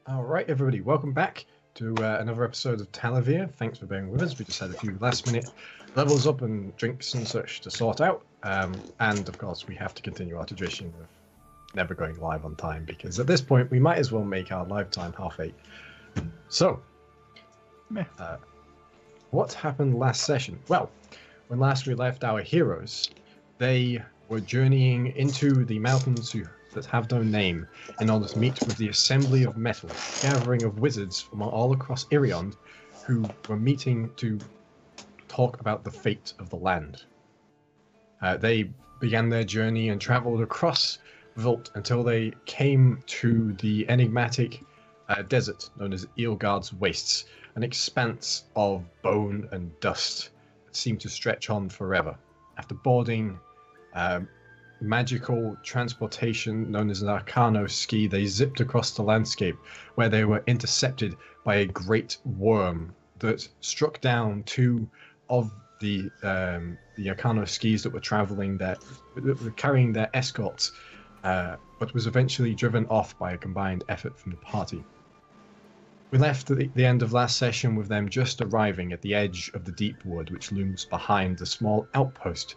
All right, everybody, welcome back to another episode of Talevyrr. Thanks for being with us. We just had a few last-minute levels up and drinks and such to sort out. And, of course, we have to continue our tradition of never going live on time, because at this point, we might as well make our live time 8:30. So, what happened last session? Well, when last we left our heroes, they were journeying into the mountains that have no name in order to meet with the Assembly of Metal, a gathering of wizards from all across Iriond who were meeting to talk about the fate of the land. They began their journey and traveled across Volt until they came to the enigmatic desert known as Eelgard's Wastes, an expanse of bone and dust that seemed to stretch on forever. After boarding magical transportation known as an Arcano ski, they zipped across the landscape, where they were intercepted by a great worm that struck down two of the Arcano skis that were traveling there, carrying their escorts, but was eventually driven off by a combined effort from the party. We left at the end of last session with them just arriving at the edge of the Deepwood, which looms behind the small outpost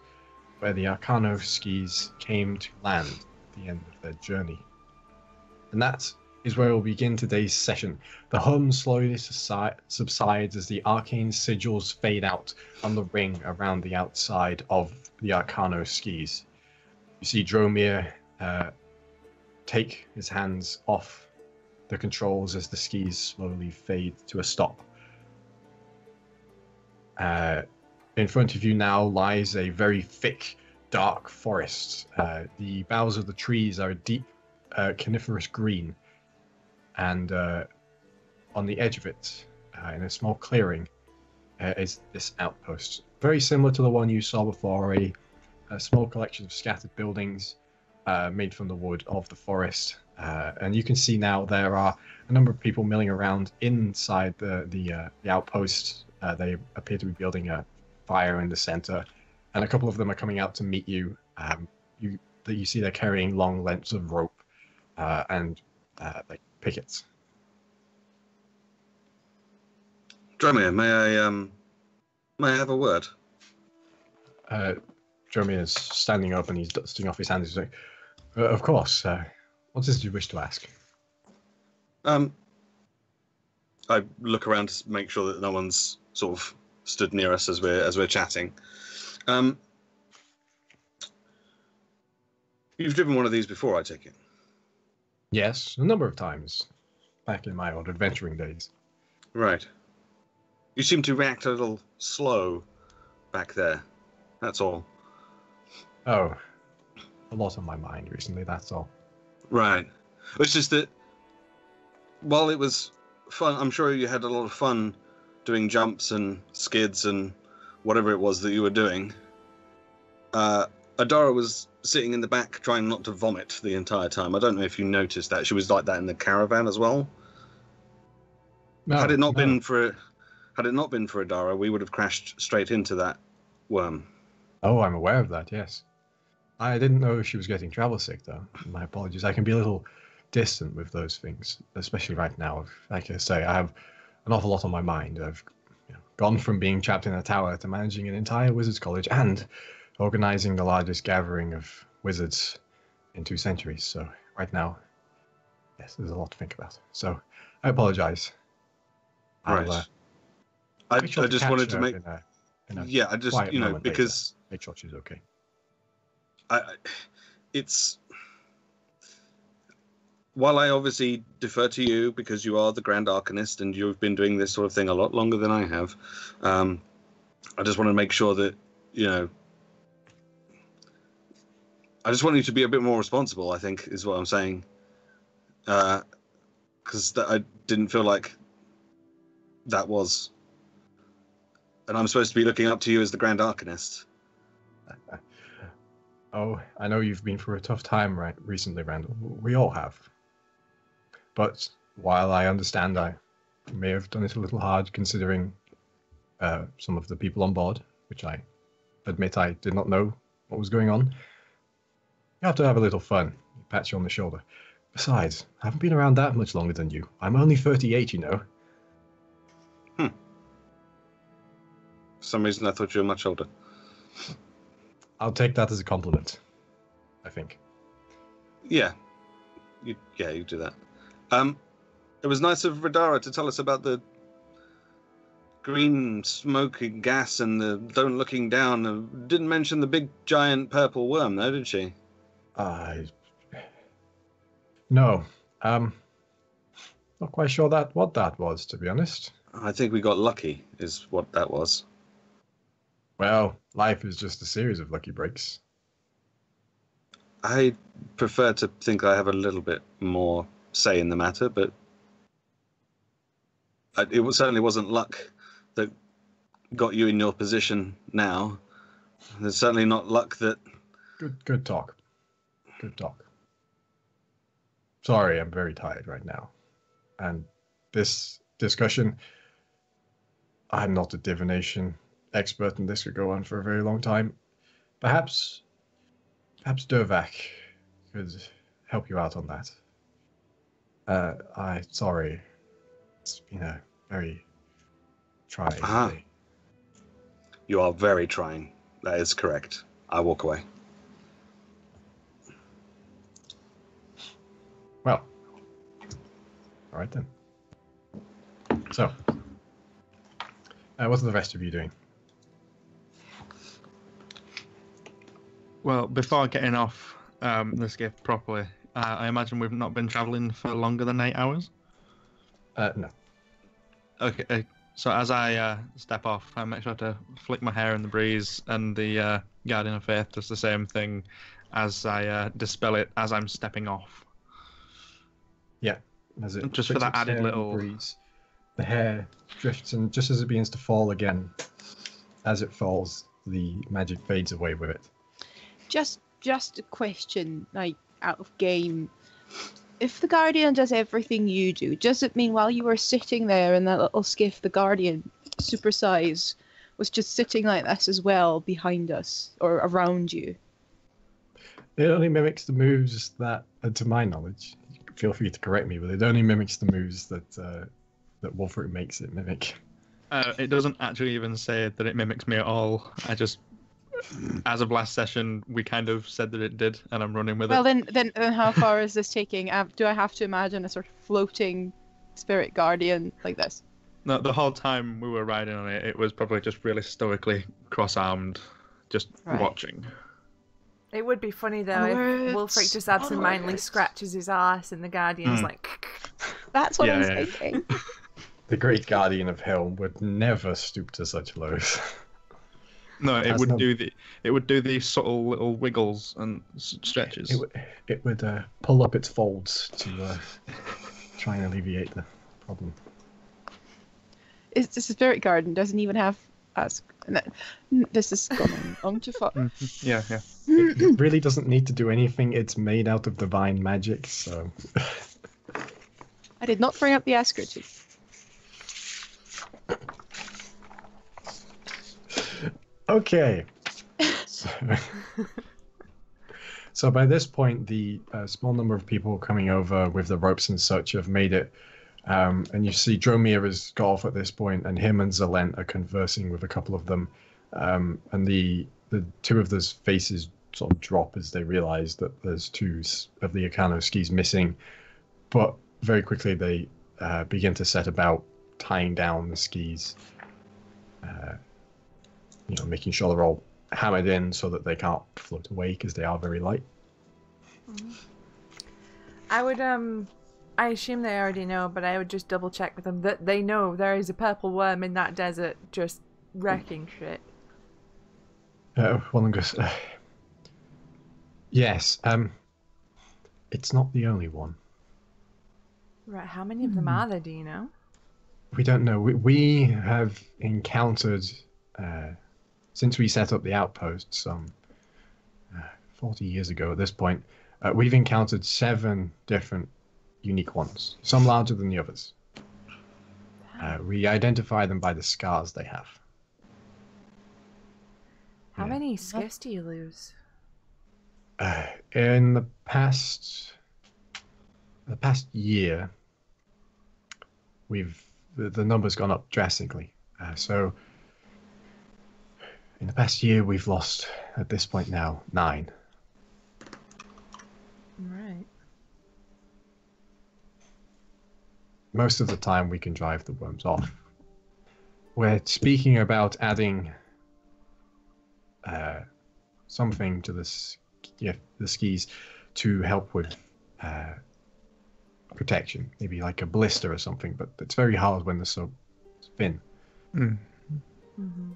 where the Arcano skis came to land at the end of their journey. And that is where we'll begin today's session. The hum slowly subsides as the arcane sigils fade out on the ring around the outside of the Arcano skis. You see Dromir take his hands off the controls as the skis slowly fade to a stop. In front of you now lies a very thick, dark forest. The boughs of the trees are a deep, coniferous green, and on the edge of it, in a small clearing, is this outpost. Very similar to the one you saw before, a small collection of scattered buildings made from the wood of the forest. And you can see now there are a number of people milling around inside the outpost. They appear to be building a fire in the center, and a couple of them are coming out to meet you. You see they're carrying long lengths of rope and like pickets. Dromir, may I have a word? Dromir is standing up and he's dusting off his hands. He's like, of course. What is it you wish to ask? I look around to make sure that no one's sort of stood near us as we're chatting. You've driven one of these before, I take it? Yes, a number of times, back in my old adventuring days. Right. You seem to react a little slow back there. That's all. Oh, a lot on my mind recently, that's all. Right. It's just that while it was fun, I'm sure you had a lot of fun doing jumps and skids and whatever it was that you were doing. Adara was sitting in the back trying not to vomit the entire time. I don't know if you noticed that. She was like that in the caravan as well. No, had it not been for Adara, we would have crashed straight into that worm. Oh, I'm aware of that, yes. I didn't know she was getting travel sick, though. My apologies. I can be a little distant with those things, especially right now. Like I say, I have an awful lot on my mind. I've gone from being trapped in a tower to managing an entire wizards college and organizing the largest gathering of wizards in 2 centuries. So right now, yes, there's a lot to think about. So I apologize. Right. I just wanted to make... Yeah, I just, because... Make sure she's okay. It's... While I obviously defer to you because you are the Grand Arcanist and you've been doing this sort of thing a lot longer than I have, I just want to make sure that, I just want you to be a bit more responsible, I think, is what I'm saying. Because I didn't feel like that was... And I'm supposed to be looking up to you as the Grand Arcanist. Oh, I know you've been through a tough time recently, Randall. We all have. But while I understand I may have done it a little hard considering some of the people on board, which I admit I did not know what was going on, you have to have a little fun. Pat you on the shoulder. Besides, I haven't been around that much longer than you. I'm only 38, you know. For some reason, I thought you were much older. I'll take that as a compliment, I think. Yeah. You do that. It was nice of Radara to tell us about the green smoking gas and the don't looking down. Didn't mention the big giant purple worm, though, did she? No. Not quite sure what that was, to be honest. I think we got lucky, is what that was. Well, life is just a series of lucky breaks. I prefer to think I have a little bit more say in the matter, but it certainly wasn't luck that got you in your position now. There's certainly not luck that... Good talk. Good talk. Sorry, I'm very tired right now. And this discussion, I'm not a divination expert, and this could go on for a very long time. Perhaps Dervac could help you out on that. Sorry. It's been a very trying day. You are very trying. That is correct. I walk away. Well, all right then. So, what are the rest of you doing? Well, before getting off the skiff properly, I imagine we've not been travelling for longer than 8 hours? No. Okay, so as I step off, I make sure to flick my hair in the breeze, and the Guardian of Faith does the same thing as I dispel it as I'm stepping off. Yeah. As it just for that added little breeze, the hair drifts, and just as it begins to fall again, as it falls, the magic fades away with it. Just a question, like out of game. If the Guardian does everything you do, does it mean while you were sitting there in that little skiff, the Guardian, supersize, was just sitting like this as well behind us or around you? It only mimics the moves that, to my knowledge, feel free to correct me, but it only mimics the moves that Wulfric makes it mimic. It doesn't actually even say that it mimics me at all. I just, as of last session, we kind of said that it did, and I'm running with it. Well, then how far is this taking? Do I have to imagine a sort of floating spirit guardian like this? No, the whole time we were riding on it, it was probably just really stoically cross-armed, just watching. It would be funny though if Wulfric just absentmindedly scratches his ass and the Guardian's like... That's what I was thinking. The great Guardian of Hell would never stoop to such lows. No, it would do these subtle little wiggles and stretches. It would pull up its folds to try and alleviate the problem. This spirit garden doesn't even have us. This is going on too far. Yeah. It really doesn't need to do anything. It's made out of divine magic, so. I did not bring up the ascritty. Okay. So by this point, the small number of people coming over with the ropes and such have made it. And you see Dromir has got off at this point, and him and Zalent are conversing with a couple of them. And the two of those faces sort of drop as they realize that there's two of the Arcano skis missing. But very quickly they begin to set about tying down the skis, making sure they're all hammered in so that they can't float away because they are very light. I would I assume they already know, but I would just double check with them that they know there is a purple worm in that desert just wrecking shit. One goes, yes, it's not the only one. Right, how many of them are there, do you know? We don't know. We have encountered, since we set up the outpost some 40 years ago at this point, we've encountered 7 different unique ones, some larger than the others. We identify them by the scars they have. How many skiffs do you lose? In the past the past year, the number's gone up drastically. So in the past year, we've lost, at this point now, 9. Right. Most of the time, we can drive the worms off. We're speaking about adding something to the skis to help with protection, maybe like a blister or something, but it's very hard when they're so thin. Mm-hmm.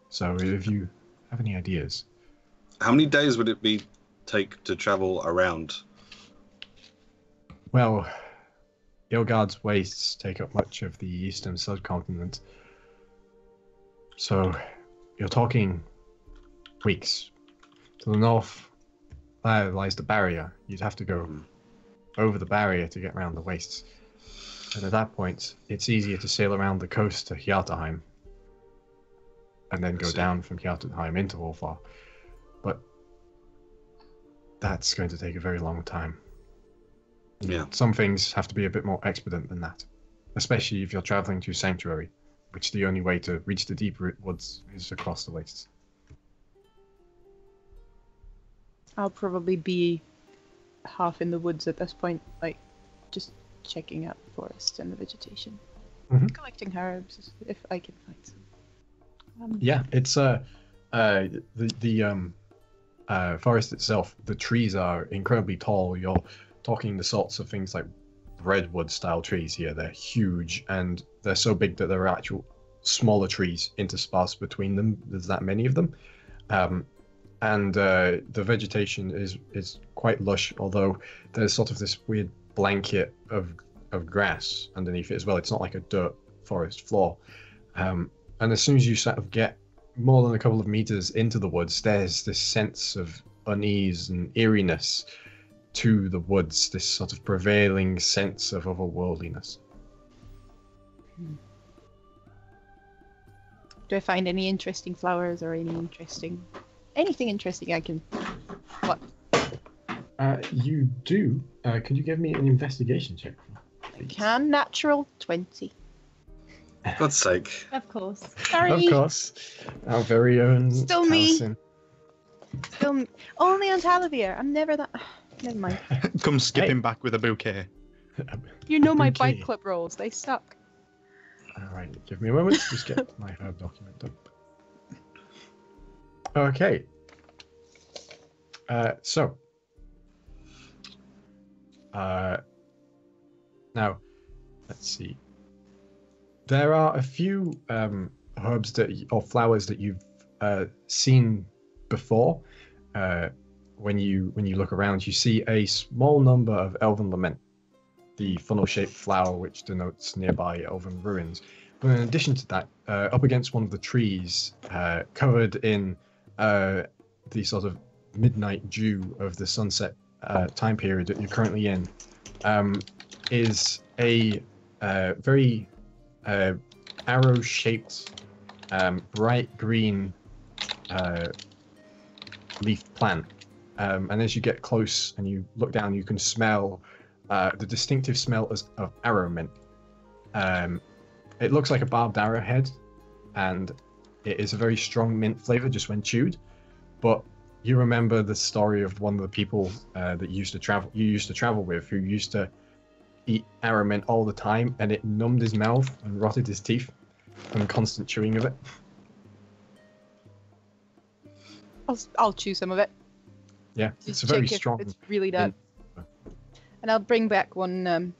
So if you have any ideas. How many days would it take to travel around? Well, Ilgard's wastes take up much of the eastern subcontinent. So you're talking weeks. To the north lies the barrier. You'd have to go over the barrier to get around the wastes. And at that point, it's easier to sail around the coast to Hjartarheim and then go down from Hjartarheim into Ulfar. But that's going to take a very long time. Yeah. Some things have to be a bit more expedient than that, especially if you're traveling to Sanctuary, which the only way to reach the Deepwood woods is across the wastes. I'll probably be half in the woods at this point, like just checking out the forest and the vegetation, collecting herbs if I can find some. Yeah, it's the forest itself. The trees are incredibly tall. You're talking the sorts of things like redwood style trees here. They're huge and they're so big that there are actual smaller trees interspersed between them. There's that many of them. And the vegetation is quite lush, although there's sort of this weird blanket of grass underneath it as well. It's not like a dirt forest floor. And as soon as you sort of get more than a couple of meters into the woods, there's this sense of unease and eeriness to the woods, this sort of prevailing sense of otherworldliness. Do I find any interesting flowers or anything interesting I can... What? You do. Could you give me an investigation check? Please? Can natural 20. For God's sake. Of course. Sorry. Of course. Our very own Still me. Alison. Only on Talevyrr. I'm never that... Never mind. Come skipping back with a bouquet. You know my Okay. bike clip rolls. They suck. Alright, give me a moment to just get my herb document up. Okay. Now, let's see. There are a few herbs or flowers that you've seen before. When you look around, you see a small number of elven lament, the funnel-shaped flower which denotes nearby elven ruins. But in addition to that, up against one of the trees, covered in the sort of midnight dew of the sunset time period that you're currently in, is a very arrow-shaped, bright green leafed plant. And as you get close and you look down, you can smell the distinctive smell of arrow mint. It looks like a barbed arrowhead, and it is a very strong mint flavor just when chewed. But you remember the story of one of the people that you used to travel with, who used to eat arrow mint all the time, and it numbed his mouth and rotted his teeth from constant chewing of it. I'll chew some of it. Yeah, Just it's a very check if strong. It's really that. And I'll bring back one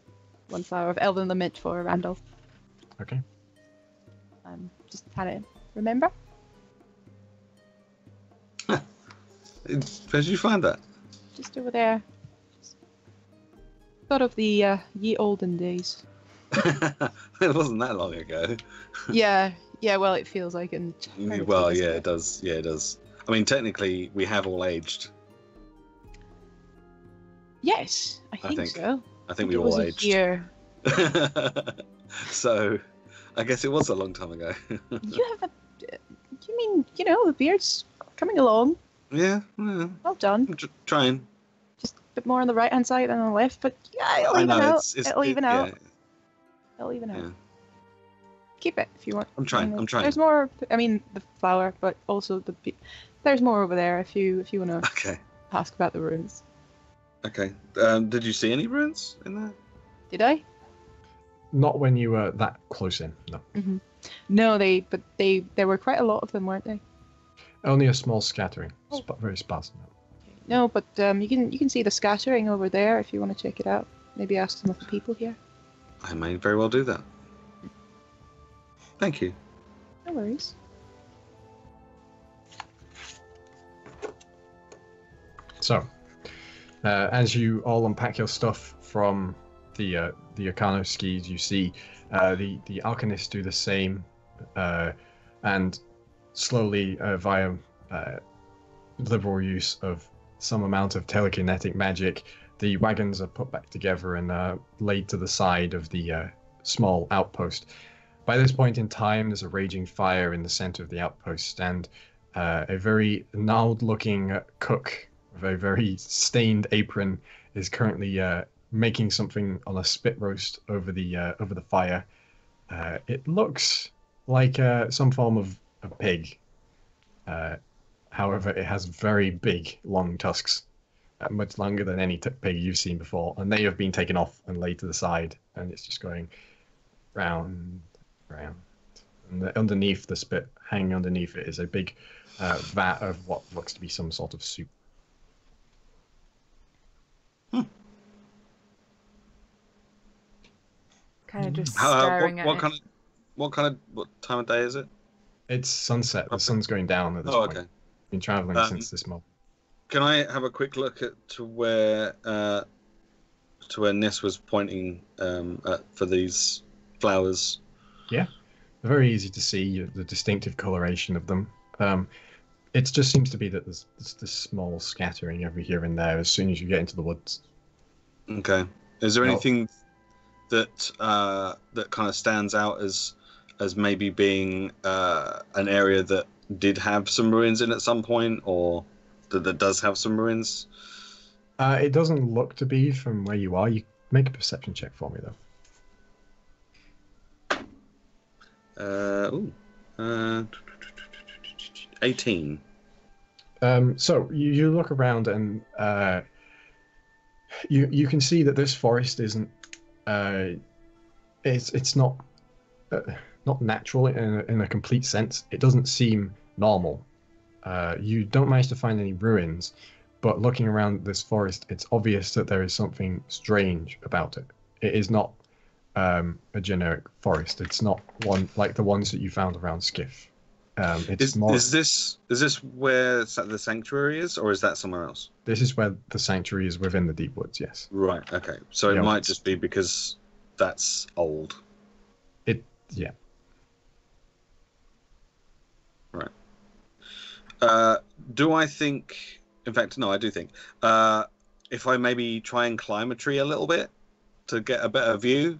flower of elven lament for Randolph. Okay. Just had it. Remember? Where did you find that? Just over there. Just thought of the ye olden days. It wasn't that long ago. Yeah. Well, it feels like an eternity, Well, doesn't yeah, it does. Yeah, it does. I mean, technically, we have all aged. Yes, I think so. I think we it all was aged. a year. So, I guess it was a long time ago. You have you mean, the beard's coming along. Yeah. Well done. I'm trying. bit more on the right hand side than on the left, but yeah, it'll even out. It'll even out. It'll even out. Keep it if you want. I'm trying. There's more. I mean, the flower, but also there's more over there if you want to. Okay. Ask about the ruins. Okay. Did you see any ruins in there? Did I? Not when you were that close in. No. Mm-hmm. No, there were quite a lot of them, weren't they? Only a small scattering. Very sparse. No, but you can see the scattering over there if you want to check it out. Maybe ask some of the people here. I may very well do that. Thank you. No worries. So, as you all unpack your stuff from the Arcano skis, you see the Alchemists do the same, and slowly via liberal use of some amount of telekinetic magic, the wagons are put back together and laid to the side of the small outpost. By this point in time, there's a raging fire in the center of the outpost, and a very gnarled-looking cook with a very stained apron is currently making something on a spit roast over the fire. It looks like some form of a pig. However, it has very big, long tusks, much longer than any pig you've seen before, and they have been taken off and laid to the side, and it's just going round, round. And underneath the spit, hanging underneath it, is a big vat of what looks to be some sort of soup. Kind of just staring at it. What time of day is it? It's sunset. The sun's going down at this point. Okay. Been traveling since this moment. Can I have a quick look to where Niss was pointing for these flowers? Yeah, they're very easy to see. The distinctive coloration of them. It just seems to be that there's this small scattering every here and there as soon as you get into the woods. Okay. Is there anything that kind of stands out as maybe being an area that did have some ruins in at some point, or that does have some ruins? It doesn't look to be from where you are. You make a perception check for me, though. 18. So you look around and you can see that this forest isn't. It's not natural in a complete sense. It doesn't seem normal. You don't manage to find any ruins, but looking around this forest, it's obvious that there is something strange about it. It is not a generic forest. It's not one like the ones that you found around Skiff. Is this where the sanctuary is, or is that somewhere else? This is where the sanctuary is within the Deepwoods. Yes. Right. Okay. So it might just be because that's old. Yeah. Right. Do I think? In fact, no. I do think. If I maybe try and climb a tree a little bit to get a better view,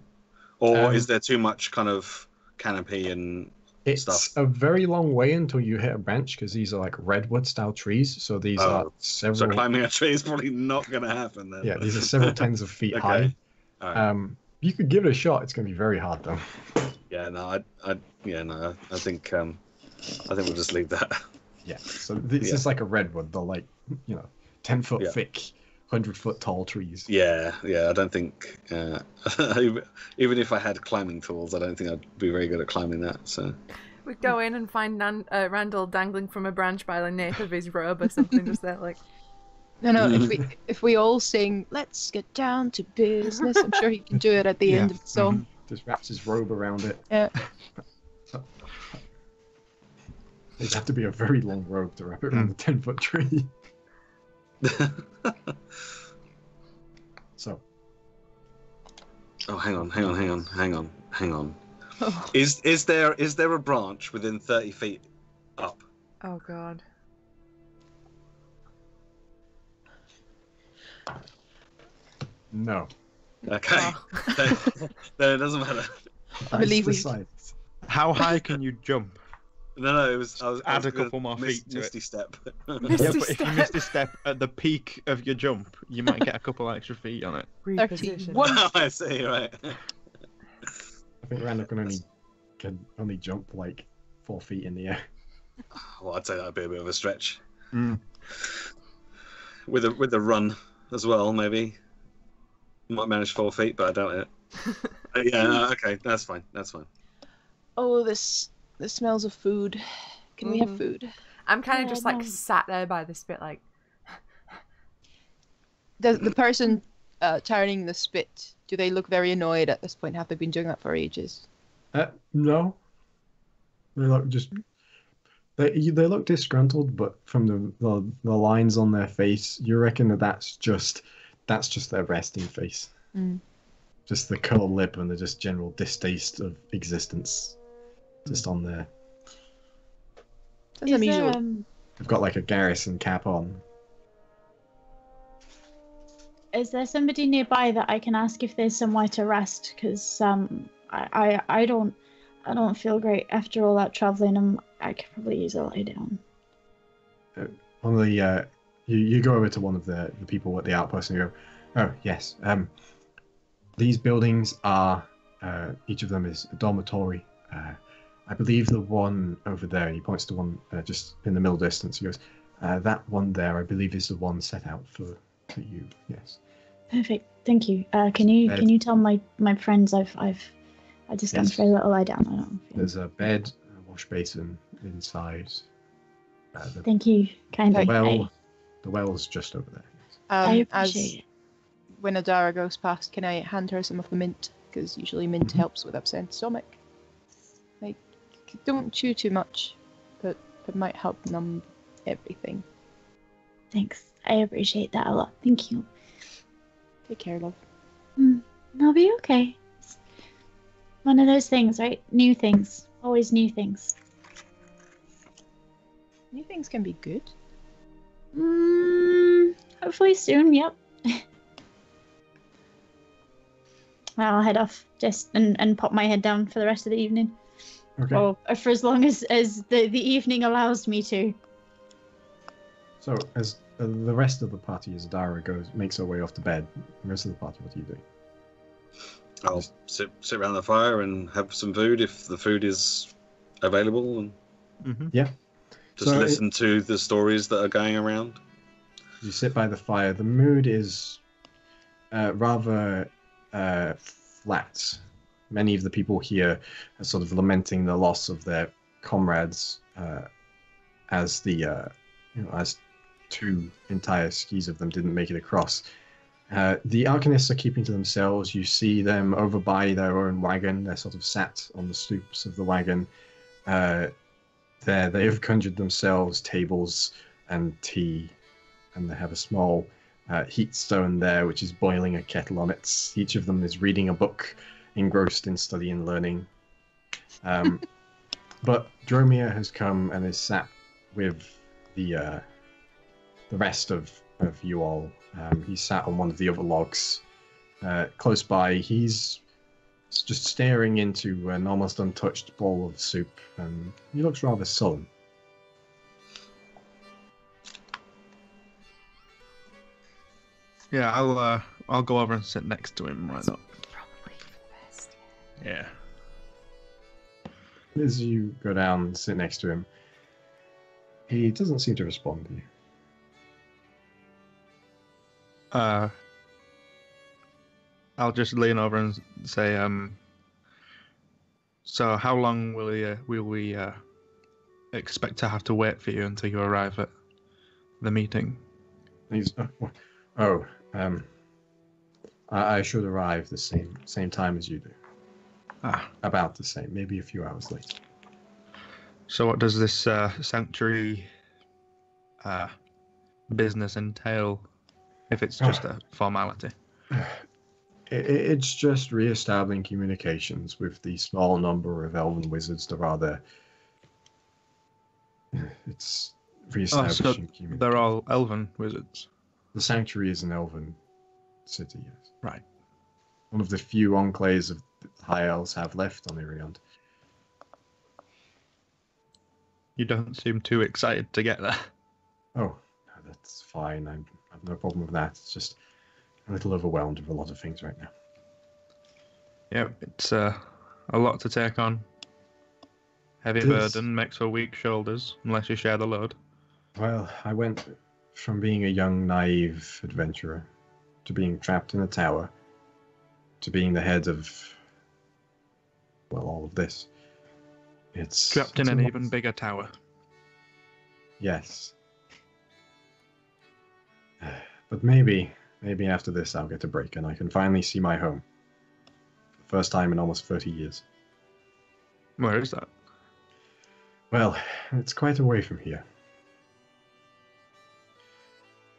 or is there too much kind of canopy and stuff? It's a very long way until you hit a branch because these are like redwood style trees. So these are several. So climbing a tree is probably not going to happen then. Yeah, these are several tens of feet high. All right. You could give it a shot. It's going to be very hard though. Yeah, no, I think we'll just leave that. Yeah. So this is like a redwood. They're like 10-foot thick, 100-foot tall trees. Yeah. I don't think even if I had climbing tools, I don't think I'd be very good at climbing that. So we'd go in and find Randall dangling from a branch by the nape of his robe or something, just there like. No. If we all sing, "Let's get down to business," I'm sure he can do it at the end of the song. Mm-hmm. Just wraps his robe around it. Yeah. It'd have to be a very long robe to wrap it around the 10-foot tree. So. Oh, hang on. Oh. Is there a branch within 30 feet up? Oh God. No. Okay. Then it doesn't matter. How high can you jump? No, it was. I Add was a gonna couple more feet to Misty it. step. Yeah, Misty but if you step. missed a step at the peak of your jump, you might get a couple extra feet on it. Reposition. Oh, I see. Right. I think Randall can only jump like 4 feet in the air. Well, I'd say that'd be a bit of a stretch. Mm. With a run as well, maybe. Might manage 4 feet, but I doubt it. Yeah, no, okay, that's fine. That's fine. Oh, this smells of food. Can we have food? I'm kind of Yeah, just like no. sat there by the spit, like. Does the person turning the spit, do they look very annoyed at this point? Have they been doing that for ages? No. They look just. They look disgruntled, but from the lines on their face, you reckon that's just their resting face. Mm. Just the curled lip and the just general distaste of existence, just on there. That's Is unusual. there, They've got like a garrison cap on. is there somebody nearby that I can ask if there's somewhere to rest? Because I don't feel great after all that traveling. I could probably use a lie down. One of the you go over to one of the people at the outpost and you go, oh yes, these buildings are each of them is a dormitory. I believe the one over there, and he points to one just in the middle distance. He goes, that one there, I believe, is the one set out for you. Yes. Perfect. Thank you. Can you tell my friends I've just gone Yes. for a little lie down. I don't feel... There's a bed, a wash basin inside. Thank you kindly. The well's just over there. Yes. I As appreciate it. when Adara goes past, can I hand her some of the mint? Because usually mint helps with upset stomach. Like, don't chew too much, but it might help numb everything. Thanks. I appreciate that a lot. Thank you. Take care, love. I'll be okay. It's one of those things, right? New things. Always new things. New things can be good. Hopefully soon, yep. I'll head off just and pop my head down for the rest of the evening. Okay. Or for as long as the evening allows me to. So as the rest of the party, as Dara makes her way off to bed, the rest of the party, what do you do? I'll sit around the fire and have some food if the food is available, and Mm-hmm. just So listen to the stories that are going around. You sit by the fire. The mood is rather flat. Many of the people here are sort of lamenting the loss of their comrades as as 2 entire skis of them didn't make it across. The Arcanists are keeping to themselves. You see them over by their own wagon. They're sort of sat on the stoops of the wagon. They have conjured themselves tables and tea, and they have a small heat stone there, which is boiling a kettle on it. Each of them is reading a book, engrossed in study and learning. But Dromir has come and is sat with the rest of you all. He's sat on one of the other logs close by. He's just staring into an almost untouched bowl of soup, and he looks rather sullen. Yeah, I'll go over and sit next to him right up. Probably for the best. Yeah. As you go down and sit next to him, he doesn't seem to respond to you. I'll just lean over and say, so how long will we expect to have to wait for you until you arrive at the meeting? He's I should arrive the same time as you do. About the same, maybe a few hours late. So what does this sanctuary business entail, if it's just a formality? It's just re-establishing communications with the small number of elven wizards there are there. It's re-establishing communications. They're all elven wizards. The sanctuary is an elven city, yes. Right. One of the few enclaves of high elves have left on Irion. You don't seem too excited to get there. Oh, no, that's fine. I have no problem with that. It's just a little overwhelmed with a lot of things right now. Yeah, it's a lot to take on. Heavy burden makes for weak shoulders, unless you share the load. Well, I went from being a young, naive adventurer to being trapped in a tower to being the head of, well, all of this. It's Trapped in an even bigger tower. Yes. But maybe after this I'll get a break and I can finally see my home. For the first time in almost 30 years. Where is that? Well, it's quite away from here.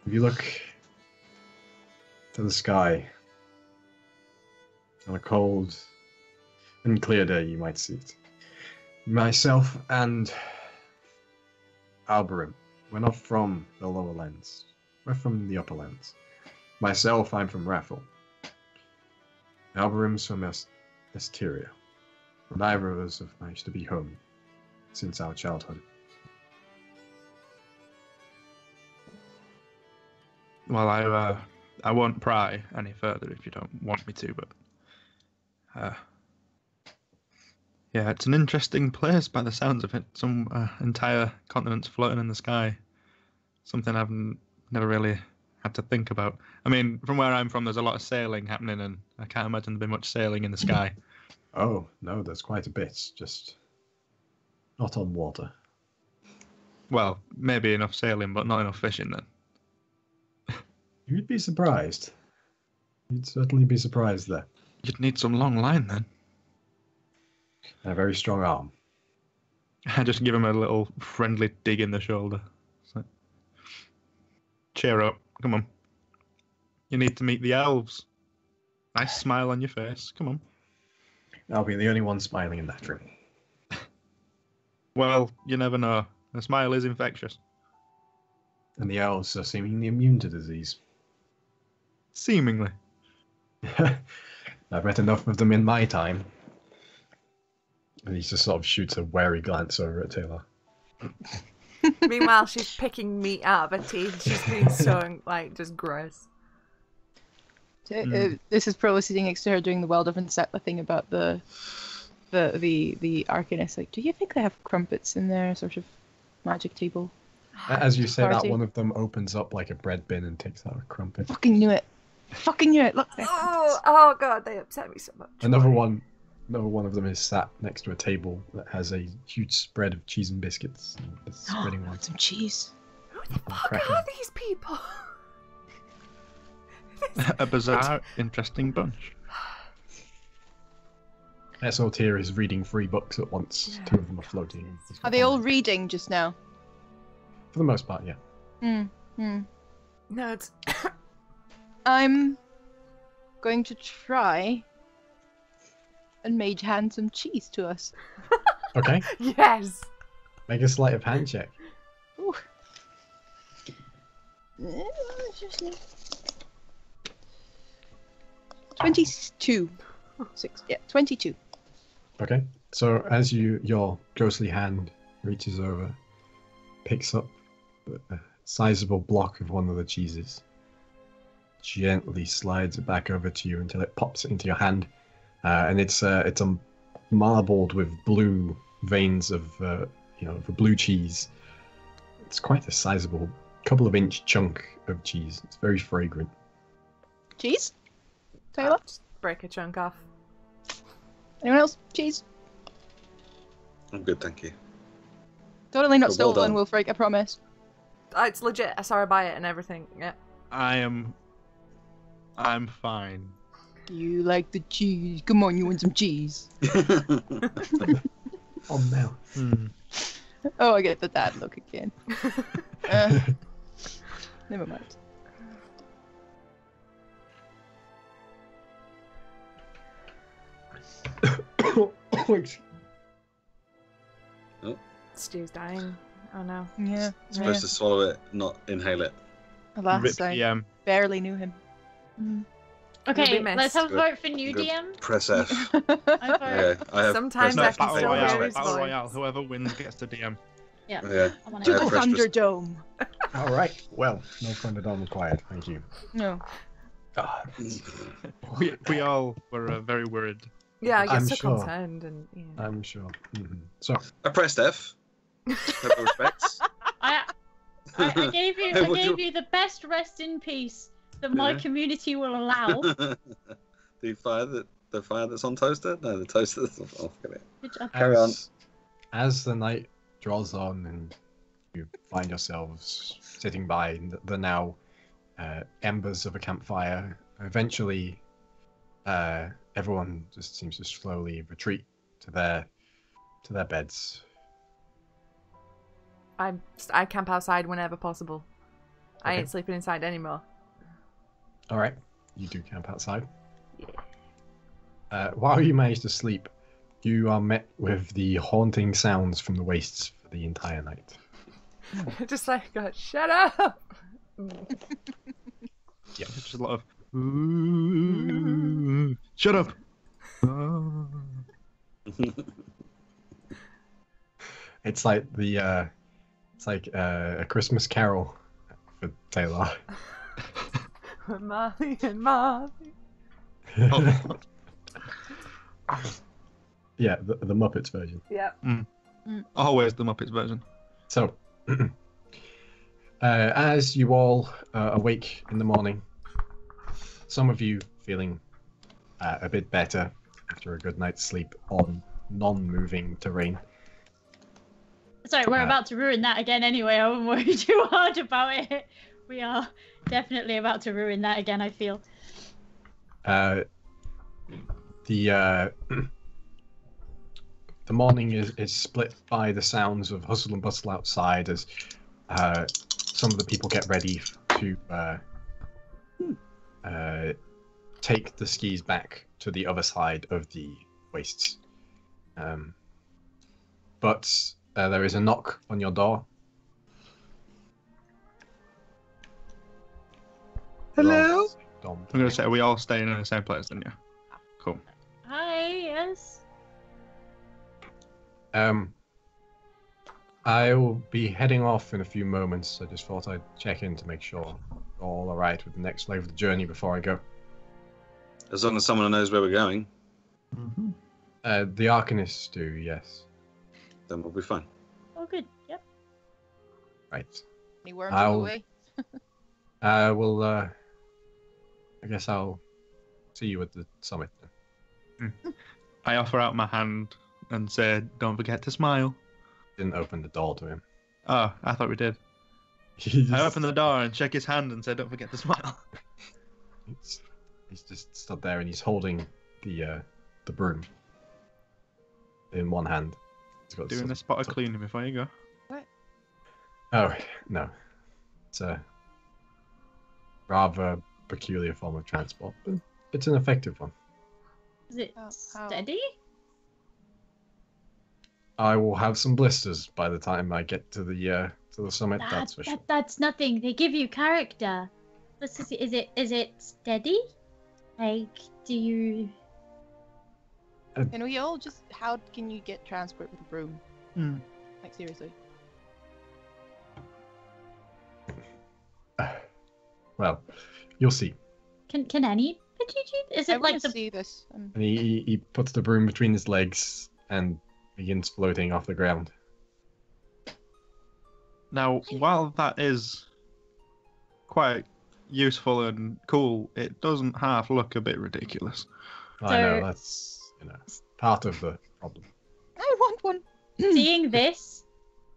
If you look to the sky, on a cold and clear day, you might see it. Myself and Alberim, we're not from the lower lands. We're from the upper lands. Myself, I'm from Raffle. Alberim's from Esteria. Neither of us have managed to be home since our childhood. Well, I won't pry any further if you don't want me to, but yeah, it's an interesting place by the sounds of it. Some entire continents floating in the sky. Something I've never really had to think about. I mean, from where I'm from, there's a lot of sailing happening, and I can't imagine there'd be much sailing in the sky. Oh, no, there's quite a bit, just not on water. Well, maybe enough sailing, but not enough fishing then. You'd be surprised. You'd certainly be surprised there. You'd need some long line then. And a very strong arm. I just give him a little friendly dig in the shoulder. So, cheer up, come on. You need to meet the elves. Nice smile on your face, come on. I'll be the only one smiling in that room. Well, you never know. A smile is infectious. And the elves are seemingly immune to disease. Seemingly. I've met enough of them in my time. And he just sort of shoots a wary glance over at Tae'la. Meanwhile, she's picking meat out of her teeth. She's being so, like, just gross. This is probably sitting next to her doing the well-done Tae'la thing about the Arcanist. Like, do you think they have crumpets in their sort of magic table? As you say Party. that, one of them opens up like a bread bin and takes out a crumpet. Fucking knew it. Fucking knew it. Look there. Oh god, they upset me so much. Another one of them is sat next to a table that has a huge spread of cheese and biscuits. And it's spreading one. Some cheese. Who the fuck cracking. are these people? A bizarre, interesting bunch. Esotir is reading 3 books at once. Yeah. 2 of them are floating. Are they all reading just now? For the most part, yeah. No, it's I'm going to try and mage hand some cheese to us. Okay. yes. Make a sleight of hand check. Ooh. 22. 22. Okay. So as your ghostly hand reaches over, picks up a sizable block of one of the cheeses, gently slides it back over to you until it pops into your hand, and it's a marbled with blue veins of of a blue cheese. It's quite a sizable couple of inch chunk of cheese. It's very fragrant. Cheese? Tae'la? Just break a chunk off. Anyone else? Cheese? I'm good, thank you. Totally not Well stolen, done. Wulfric, I promise. It's legit. I saw her buy it and everything. Yeah. I'm fine. You like the cheese. Come on, you want some cheese. Oh no. Oh, I get the dad look again. Never mind. Stu's dying. Oh no. Yeah. Supposed to swallow it, not inhale it. Alas, Rip I DM. barely knew him. Okay, You'll be let's have a missed. vote for new Good. DM. Press F. I vote. Okay, I have Sometimes No, I pressed can F battle to still say hear royale. his Battle voice. royale. Whoever wins gets to DM. Yeah. Yeah. I'm on it. To the Yeah, fresh Thunderdome. All right. Well, no Thunderdome required. Thank you. No. God. We all were very worried. Yeah, I get I'm so sure. concerned and yeah. I'm sure. So, I pressed F. Have respects. I gave you. Hey, I would gave you- you the best rest in peace that my Yeah. community will allow. The fire that's on toaster? No, the toaster that's on. Oh, forget it. Good job. Carry on. as the night draws on and you find yourselves sitting by the now embers of a campfire, eventually everyone just seems to slowly retreat to their beds. I camp outside whenever possible. I Okay. ain't sleeping inside anymore. All right, you do camp outside. While you manage to sleep, you are met with the haunting sounds from the wastes for the entire night. Just like, shut up! Yeah, it's just a lot of. "Ooh, shut up. It's like a Christmas Carol for Tae'la. Molly and Molly. Oh. Yeah, the Muppets version. Yep. Always the Muppets version. So, as you all awake in the morning, some of you feeling a bit better after a good night's sleep on non-moving terrain. Sorry, we're about to ruin that again anyway. I won't worry too hard about it. We are definitely about to ruin that again, I feel. The morning is split by the sounds of hustle and bustle outside as some of the people get ready to take the skis back to the other side of the wastes. But there is a knock on your door. Hello? Dom. I'm gonna say, are we all staying in the same place then? Yeah. Cool. Hi, yes. I'll be heading off in a few moments. I just thought I'd check in to make sure we're all alright with the next leg of the journey before I go. As long as someone knows where we're going, Mm-hmm. The Arcanists do, yes. then we'll be fine. Oh, good. Yep. Right. Any worms on the way? I guess I'll see you at the summit then. I offer out my hand and say, "Don't forget to smile." Didn't open the door to him. Oh, I thought we did. I opened the door and shake his hand and say, "Don't forget to smile." He's just stood there and he's holding the broom in one hand. He's got Doing a spot of cleaning before you go. Oh, no. It's a rather peculiar form of transport, but it's an effective one. Is it How- steady? I will have some blisters by the time I get to the summit, that's for sure. That's nothing. They give you character. Let's just see. Is it steady? Like, do you? Can we all just? How can you get transport with a broom? Like seriously? Well, you'll see. Can any? Is I it want like to the? see this. And he puts the broom between his legs and begins floating off the ground. Now, while that is quite useful and cool, it doesn't half look a bit ridiculous. I know, So- that's part of the problem. I want one. Seeing this,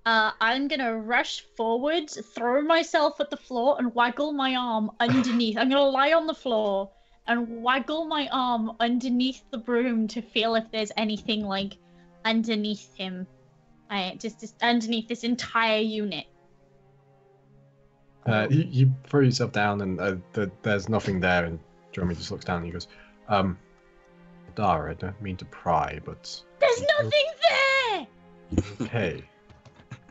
I'm gonna rush forward, throw myself at the floor, and waggle my arm underneath. I'm gonna lie on the floor and waggle my arm underneath the broom to feel if there's anything like underneath him. Just underneath this entire unit. You throw yourself down and there's nothing there, and Jeremy just looks down and he goes, Dara, I don't mean to pry, but... There's nothing there! Okay.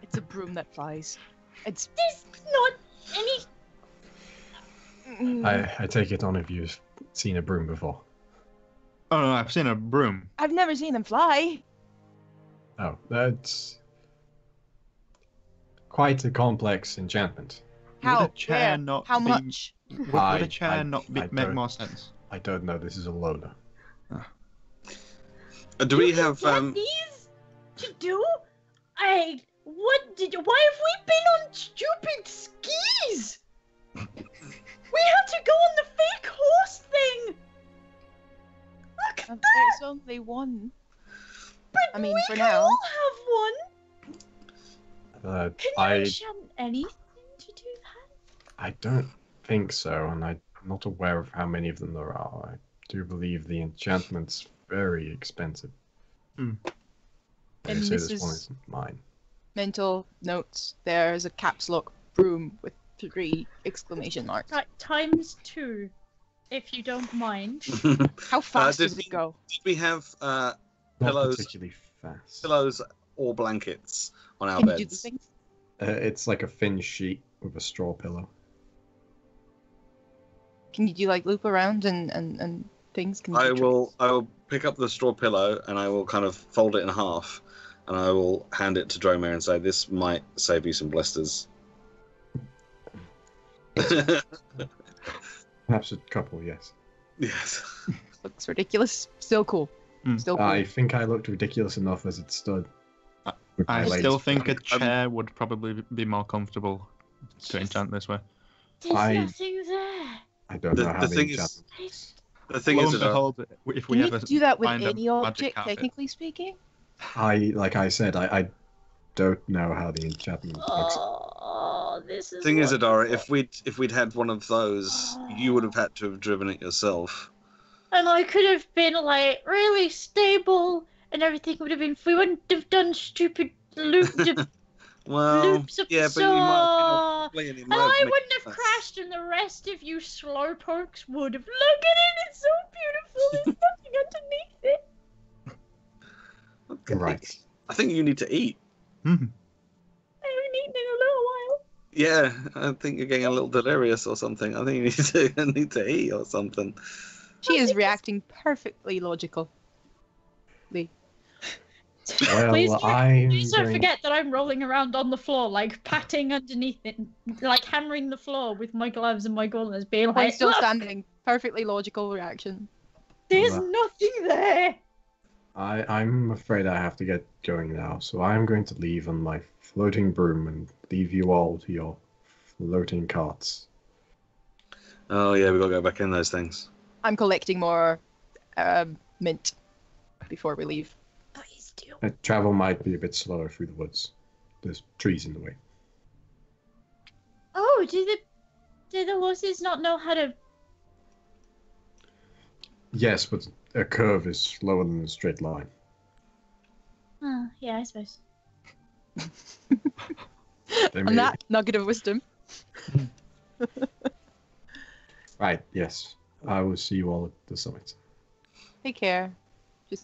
It's a broom that flies. It's. There's not any. I take it on if you've seen a broom before. Oh no, I've seen a broom. I've never seen them fly. Oh, that's... quite a complex enchantment. How? Would a chair Where? not How be- much? Would I- a chair I- not I make don't- more sense? I don't know. This is a loner. Do we have Get these to do? Why have we been on stupid skis? We had to go on the fake horse thing. Look at that. There's only one. But I mean, we for can now. all have one. Can you I enchant anything to do that? I don't think so, and I'm not aware of how many of them there are. I do believe the enchantment's very expensive. Hmm. They And say this this one is- isn't mine. Mental notes. There's a caps lock broom with 3 exclamation marks. Right, ×2, if you don't mind. How fast did does it go? Did we have Not pillows, particularly fast. pillows or blankets on our Can you do the beds? thing? It's like a thin sheet with a straw pillow. Can you do like loop around and things? Can you I do will pick up the straw pillow and I will kind of fold it in half, and I will hand it to Dromir and say, "This might save you some blisters." Perhaps a couple, yes. Yes. tricks? Looks ridiculous. Still cool. Hmm. Still cool. I think I looked ridiculous enough as it stood. with my I legs still think a spread. chair would probably be more comfortable to enchant this way. There's I- nothing there. I don't The- know how the the thing is- enchantment. The thing Lo is, and that behold, if we Can ever you do that with find a any magic object, carpet- technically speaking? Like I said, I don't know how the enchantment works. Oh, this is. thing is, Adara, wonderful. if we'd had one of those, you would have had to have driven it yourself. And I could have been like really stable, and everything would have been. We wouldn't have done stupid Well, loops of yeah, but you might have been and And I wouldn't have crashed, and the rest of you slowpokes would have. Look at it, it's so beautiful. There's nothing underneath it. Okay. Right. I think you need to eat. Mhm. I haven't eaten in a little while. Yeah, I think you're getting a little delirious or something. I think you need to eat or something. She is reacting perfectly logically. Well, Please don't forget that I'm rolling around on the floor, like patting underneath it, like hammering the floor with my gloves and my gauntlets, being I'm like, still "Look, standing. Perfectly logical reaction. there's Right. nothing there. I'm afraid I have to get going now, so I'm going to leave on my floating broom and leave you all to your floating carts. Oh yeah, we got to go back in those things. I'm collecting more mint before we leave. Please do. Travel might be a bit slower through the woods. There's trees in the way. Oh, do the horses not know how to? Yes, but a curve is slower than a straight line. Oh, yeah, I suppose. They On may- that nugget of wisdom. Right, yes. I will see you all at the summit. Take care.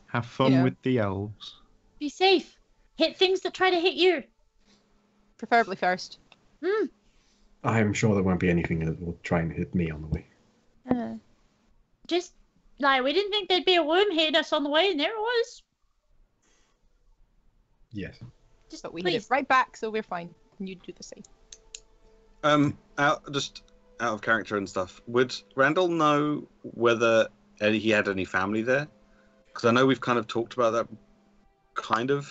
Have fun Yeah. with the elves. Be safe. Hit things that try to hit you. Preferably first. I'm sure there won't be anything that will try and hit me on the way. Just like we didn't think there'd be a worm hitting us on the way, and there it was. Yes. Just But we hit please. it right back, so we're fine. And you do the same. Out of character and stuff. Would Randall know whether he had any family there? Because I know we've kind of talked about that. Kind of.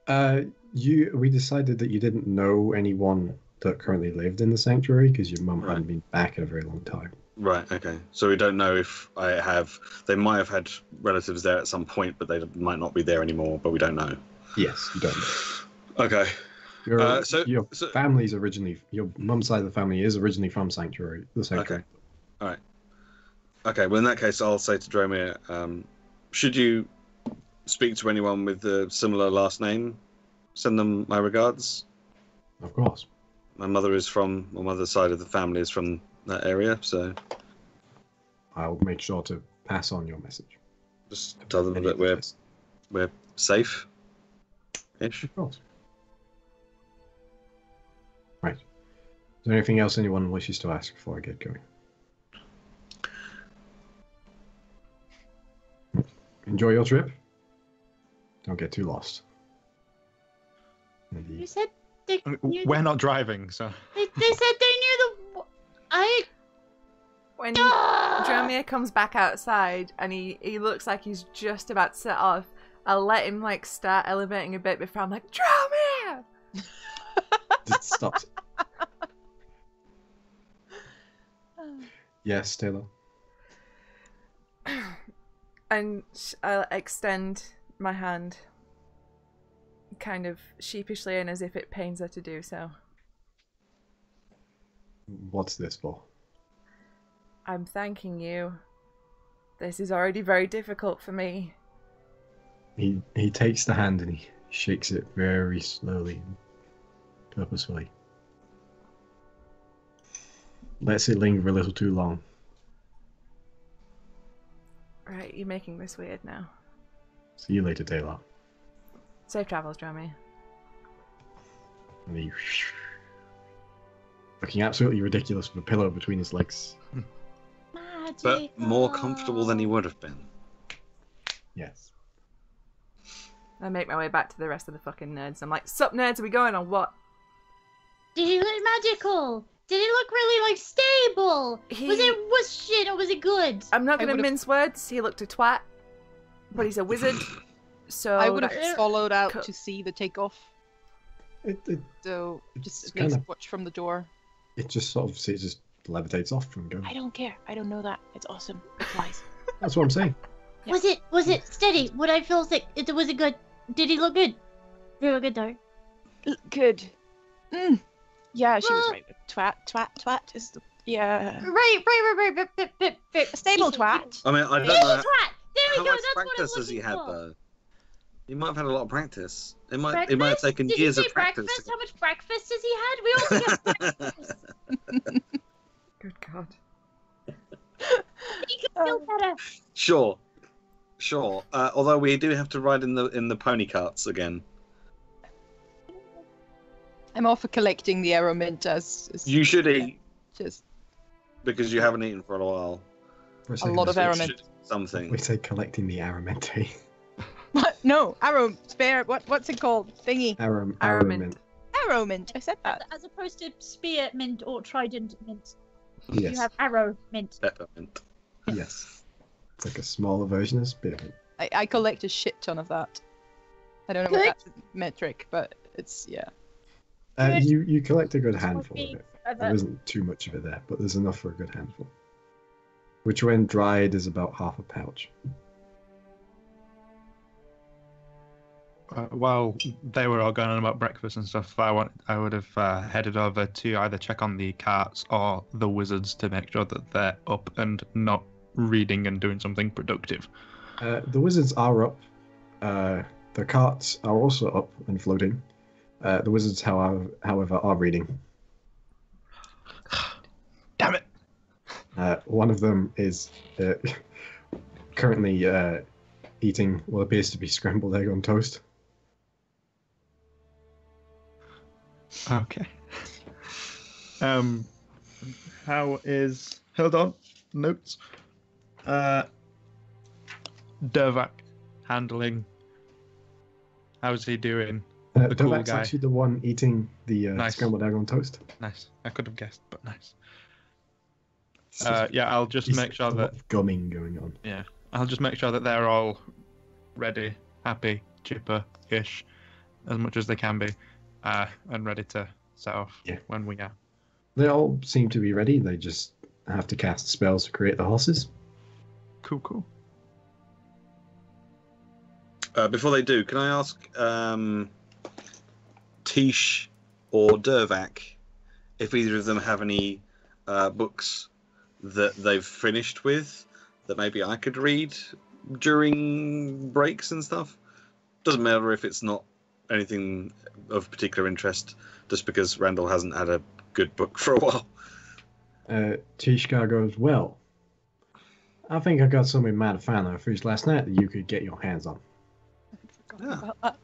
We decided that you didn't know anyone that currently lived in the sanctuary because your mum hadn't Right. been back in a very long time. Right. Okay. So we don't know if I have. They might have had relatives there at some point, but they might not be there anymore. But we don't know. Yes, you don't know. Okay. Your, so- your so- family's originally, your mum's side of the family is originally from Sanctuary. The Sanctuary. Okay. Well, in that case, I'll say to Dromir, should you speak to anyone with a similar last name, send them my regards. Of course. My mother's side of the family is from that area, so I'll make sure to pass on your message. just tell them Any that of this. we're safe-ish. Of course. Right. Is there anything else anyone wishes to ask before I get going? Enjoy your trip. Don't get too lost. You Indeed. said they knew We're not driving, so. they said they knew When Ah! Dromir comes back outside and he looks like he's just about to set off, I'll let him like start elevating a bit before I'm like, Dromir! Just stops. Yes, Tae'la. And I'll extend my hand, kind of sheepishly and as if it pains her to do so. What's this for? I'm thanking you. This is already very difficult for me. He takes the hand and he shakes it very slowly and purposefully. Lets it linger a little too long. Right, you're making this weird now. See you later, Tae'la. Safe travels, Dromir. And he... Looking absolutely ridiculous with a pillow between his legs. But more comfortable than he would have been. Yes. I make my way back to the rest of the fucking nerds. I'm like, sup nerds, are we going on what? Did he look magical? Did he look really like stable? Was shit or was it good? I'm not I gonna would've- mince words. He looked a twat, but he's a wizard. So I would have that's- followed out co- to see the takeoff. It So It's just at kind least of- watch from the door. just sort of it just levitates off and goes. I don't care. I don't know that. It's awesome. It flies. That's what I'm saying. Yeah. Was it steady? Would I feel sick? Was it good? Did he look good? He looked good though. Good. Mm. Yeah, she was Well- right. Twat is the yeah. Right. A stable twat. I mean, I don't Stable know twat. There we how go. much That's what I'm practice has he looking had for. though. He might have had a lot of practice. It might have Breakfast? taken Did years you say of practice. breakfast? How much breakfast has he had? We also get breakfast. Good God. He could feel better. Sure. Although we do have to ride in the pony carts again. I'm off for collecting the arrow mint as You should eat just because you haven't eaten for a while. For a second, lot of I arrow thought- mint. Something. We say collecting the aramente. What? No, arrow spare. What's it called? Thingy. Arrowmint. Arrowment. Arrow mint. I said that. As opposed to spear mint or trident mint. Yes. You have arrow mint. Peppermint. Yes. It's like a smaller version of spearmint. I collect a shit ton of that. I don't know what that's metric, but it's yeah. Good. You collect a good handful be of it. There isn't too much of it there, but there's enough for a good handful. Which, when dried, is about half a pouch. While they were all going on about breakfast and stuff, I would have headed over to either check on the carts or the wizards to make sure that they're up and not reading and doing something productive. The wizards are up. The carts are also up and floating. The wizards, however, are reading. Damn it! One of them is currently eating what appears to be scrambled egg on toast. Okay. How is... Hold on. Notes. Dervac handling. How's he doing? The cool Dovak's guy. actually the one eating the Nice. scrambled egg on toast. Nice. I could have guessed, but nice. It's just- Yeah, I'll just it's make sure a lot that... of gumming going on. Yeah. I'll just make sure that they're all ready, happy, chipper-ish, as much as they can be, and ready to set off Yeah. when we are. They all seem to be ready. They just have to cast spells to create the horses. Cool. Before they do, can I ask Tish or Dervac if either of them have any books that they've finished with that maybe I could read during breaks and stuff? Doesn't matter if it's not anything of particular interest, just because Randall hasn't had a good book for a while. Tishka goes, well, I think I got some in Matafana finished last night that you could get your hands on. Yeah. About that.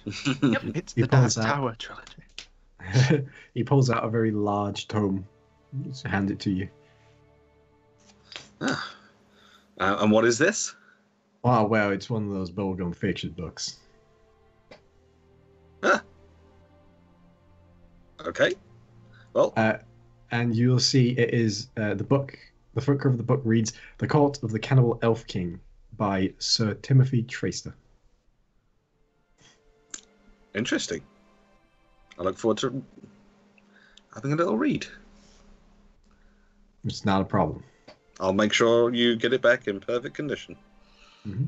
It's He the Dark pulls out- Tower trilogy. He pulls out a very large tome. Just hand it to you. And what is this? Oh, well, it's one of those bubblegum fiction books. Okay. Well, And you'll see it is the book. The front cover of the book reads "The Court of the Cannibal Elf King" by Sir Timothy Traster. interesting. I look forward to having a little read. It's not a problem. I'll make sure you get it back in perfect condition. Mm-hmm.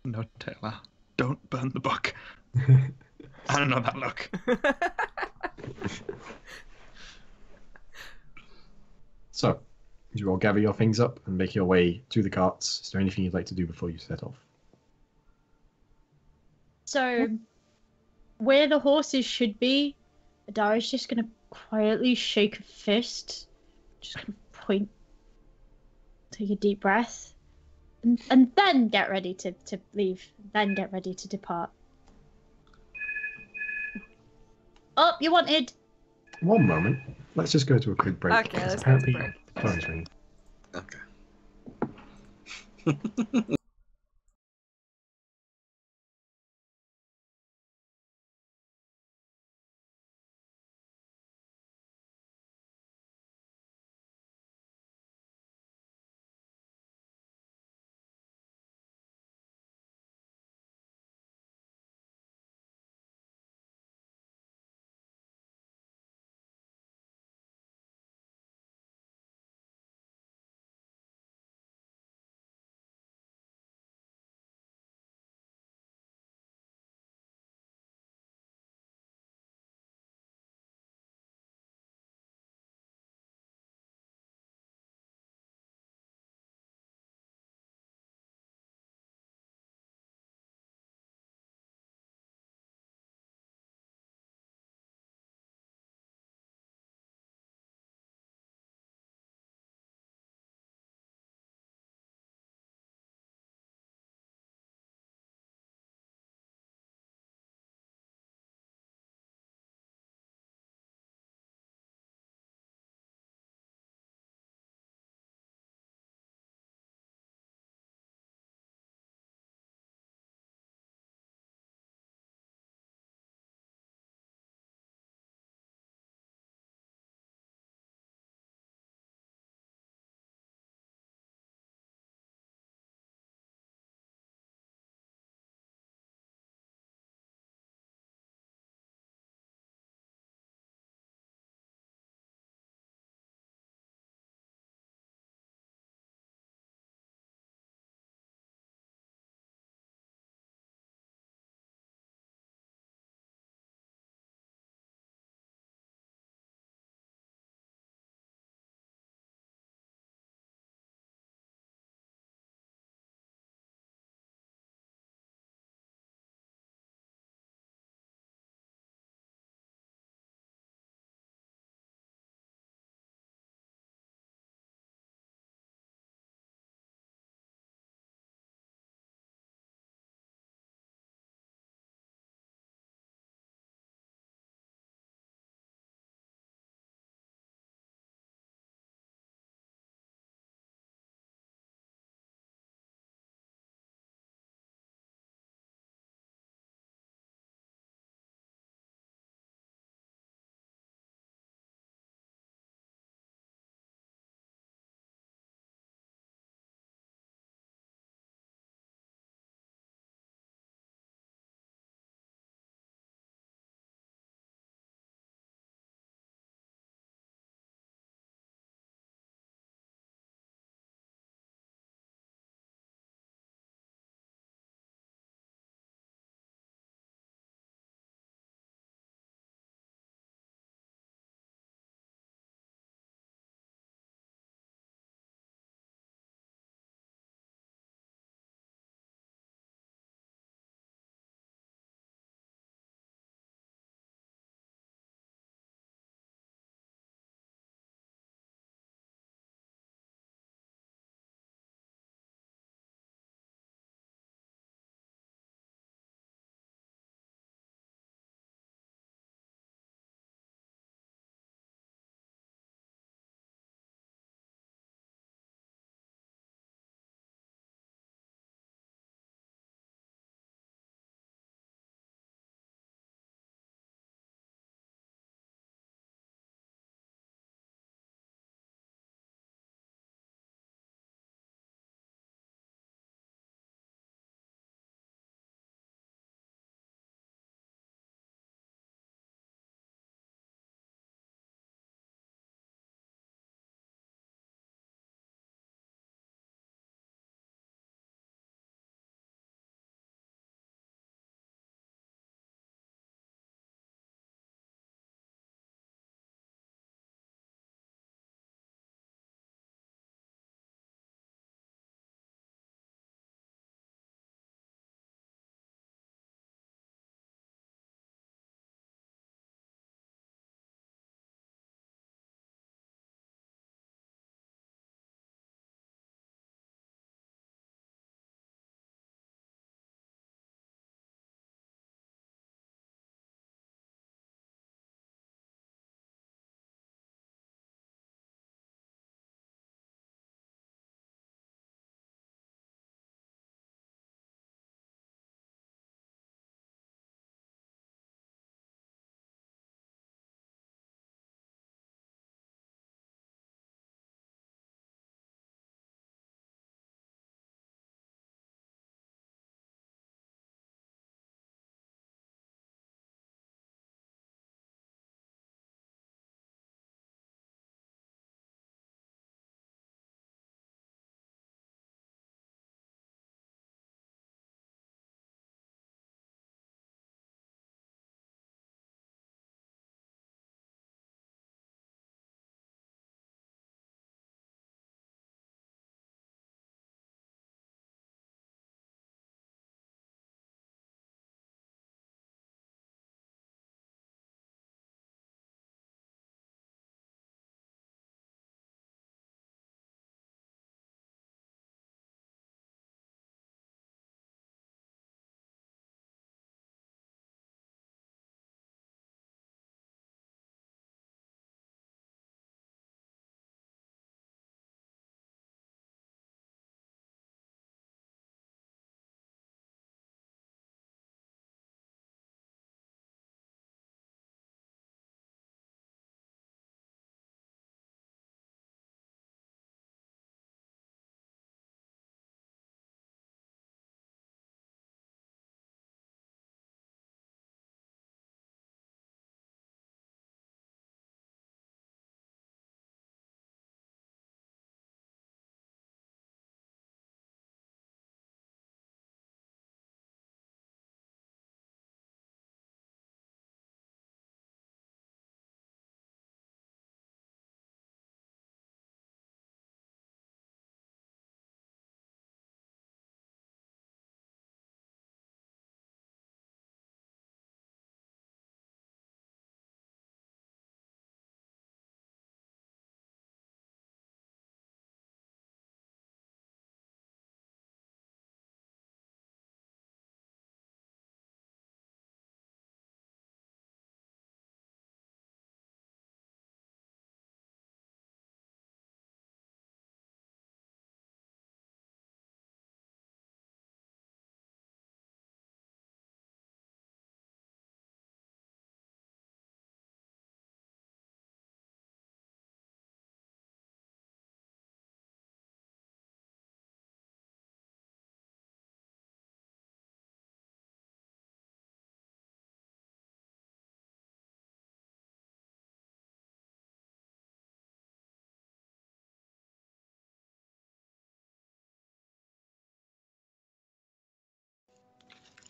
No, Tae'la, don't burn the book. I don't know that look. So, you all gather your things up and make your way to the carts. Is there anything you'd like to do before you set off? So, where the horses should be, Adara's just gonna quietly shake a fist, just gonna point, take a deep breath, and then get ready to leave, then get ready to depart. Oh, you wanted? One moment. Let's just go to a quick break. Okay, let's go to Apparently, break. phone's ringing. Okay.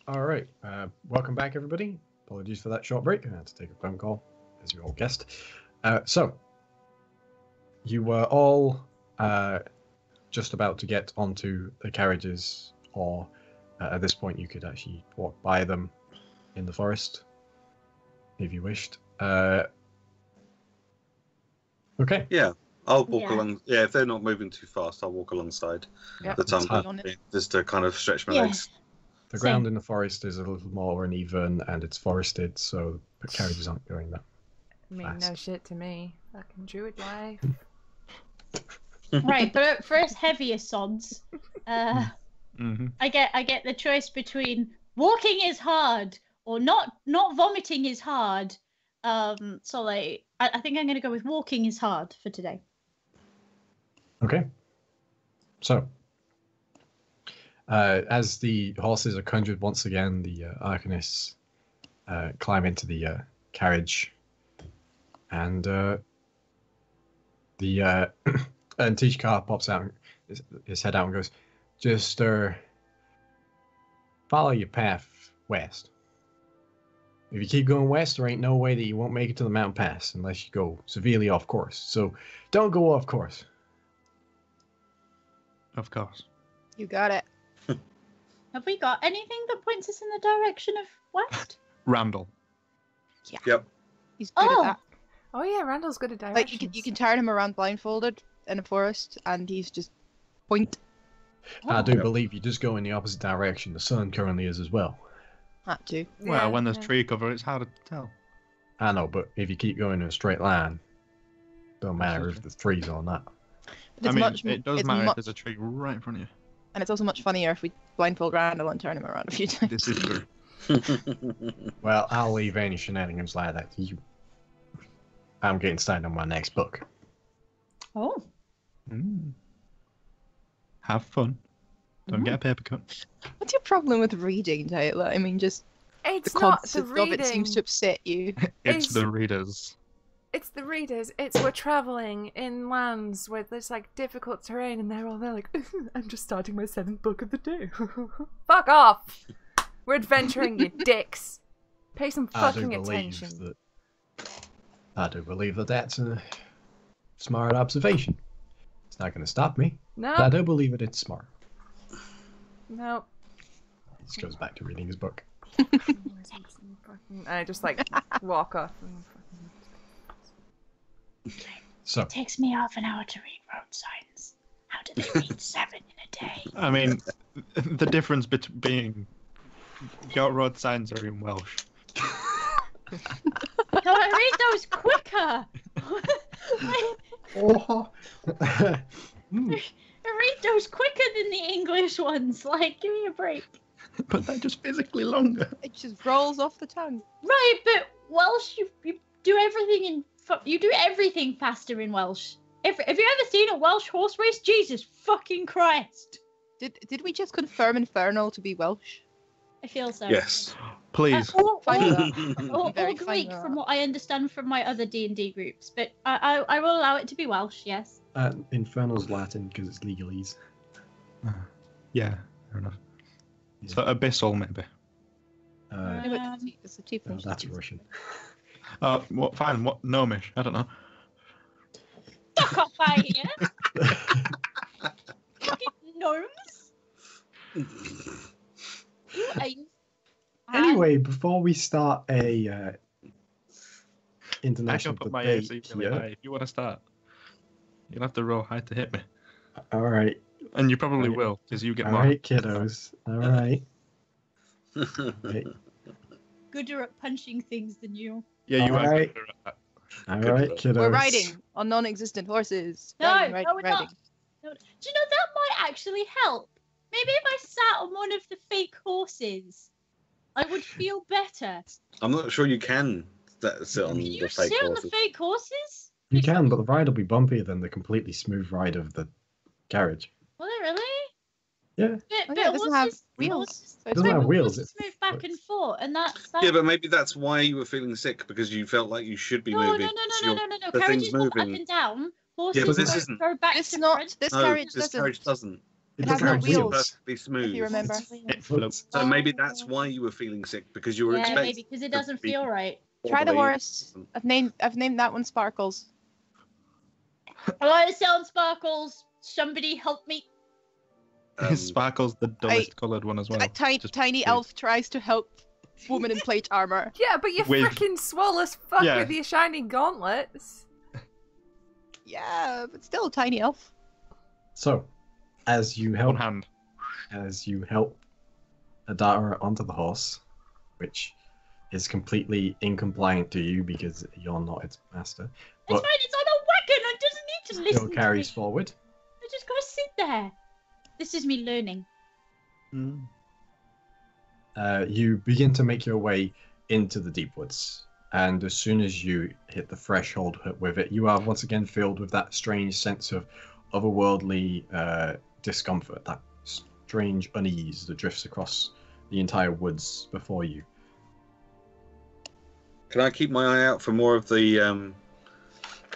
All right. Welcome back, everybody. Apologies for that short break. I had to take a phone call, as you all guessed. So, you were all just about to get onto the carriages, or at this point, you could actually walk by them in the forest, if you wished. Okay. Yeah, I'll walk Yeah. along. Yeah, if they're not moving too fast, I'll walk alongside Yep. the time That's fine. just to kind of stretch my Yeah. legs. The Same. ground in the forest is a little more uneven, and it's forested, so the carriages aren't going that. I mean, no Fast. shit to me. Fucking druid life. Right, but for us heavier sods, Mm-hmm. I get the choice between walking is hard or not vomiting is hard. So like I think I'm gonna go with walking is hard for today. Okay. So, as the horses are conjured once again, the arcanists climb into the carriage, and the and Tishkar pops out, his head out, and goes, "Just follow your path west. If you keep going west, there ain't no way that you won't make it to the mountain pass unless you go severely off course. So don't go off course." Of course. You got it. Have we got anything that points us in the direction of west? Randall. Yep. He's good Oh. at that. Oh yeah, Randall's good at directions. Like you can turn him around blindfolded in a forest, and he's just point. I do Yep. believe you just go in the opposite direction the sun currently is as well. That too. Well, Yeah, when there's yeah. tree cover, it's harder to tell. I know, but if you keep going in a straight line, don't matter That's if there's trees or not. But it's much. it does it's matter if much, there's a tree right in front of you. and it's also much funnier if we blindfold Randall and turn him around a few times. This is true. Well, I'll leave any shenanigans like that to you. I'm getting started on my next book. Oh. Mm. Have fun. Don't get a paper cut. What's your problem with reading, Tae'la? I mean, just the It's not the concept of reading. it seems to upset you. It's It's- the readers. It's the readers. It's we're traveling in lands where there's like difficult terrain, and they're all there like, I'm just starting my 7th book of the day. Fuck off. We're adventuring, you dicks. Pay some fucking attention. I do believe that that's a smart observation. It's not going to stop me, but I No, do believe that it's smart. no. He just goes back to reading his book. And I just like walk off. So, It takes me half an hour to read road signs. How do they read 7 in a day? I mean, the difference being your road signs are in Welsh. No, I read those quicker. I read those quicker than the English ones. Like, give me a break. But they're just physically longer. It just rolls off the tongue. Right, but Welsh, you do everything you do everything faster in Welsh. Have you ever seen a Welsh horse race? Jesus fucking Christ! Did we just confirm Infernal to be Welsh? I feel so. Yes. Please. Or Fine with that. or Very Greek, fine with from that. what I understand from my other D&D groups. But I will allow it to be Welsh. Yes. Infernal's Latin because it's legalese. Yeah, fair enough. Yeah. So abyssal, maybe. Uh, No, it's a two no, that's Russian. What? Fine. What? Gnomish. I don't know. Fuck off out of here! Fucking gnomes. Who are you? Anyway, before we start a I international can put my debate AC really here, high. If you want to start, you'll have to roll high to hit me, all right, and you probably Right. will because you get all more. right, kiddos, all right. Right. Gooder at punching things than you. Yeah, you are. Alright. better at that. All Good right, luck. kiddos. We're riding on non-existent horses. No, Riding, no, riding, we're riding. not. No, do you know that might actually help? Maybe if I sat on one of the fake horses, I would feel better. I'm not sure you can sit on Can the you fake sit on the horses. fake horses? You can, but the ride will be bumpier than the completely smooth ride of the carriage. Will it really? Yeah. But, Oh, yeah, it doesn't have wheels. Horses, So It doesn't but have wheels. horses It's move back and forth, and that's Yeah, but maybe that's why you were feeling sick, because you felt like you should be no, moving. no, no, so no, you're- no, no, no. the thing's Carriages go up moving. and down. Horses but this go, isn't. go back This to not. front. This No, carriage this doesn't. carriage doesn't. It has doesn't no have wheels. perfectly smooth. If you remember. It floats. So maybe that's why you were feeling sick, because you were Yeah, expecting. maybe because it doesn't feel right. Try the Probably. horse. I've named that one Sparkles. I like the sound sparkles. Somebody help me. Sparkle's the dullest coloured one as well. Tiny Just- elf tries to help woman in plate armor. Yeah, but you're With- freaking swole as fuck Yeah. with your shiny gauntlets. Yeah, but still a tiny elf. So, as you One help hand. Adara onto the horse, which is completely incompliant to you because you're not its master, It's but fine. It's on a wagon. I doesn't need to still listen. carries to me. forward. I just gotta sit there. This is me learning. You begin to make your way into the deep woods, and as soon as you hit the threshold with it, you are once again filled with that strange sense of otherworldly discomfort, that strange unease that drifts across the entire woods before you. Can I keep my eye out for more of the?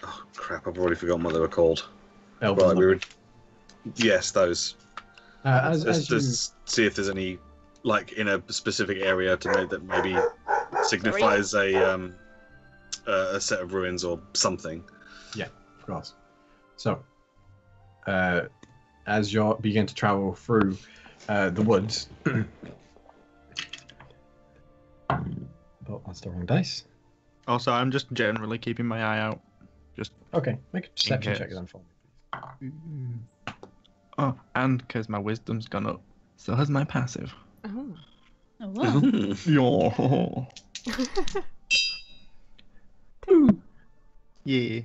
Oh crap! I've already forgotten what they were called. Elven Right, we Lord. were. Yes, those. As Just you to see if there's any, like, in a specific area to make that maybe signifies a set of ruins or something. Of course. So, as you begin to travel through the woods, oh, that's the wrong dice. Also, I'm just generally keeping my eye out. Okay, make a perception case. check then for me. Oh, and because my wisdom's gone up, so has my passive. Oh. Oh, wow. Yeah. Yeah.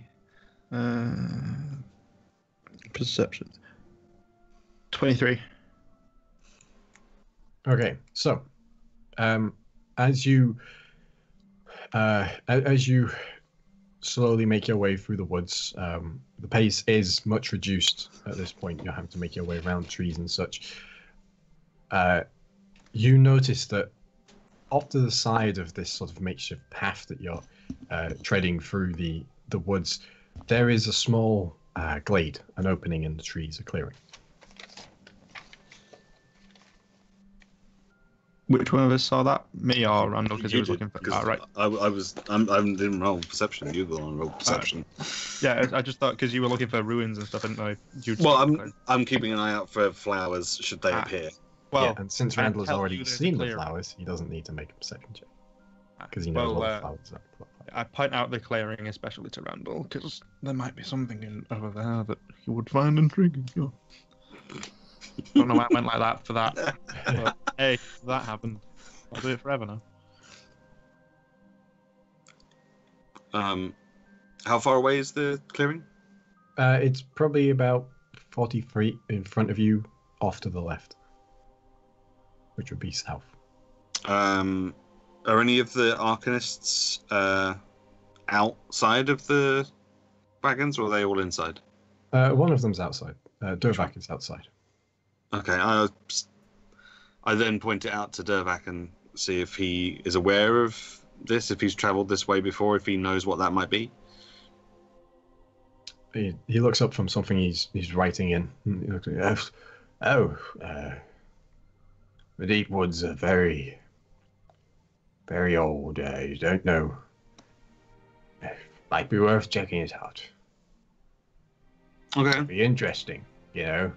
Perception. 23. Okay, so as you slowly make your way through the woods, the pace is much reduced at this point. You're having to make your way around trees and such. You notice that off to the side of this sort of makeshift path that you're treading through the woods, there is a small glade, an opening in the trees, a clearing. Which one of us saw that? Me or Randall? Because he You was did, looking for. because Ah, right. I didn't roll perception. You were on roll perception. Yeah, I just thought because you were looking for ruins and stuff, I didn't know if you'd. Well, I'm keeping an eye out for flowers should they Ah. appear. Well, Yeah, and since I Randall has tell already you there's a seen the clearing. flowers, he doesn't need to make a perception check because he knows well, what the flowers are. I point out the clearing, especially to Randall, because there might be something over there that he would find intriguing. Yeah. Don't know why I went like that for that. But, hey, that happened. I'll do it forever now. How far away is the clearing? It's probably about 40 feet in front of you, off to the left, which would be south. Are any of the Arcanists outside of the wagons, or are they all inside? One of them's outside. Durvac is outside. Okay, I then point it out to Dervac and see if he is aware of this, if he's travelled this way before, if he knows what that might be. He looks up from something he's writing in. He looks at, the deep woods are very, very old. You don't know. Might be worth checking it out. Okay, Be interesting, an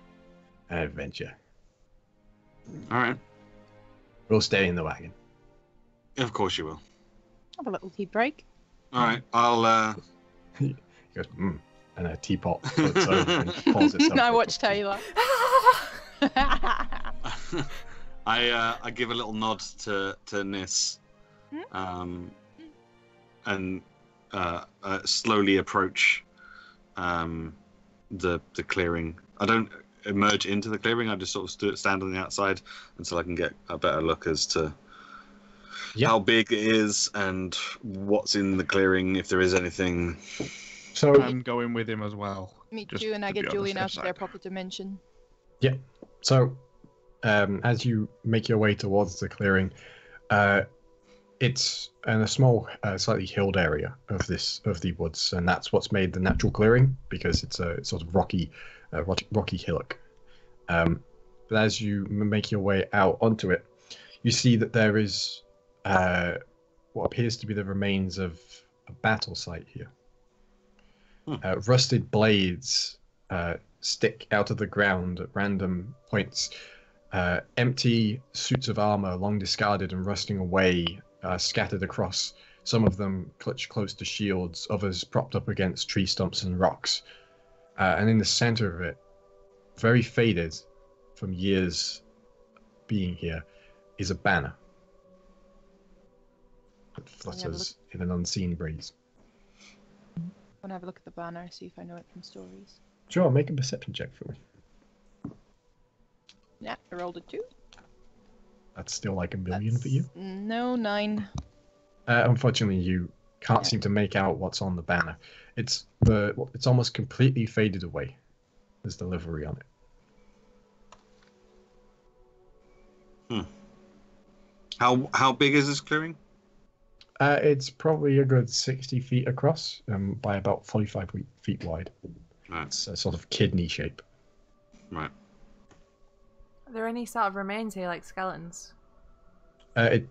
adventure. all right. We'll stay in the wagon. Of course you will. Have a little tea break. All right, I'll. He goes, and a teapot floats over and pours itself. Now watch Tae'la. I give a little nod to Niss, and slowly approach the clearing. I don't emerge into the clearing. I just sort of stand on the outside until I can get a better look as to how big it is and what's in the clearing, if there is anything. So I'm going with him as well. Me Just too, and I to be get on the Julian safe out of their side. proper dimension. So, as you make your way towards the clearing, it's in a small, slightly hilled area of the woods, and that's what's made the natural clearing because it's a sort of rocky hillock. But as you make your way out onto it, you see that there is what appears to be the remains of a battle site here. Rusted blades stick out of the ground at random points. Empty suits of armor, long discarded and rusting away, scattered across. Some of them clutched close to shields, others propped up against tree stumps and rocks. And in the center of it, very faded from years being here, is a banner that flutters in an unseen breeze. I want to have a look at the banner, see if I know it from stories. Sure, make a perception check for me. Yeah, I rolled a 2. That's still like a million for you? No, 9. Unfortunately, you can't seem to make out what's on the banner. It's almost completely faded away. There's the livery on it. How big is this clearing? It's probably a good 60 feet across, by about 45 feet wide. Right. It's a sort of kidney shape. Right. Are there any sort of remains here, like skeletons? It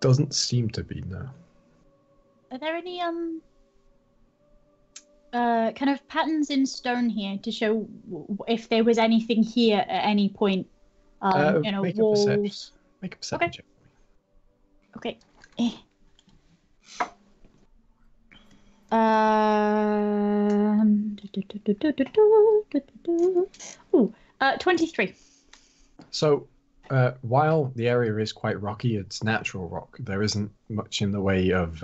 doesn't seem to be, no. Are there any kind of patterns in stone here to show if there was anything here at any point? Walls. Make a perception check for me. Okay. Ooh, 23. So, while the area is quite rocky, it's natural rock. There isn't much in the way of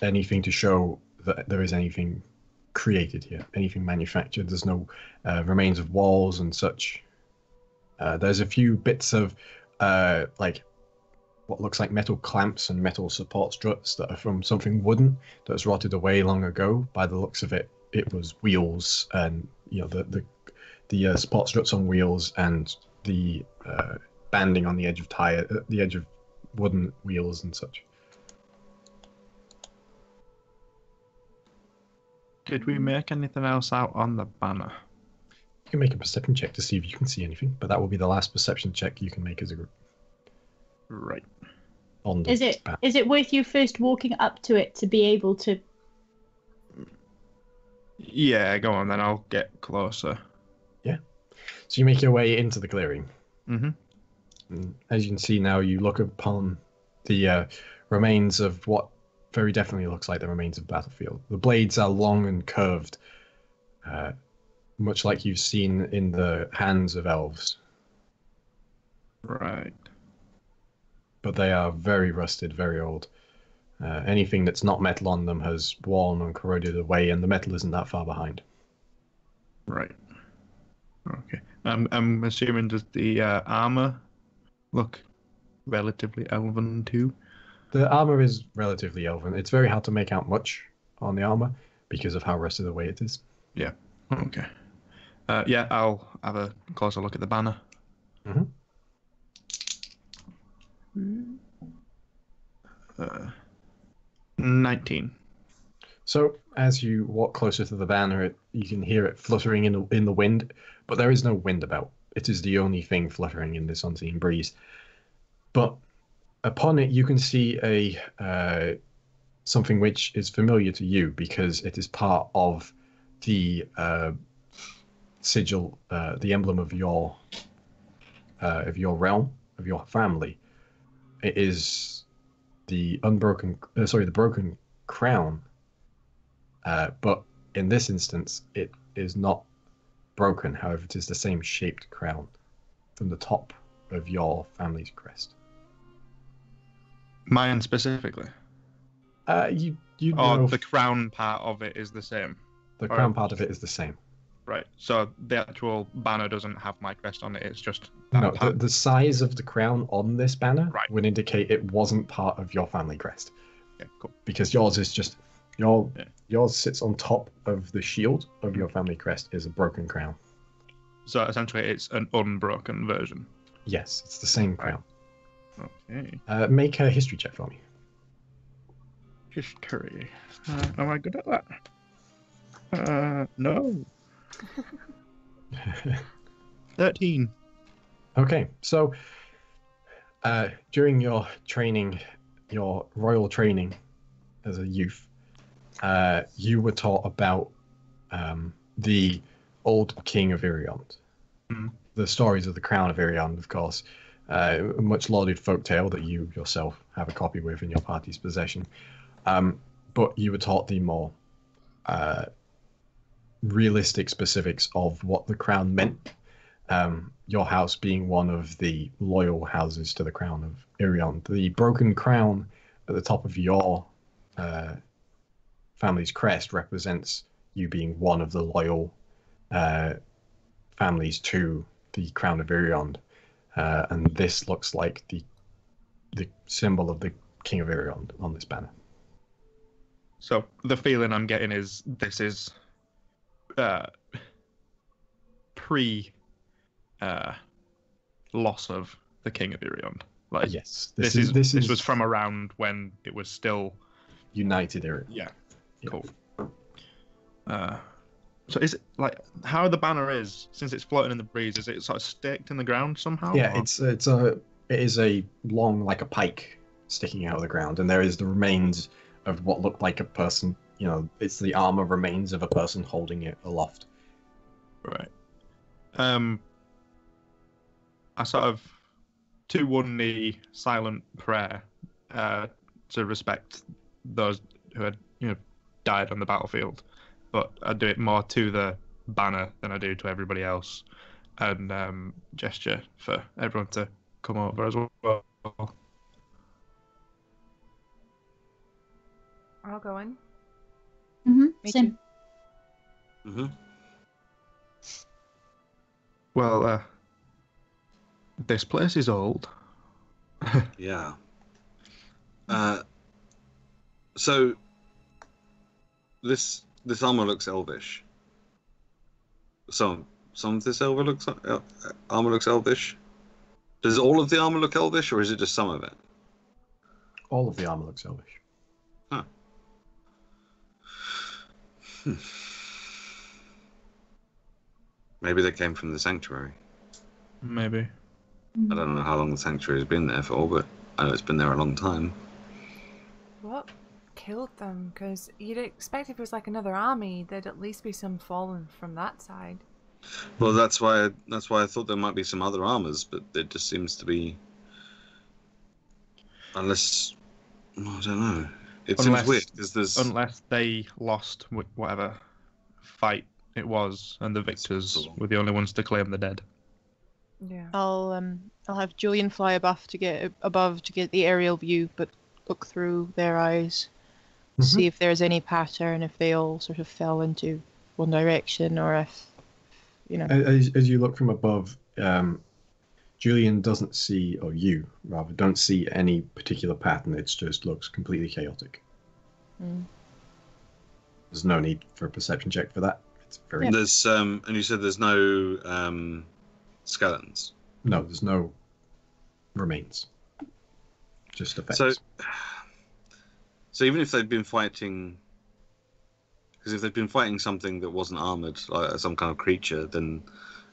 anything to show that there is anything created here, anything manufactured. There's no remains of walls and such. There's a few bits of like what looks like metal clamps and metal support struts that are from something wooden that was rotted away long ago. By the looks of it, it was wheels and the support struts on wheels and the banding on the edge of the edge of wooden wheels and such. Did we make anything else out on the banner? You can make a perception check to see if you can see anything, but that will be the last perception check you can make as a group. Right. Is it worth you first walking up to it to be able to? Yeah, go on then. I'll get closer. Yeah. So you make your way into the clearing. Mm-hmm. And as you can see now, you look upon the remains of what very definitely looks like the remains of battlefield. The blades are long and curved, much like you've seen in the hands of elves. Right. But they are very rusted, very old. Anything that's not metal on them has worn and corroded away, and the metal isn't that far behind. Right. Okay. I'm assuming does the armor look relatively elven too? The armor is relatively elven. It's very hard to make out much on the armor because of how rusted away it is. Yeah. Okay. Yeah, I'll have a closer look at the banner. Mm-hmm. 19. So as you walk closer to the banner, you can hear it fluttering in the wind, but there is no wind about. It is the only thing fluttering in this unseen breeze. But upon it, you can see a something which is familiar to you because it is part of the sigil, the emblem of your realm, of your family. It is the broken crown. But in this instance, it is not broken. However, it is the same shaped crown from the top of your family's crest. Mine specifically? You know, the crown part of it is the same? The crown part of it is the same. Right, so the actual banner doesn't have my crest on it, it's just... No, the size of the crown on this banner would indicate it wasn't part of your family crest. Okay, cool. Because yours is just... Yours sits on top of the shield of your family crest is a broken crown. So essentially it's an unbroken version? Yes, it's the same crown. Okay. Make a history check for me. History. Am I good at that? No. 13. Okay, so during your training, your royal training as a youth, you were taught about the old king of Iriond. The stories of the crown of Iriond, of course, a much lauded folktale that you yourself have a copy with in your party's possession. But you were taught the more realistic specifics of what the crown meant. Your house being one of the loyal houses to the crown of Iriond. The broken crown at the top of your family's crest represents you being one of the loyal families to the crown of Iriond. And this looks like the symbol of the king of Iriond on this banner. So the feeling I'm getting is this is pre loss of the king of Iriond. Like, yes, this was from around when it was still united Iriond. Yeah, cool. So is it like how the banner is, since it's floating in the breeze? Is it sort of staked in the ground somehow? Yeah, or? it is a long, like a pike sticking out of the ground, and there is the remains of what looked like a person. You know, it's the armor remains of a person holding it aloft. Right. I sort of to one knee silent prayer to respect those who had died on the battlefield, but I do it more to the banner than I do to everybody else, and gesture for everyone to come over as well. I'll go in. Same. Well, this place is old. Yeah. So this armor looks elvish. Some of this armor looks elvish. Does all of the armor look elvish, or is it just some of it? All of the armor looks elvish. Huh. Maybe they came from the sanctuary. Maybe. I don't know how long the sanctuary has been there for, but I know it's been there a long time. What killed them? Because you'd expect if it was like another army, there'd at least be some fallen from that side. Well, that's why I thought there might be some other armors, but it just seems to be, unless I don't know. It seems weird because unless they lost whatever fight it was, and the victors were the only ones to claim the dead. Yeah. I'll have Julian fly above to get the aerial view, but look through their eyes, see if there's any pattern, if they all sort of fell into one direction, or if As you look from above, Julian doesn't see, or you rather don't see any particular pattern. It just looks completely chaotic. There's no need for a perception check for that. It's very. There's and you said there's no skeletons. No, there's no remains. Just effects. So even if they'd been fighting, because if they'd been fighting something that wasn't armored, like some kind of creature, then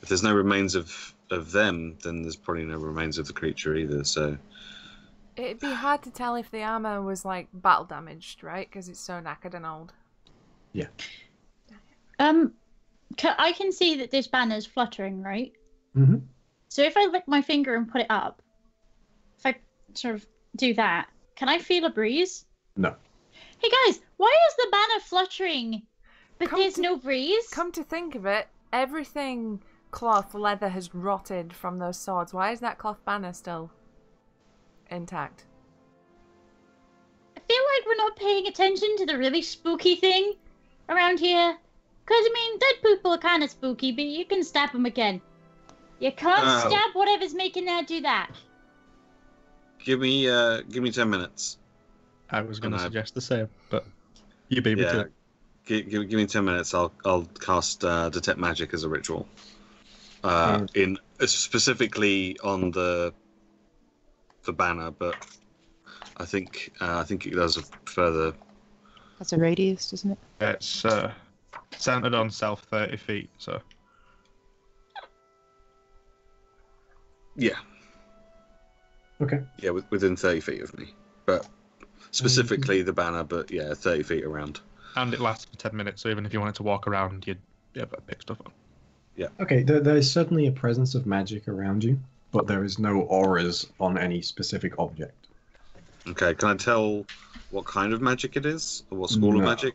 if there's no remains of them, then there's probably no remains of the creature either. So it'd be hard to tell if the armor was like battle damaged, right? Because it's so knackered and old. Yeah. I can see that this banner's fluttering, right? So if I lick my finger and put it up, if I sort of do that, can I feel a breeze? No. Hey guys, why is the banner fluttering, but there's no breeze? Come to think of it, everything cloth leather has rotted from those swords. Why is that cloth banner still intact? I feel like we're not paying attention to the really spooky thing around here. Because, I mean, dead people are kind of spooky, but you can stab them again. You can't stab whatever's making that do that. Give me 10 minutes. I was going to suggest the same, but you beat me to it. Give me 10 minutes. I'll cast detect magic as a ritual. In specifically on the banner, but I think it does a further. That's a radius, doesn't it? It's centered on self 30 feet, so. Yeah. Okay. Yeah, within 30 feet of me. But specifically the banner, but yeah, 30 feet around. And it lasts for 10 minutes, so even if you wanted to walk around, you'd be able to pick stuff up. Okay, there is certainly a presence of magic around you, but there is no auras on any specific object. Okay, can I tell what kind of magic it is? Or what school of No. magic?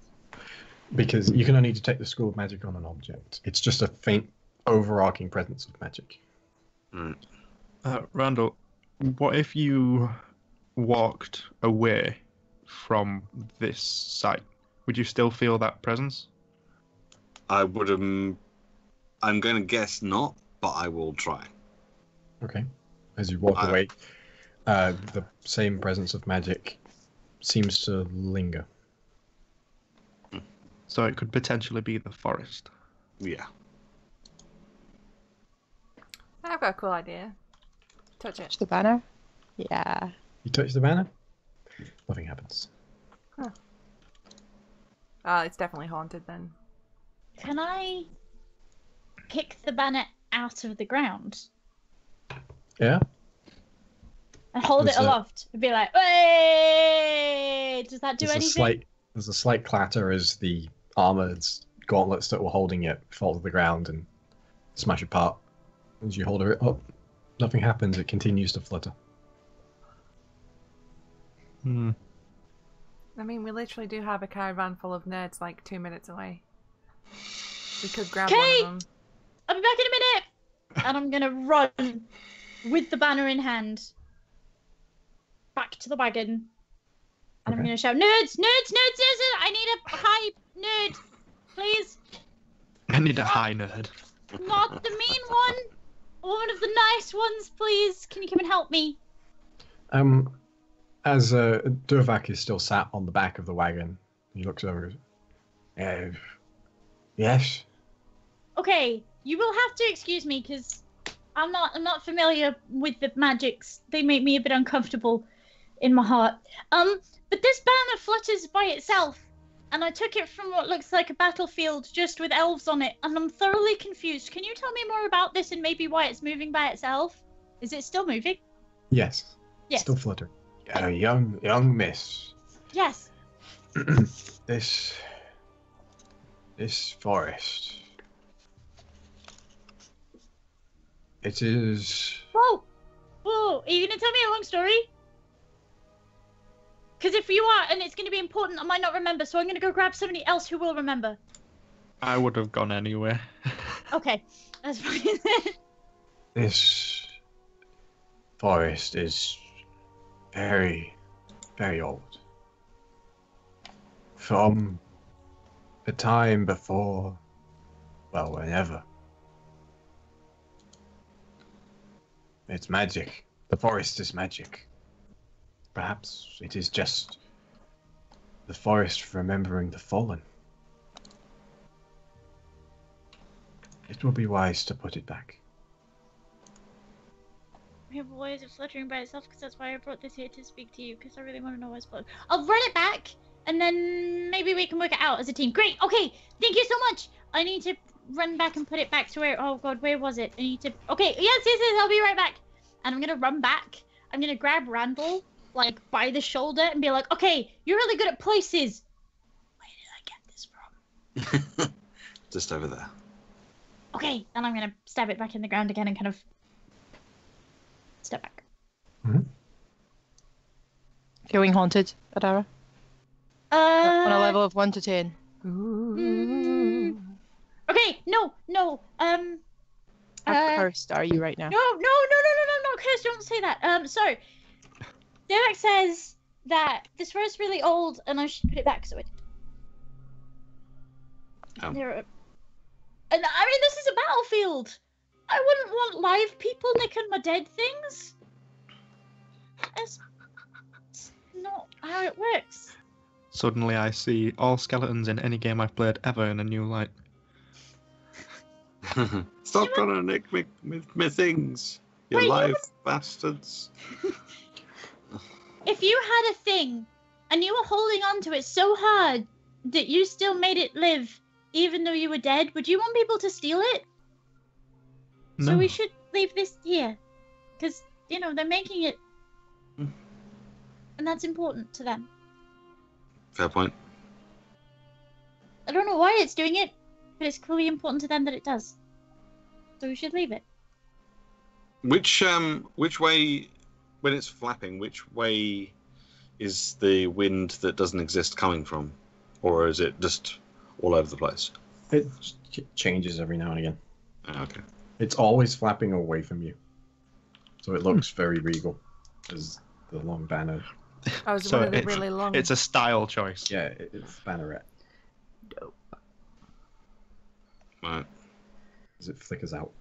Because you can only detect the school of magic on an object. It's just a faint, overarching presence of magic. Right. Randall, what if you walked away from this site? Would you still feel that presence? I would have... I'm going to guess not, but I will try. Okay. As you walk away, the same presence of magic seems to linger. So it could potentially be the forest. Yeah. I've got a cool idea. Touch it. Touch the banner? Yeah. You touch the banner, nothing happens. It's definitely haunted then. Can I kick the banner out of the ground Yeah? and hold it There's a- aloft and be like, "Hey!" Does that do anything? There's a slight clatter as the armored gauntlets that were holding it fall to the ground and smash apart. As you hold it up, nothing happens. It continues to flutter. Hmm. I mean, we literally do have a caravan full of nerds like 2 minutes away. We could grab one Okay. of them. I'll be back in a minute! And I'm gonna run with the banner in hand back to the wagon. And I'm Okay. gonna shout, "Nerds! Nerds! Nerds! Nerds! I need a high nerd! Please! I need a high nerd. Not the mean one! One of the nice ones, please! Can you come and help me?" As Durvac is still sat on the back of the wagon, he looks over and goes, yes? Okay, you will have to excuse me because I'm not familiar with the magics. They make me a bit uncomfortable in my heart. But this banner flutters by itself, and I took it from what looks like a battlefield just with elves on it, and I'm thoroughly confused. Can you tell me more about this and maybe why it's moving by itself? Is it still moving? Yes. Yes. Still fluttering. Young miss. Yes. This forest. It is. Whoa! Whoa! Are you gonna tell me a long story? Because if you are, and it's gonna be important, I might not remember, so I'm gonna go grab somebody else who will remember. I would have gone anywhere. Okay, that's fine. This forest is very, very old. From the time before, well, whenever. It's magic. The forest is magic. Perhaps it is just the forest remembering the fallen. It will be wise to put it back. Yeah, but why is it fluttering by itself? Because that's why I brought this here to speak to you, because I really want to know why it's fluttering. I'll run it back, and then maybe we can work it out as a team. Great, okay, thank you so much. I need to run back and put it back to where, oh god, where was it? I need to, okay, yes, I'll be right back. And I'm gonna run back. I'm gonna grab Randall, like, by the shoulder and be like, okay, you're really good at places. Where did I get this from? Just over there. Okay, and I'm gonna stab it back in the ground again and kind of step back. Feeling haunted, Adara? On a level of 1 to 10. Okay, no. How cursed are you right now? No, Kirst, don't say that. So, Derek says that this forest's really old and I should put it back, so it... Oh. And I mean, this is a battlefield. I wouldn't want live people nicking my dead things. It's not how it works. Suddenly I see all skeletons in any game I've played ever in a new light. Stop trying to nick me things, you Wait, live bastards. If you had a thing and you were holding on to it so hard that you still made it live even though you were dead, would you want people to steal it? No. So we should leave this here. because they're making it, and that's important to them. Fair point. I don't know why it's doing it, but it's clearly important to them that it does. So we should leave it. Which way, when it's flapping, which way is the wind that doesn't exist coming from, or is it just all over the place? It changes every now and again. Oh, okay. It's always flapping away from you, so it looks very regal as the long banner. I was So really, it's, really long. it's a style choice. Yeah, it's banneret Dope. Right. as it flickers out.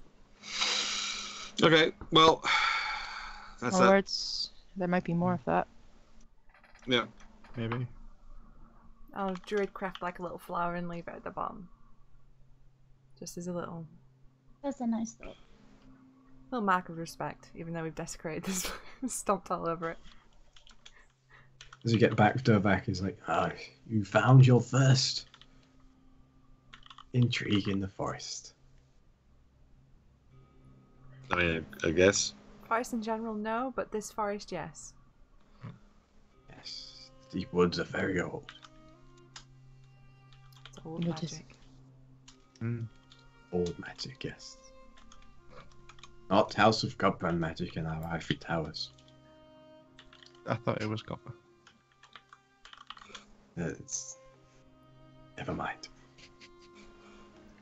Okay. Well, that's that. Onwards. There might be more of that. Yeah. Maybe. I'll druid craft like a little flower and leave it at the bottom. Just as a little That's a nice thought. mark of respect, even though we've desecrated this, stomped all over it. As you get back, Durvac is like, you found your first intrigue in the forest. I mean, I guess. Forest in general, no, but this forest, yes. Yes, deep woods are very old. It's old It is. magic. Old magic, yes. Not House of Copper magic in our ivory towers. I thought it was copper. It's... Never mind.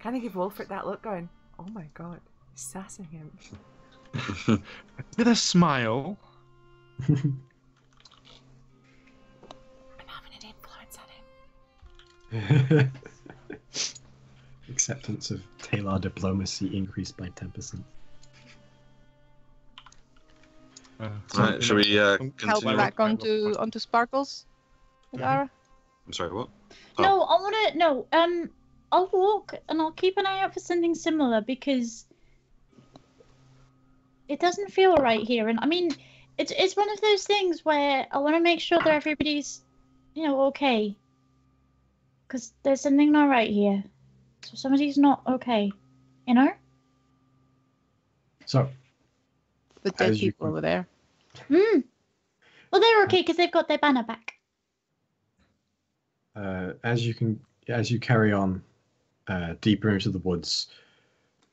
Kind of give Wulfric that look going, oh my god, he's sassing him. With a smile. I'm having an influence on him. Acceptance of Tae'la diplomacy increased by 10%. Right, shall we Help continue? back onto Sparkles, Gara? I'm sorry, what? No, I wanna I'll walk and I'll keep an eye out for something similar because it doesn't feel right here. And I mean, it's one of those things where I want to make sure that everybody's, okay. Because there's something not right here. So somebody's not okay, So, The dead As you people can- over there. Well, they're okay because they've got their banner back. as you carry on deeper into the woods,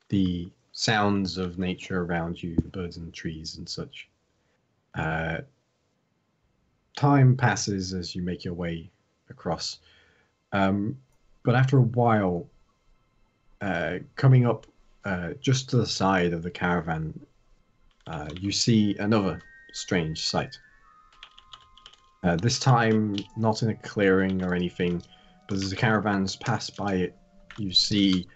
the sounds of nature around you, the birds and the trees and such. Time passes as you make your way across, but after a while, coming up just to the side of the caravan, you see another strange sight. This time, not in a clearing or anything, but as the caravans pass by it, you see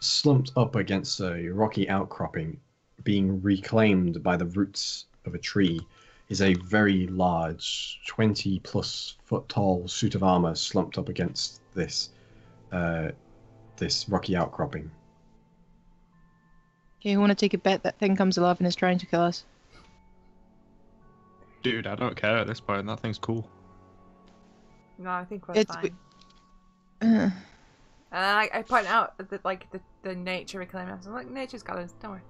slumped up against a rocky outcropping, being reclaimed by the roots of a tree, is a very large, 20+ foot tall suit of armor slumped up against this rocky outcropping. Okay, you want to take a bet that thing comes alive and is trying to kill us? Dude, I don't care at this point. That thing's cool. No, I think we're It's fine. Uh, And I point out that the nature reclaiming. I'm like, nature's got us. Don't worry.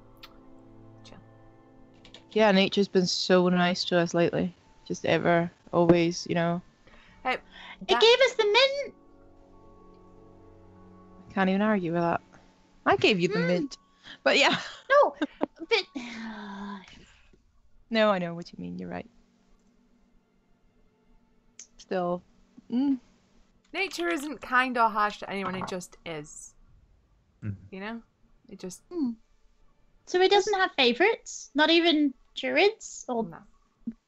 Chill. yeah, nature's been so nice to us lately. Just ever, always, Hey, It gave us the mint. Can't even argue with that. I gave you the mint. But yeah. No, but No, I know what you mean. You're right. Still. nature isn't kind or harsh to anyone. It just is. Mhm. You know, it just so it doesn't have favorites. Not even druids or no.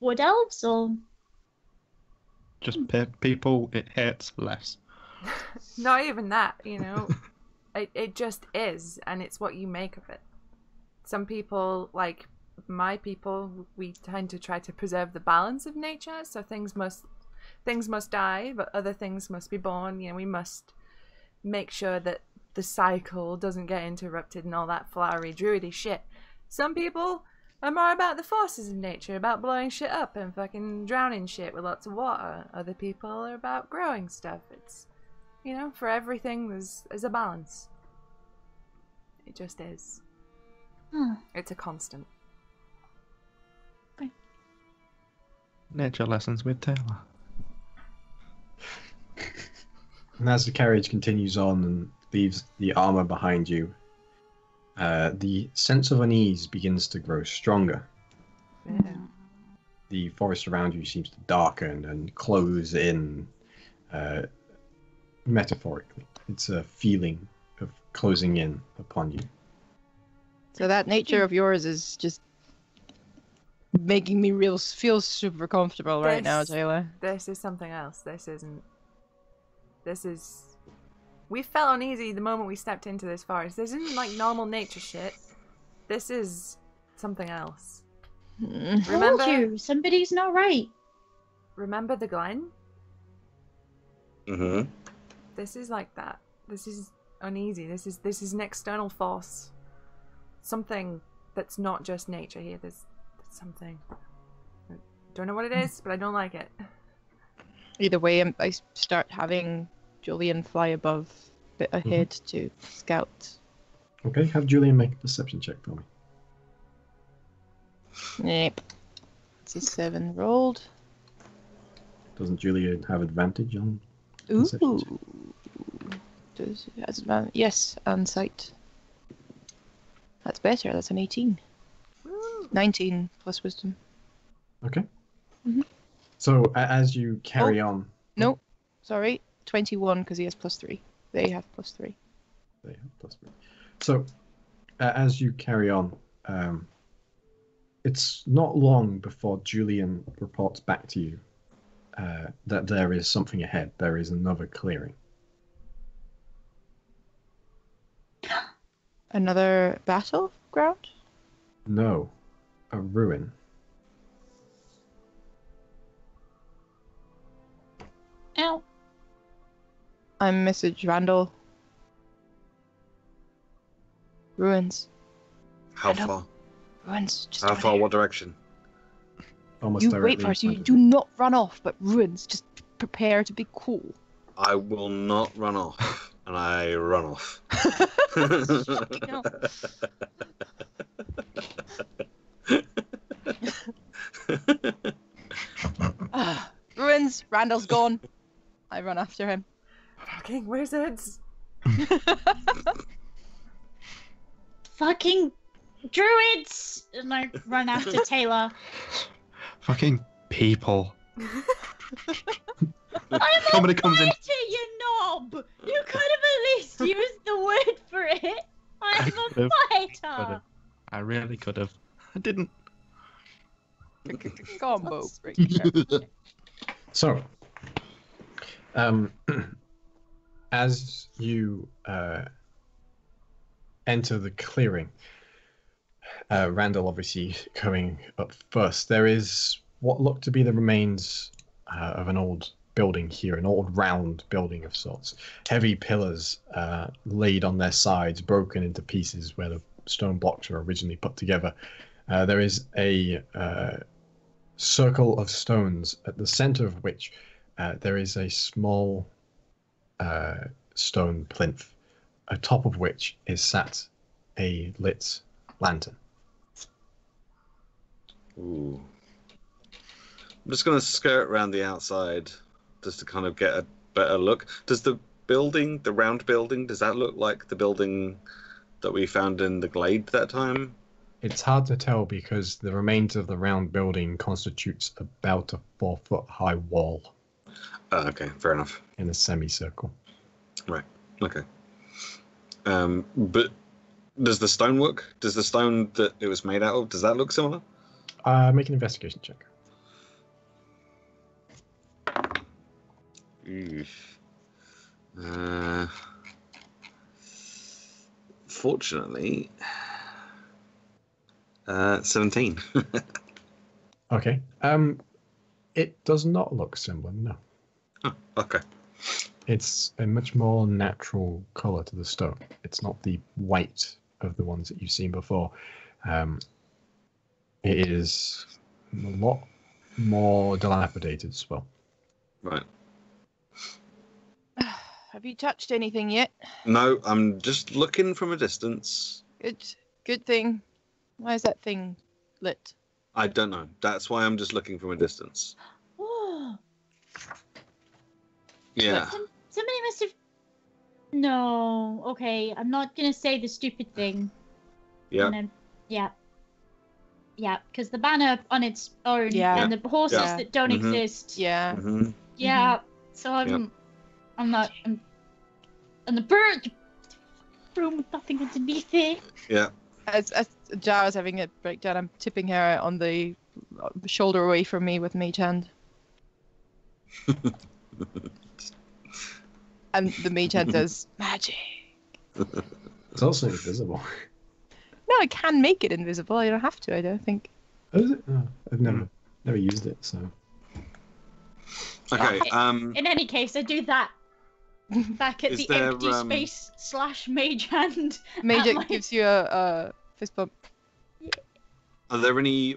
wood elves or. Just people it hurts less. Not even that. You know, it just is, and it's what you make of it. Some people, like my people, we tend to try to preserve the balance of nature. So things must die, but other things must be born. You know, we must make sure that the cycle doesn't get interrupted and all that flowery druidy shit. Some people are more about the forces of nature, about blowing shit up and fucking drowning shit with lots of water. Other people are about growing stuff. It's, you know, for everything there's a balance. It just is. Huh. It's a constant. Nature lessons with Tae'la. And as the carriage continues on and leaves the armor behind you, the sense of unease begins to grow stronger. Yeah. The forest around you seems to darken and close in, metaphorically. It's a feeling of closing in upon you. So that nature of yours is just making me feel super comfortable right now, Tae'la. This is something else. This isn't. This is. We felt uneasy the moment we stepped into this forest. This isn't like normal nature shit. This is something else. Told you, somebody's not right. Remember the Glen? Mm-hmm. This is like that. This is uneasy. This is an external force. Something that's not just nature here. There's something. I don't know what it is, but I don't like it. Either way, I start having Julian fly above, bit ahead to scout. Okay, have Julian make a perception check for me. Yep. It's a 7 rolled. Doesn't Julian have advantage on Ooh. perception check? Does it has advantage? Yes, and sight. That's better. That's an 18. Woo. 19 plus wisdom. Okay. Mhm. So as you carry on... No, sorry. 21 because he has +3. They have +3. They have +3. So as you carry on, it's not long before Julian reports back to you that there is something ahead. There is another clearing. Another battleground? No, a ruin. Ow. I'm Message Randall. Ruins. How Hello. far? Ruins. Just How over far? there. What direction? Almost You directly wait for us. in You front do of not run off, but ruins. Just prepare to be cool. I will not run off, and I run off. Fucking hell. Ruins. Randall's gone. I run after him. Fucking wizards. Fucking druids! And I run after Tae'la. Fucking people. I'm Somebody a comes in. fighter, you knob! You could have at least used the word for it. I'm a could've. fighter. I really could have. I didn't. Combo breaker. So, as you enter the clearing, Randall obviously coming up first, there is what look to be the remains of an old building here, an old round building of sorts. Heavy pillars laid on their sides, broken into pieces where the stone blocks were originally put together. There is a circle of stones at the center of which there is a small stone plinth, atop of which is sat a lit lantern. Ooh. I'm just going to skirt around the outside just to kind of get a better look. Does the building, the round building, does that look like the building that we found in the glade that time? It's hard to tell because the remains of the round building constitutes about a 4-foot high wall Oh, okay, fair enough. in a semicircle. Right, okay. But does the stonework, does the stone that it was made out of, does that look similar? Make an investigation check. Fortunately, 17. Okay. It does not look similar, no. Oh, okay. It's a much more natural color to the stone. It's not the white of the ones that you've seen before. It is a lot more dilapidated as well. Right. Have you touched anything yet? No, I'm just looking from a distance. Good thing. Why is that thing lit? I don't know. That's why I'm just looking from a distance. Oh, Yeah. somebody must have. No, okay. I'm not gonna say the stupid thing. Yeah. Yeah, because the banner on its own Yeah. and the horses Yeah. that don't Mhm. exist. Yeah. Hmm. Yeah. So I'm not. And the bird room with nothing underneath it. Yeah. As Jara's having a breakdown, I'm tipping her on the shoulder away from me with mage hand. And the mage hand says, magic. It's also invisible. No, I can make it invisible. You don't have to, I don't think. Oh, is it? Oh, I've never used it, so. Okay. In any case, I do that. Back at Is the there, empty space / mage hand. Magic my- gives you a fist bump. Are there any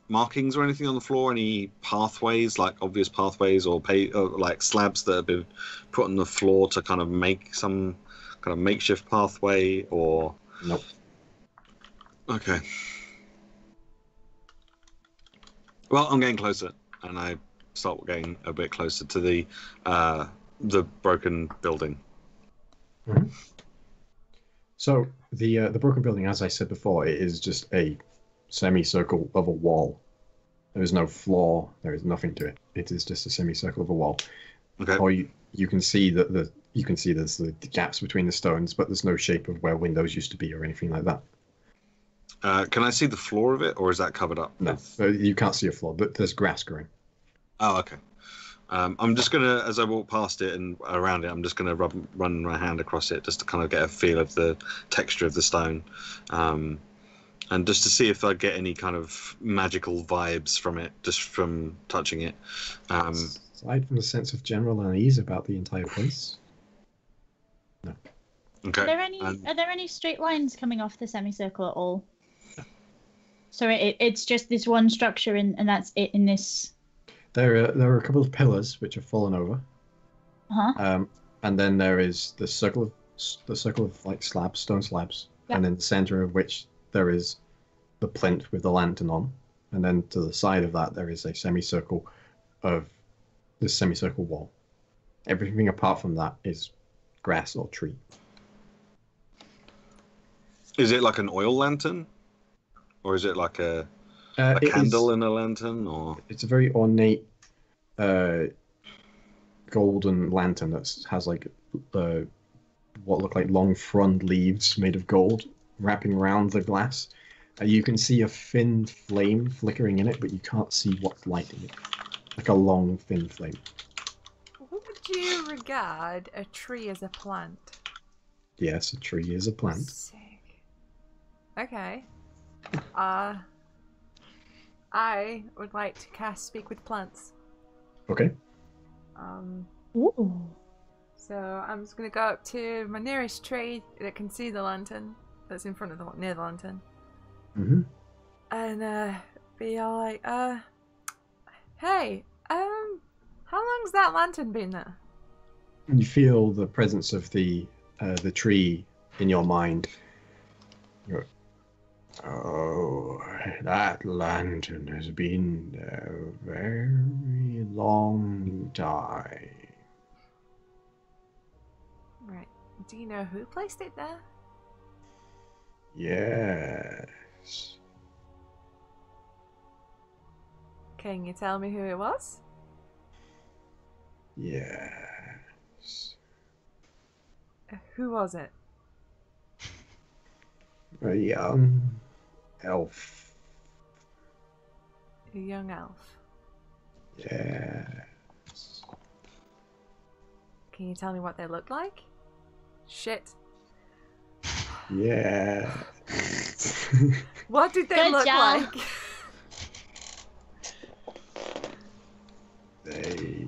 markings or anything on the floor? Any pathways, like obvious pathways, or like slabs that have been put on the floor to kind of make some kind of makeshift pathway? Or Nope. okay. Well, I'm getting closer, and I start getting a bit closer to the broken building. Mm-hmm. So the broken building, as I said before, it is just a semicircle of a wall. There is no floor. There is nothing to it. It is just a semicircle of a wall. Okay. Or you can see that there's the gaps between the stones, but there's no shape of where windows used to be or anything like that. Can I see the floor of it, or is that covered up? No, you can't see a floor, but there's grass growing. Oh, okay. I'm just gonna, as I walk past it and around it, I'm just gonna run my hand across it just to kind of get a feel of the texture of the stone, and just to see if I get any kind of magical vibes from it, just from touching it. Aside from the sense of general unease about the entire place. No. Okay. Are there any straight lines coming off the semicircle at all? So it's just this one structure, and that's it in this. There are a couple of pillars which have fallen over. Uh-huh. And then there is the circle of like slabs, stone slabs, Yep. and in the center of which there is the plinth with the lantern on, and then to the side of that there is a semicircle of this semicircle wall. Everything apart from that is grass or tree. Is it like an oil lantern, or is it like a candle in a lantern, or? It's a very ornate golden lantern that has like what look like long frond leaves made of gold wrapping around the glass. You can see a thin flame flickering in it, but you can't see what's lighting it. Like a long thin flame. Would you regard a tree as a plant? Yes, a tree is a plant. Sick. Okay. I would like to cast Speak with Plants. Okay. Ooh. So I'm just gonna go up to my nearest tree that can see the lantern, that's in front of near the lantern, Mm-hmm. and be all like, hey, how long's that lantern been there? You feel the presence of the tree in your mind. You're, oh, that lantern has been there a very long time. Right. Do you know who placed it there? Yes. Can you tell me who it was? Yes. Who was it? A young elf. A young elf. Yes. Can you tell me what they looked like? Shit. Yeah. What did they Good look job. like? They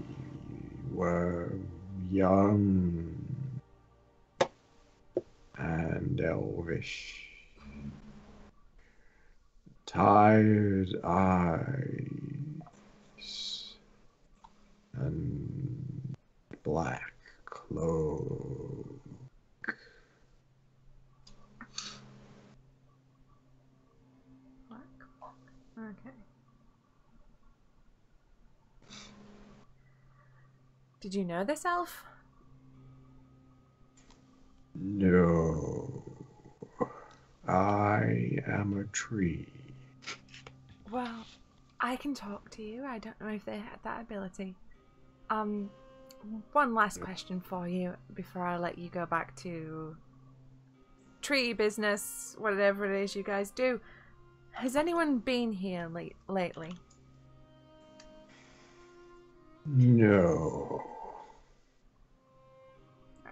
were young and elvish. Tired eyes and black cloak. Did you know this elf? No. I am a tree. Well, I can talk to you. I don't know if they had that ability. One last question for you before I let you go back to tree business, whatever it is you guys do. Has anyone been here lately? No.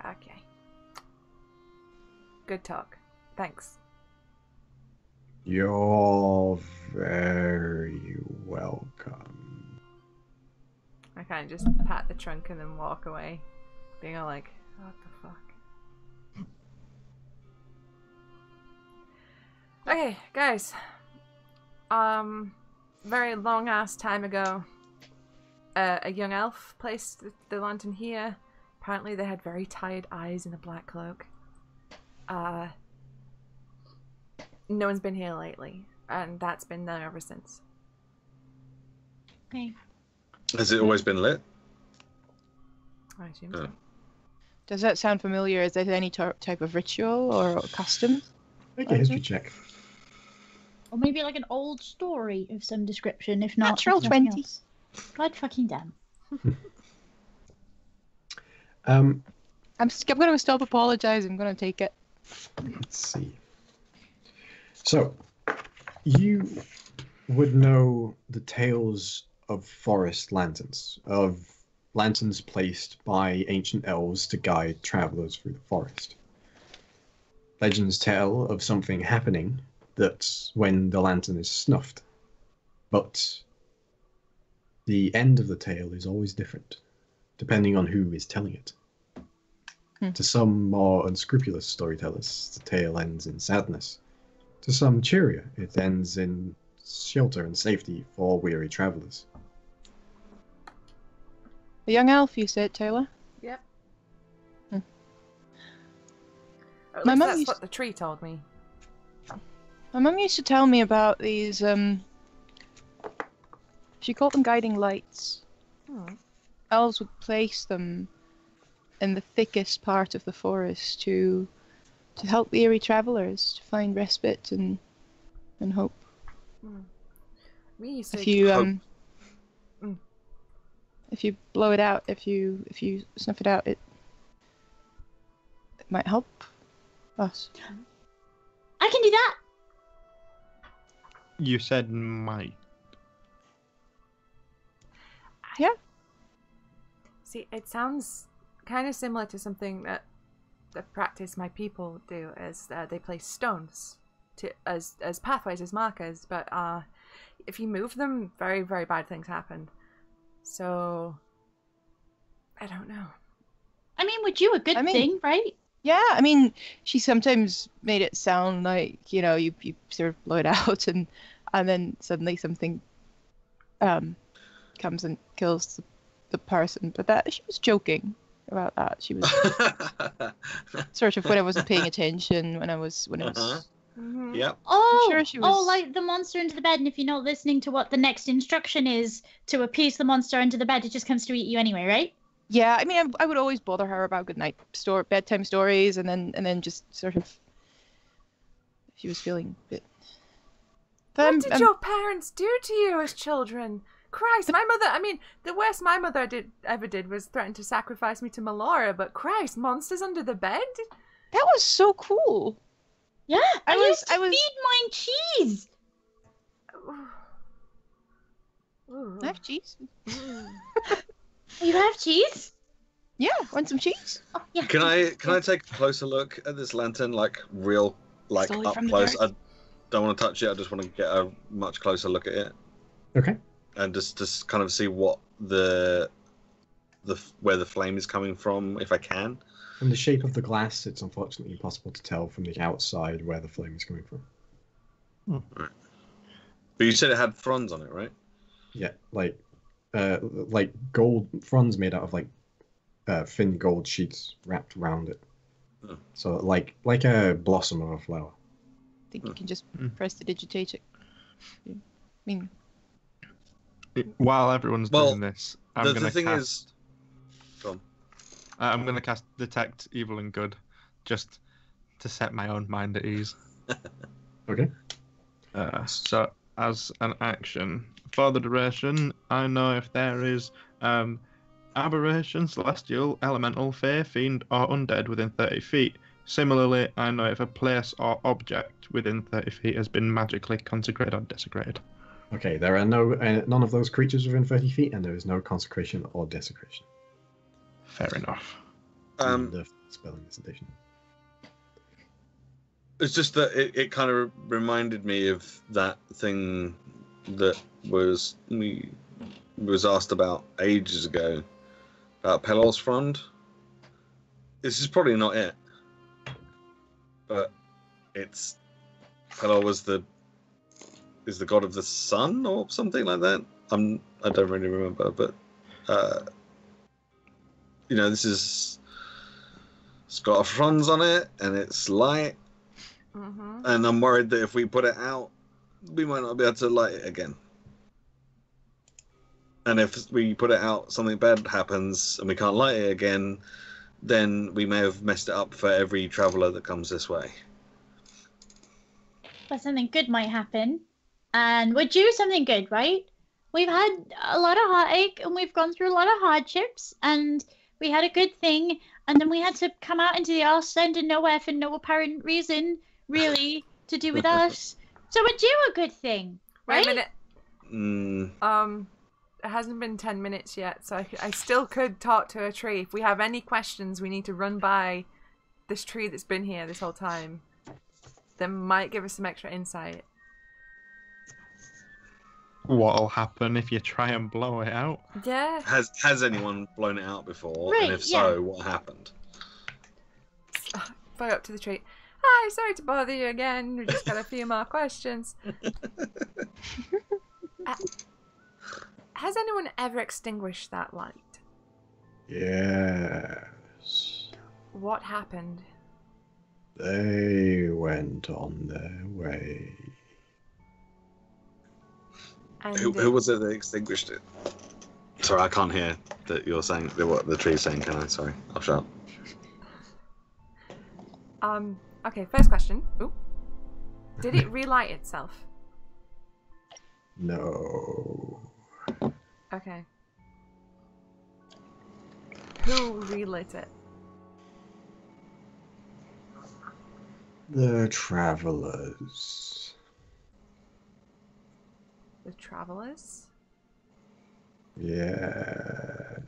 Okay. Good talk. Thanks. You're very welcome. I kind of just pat the trunk and then walk away, being all like, what the fuck? Okay, guys. Very long ass time ago, a young elf placed the lantern here. Apparently they had very tired eyes and a black cloak. No one's been here lately, and that's been there ever since. Okay. Has it always been lit? I assume so. Does that sound familiar? Is there any type of ritual or custom? Make a history check. Or maybe like an old story of some description, if not. Natural if nothing 20. else. God fucking damn. I'm going to stop apologizing. I'm going to take it. Let's see. So, you would know the tales of forest lanterns, of lanterns placed by ancient elves to guide travelers through the forest. Legends tell of something happening that's when the lantern is snuffed, but the end of the tale is always different, depending on who is telling it. To some more unscrupulous storytellers, the tale ends in sadness. To some cheerier, it ends in shelter and safety for weary travelers. A young elf, you said, Tae'la? Yep. Hmm. Or at My least mum that's used- what the tree told me. My mum used to tell me about these, she called them guiding lights. Hmm. Elves would place them in the thickest part of the forest to help weary travelers to find respite and hope. We used to If you Hope. if you blow it out, if you snuff it out, it might help us. I can do that. You said might. see. It sounds kind of similar to something that the practice my people do, as they place stones as pathways, as markers. But if you move them, very, very bad things happen. So I don't know. I mean, would you a good thing, right? Yeah, I mean, she sometimes made it sound like, you know, you sort of blow it out and then suddenly something comes and kills the person. But that she was joking about that. She was sort of when I wasn't paying attention, when it was Mm-hmm. Yep. Oh, sure she was- like the monster into the bed, and if you're not listening to what the next instruction is to appease the monster under the bed, it just comes to eat you anyway, right? Yeah, I mean, I would always bother her about bedtime stories, and then just sort of, she was feeling a bit. But What did your parents do to you as children? Christ, my mother, I mean, the worst my mother ever did was threaten to sacrifice me to Melora, but Christ, monsters under the bed? That was so cool. Yeah, I I was- used to I was- feed mine cheese. Ooh. I have cheese. You have cheese? Yeah, want some cheese? Oh, yeah. Can I take a closer look at this lantern, like real, like Slowly up from the close? dark. I don't want to touch it. I just want to get a much closer look at it Okay. and just kind of see what where the flame is coming from, if I can. From the shape of the glass, it's unfortunately impossible to tell from the outside where the flame is coming from. But you said it had fronds on it, right? Yeah, like gold fronds made out of thin gold sheets wrapped around it. Oh. So like a blossom of a flower. I think you can just press to digitate it. I mean, While everyone's Well, doing this, I'm The gonna thing cast. is, Tom. I'm going to cast Detect Evil and Good, just to set my own mind at ease. Okay. So, as an action, for the duration, I know if there is aberration, celestial, elemental, fae, fiend, or undead within 30 feet. Similarly, I know if a place or object within 30 feet has been magically consecrated or desecrated. Okay, there are none of those creatures within 30 feet, and there is no consecration or desecration. Fair enough. In the spell incantation. It's just that it kind of reminded me of that thing that was asked about ages ago about Pelor's Frond. This is probably not it, but it's Pelor is the god of the sun or something like that. I don't really remember, but it's got a fronds on it and it's light. Mm-hmm. And I'm worried that if we put it out, we might not be able to light it again. And if we put it out, something bad happens and we can't light it again, then we may have messed it up for every traveller that comes this way. But something good might happen. And we're due something good, right? We've had a lot of heartache and we've gone through a lot of hardships and we had a good thing and then we had to come out into the arse end of nowhere for no apparent reason, really, to do with us. So we're due a good thing, right? Wait a minute. It hasn't been 10 minutes yet, so I still could talk to a tree. If we have any questions, we need to run by this tree that's been here this whole time. That might give us some extra insight. What'll happen if you try and blow it out? Yeah. Has anyone blown it out before? Right, and if so, what happened? Fly up to the tree. Hi, sorry to bother you again. We just got a few more questions. Has anyone ever extinguished that light? Yes. What happened? They went on their way. And Who was it that extinguished it? Sorry, I can't hear that you're saying what the tree's saying. Can I? Sorry, I'll shut up. Okay, first question. Ooh. Did it relight itself? No. Okay. Who relit it? The travelers. The travelers? Yes.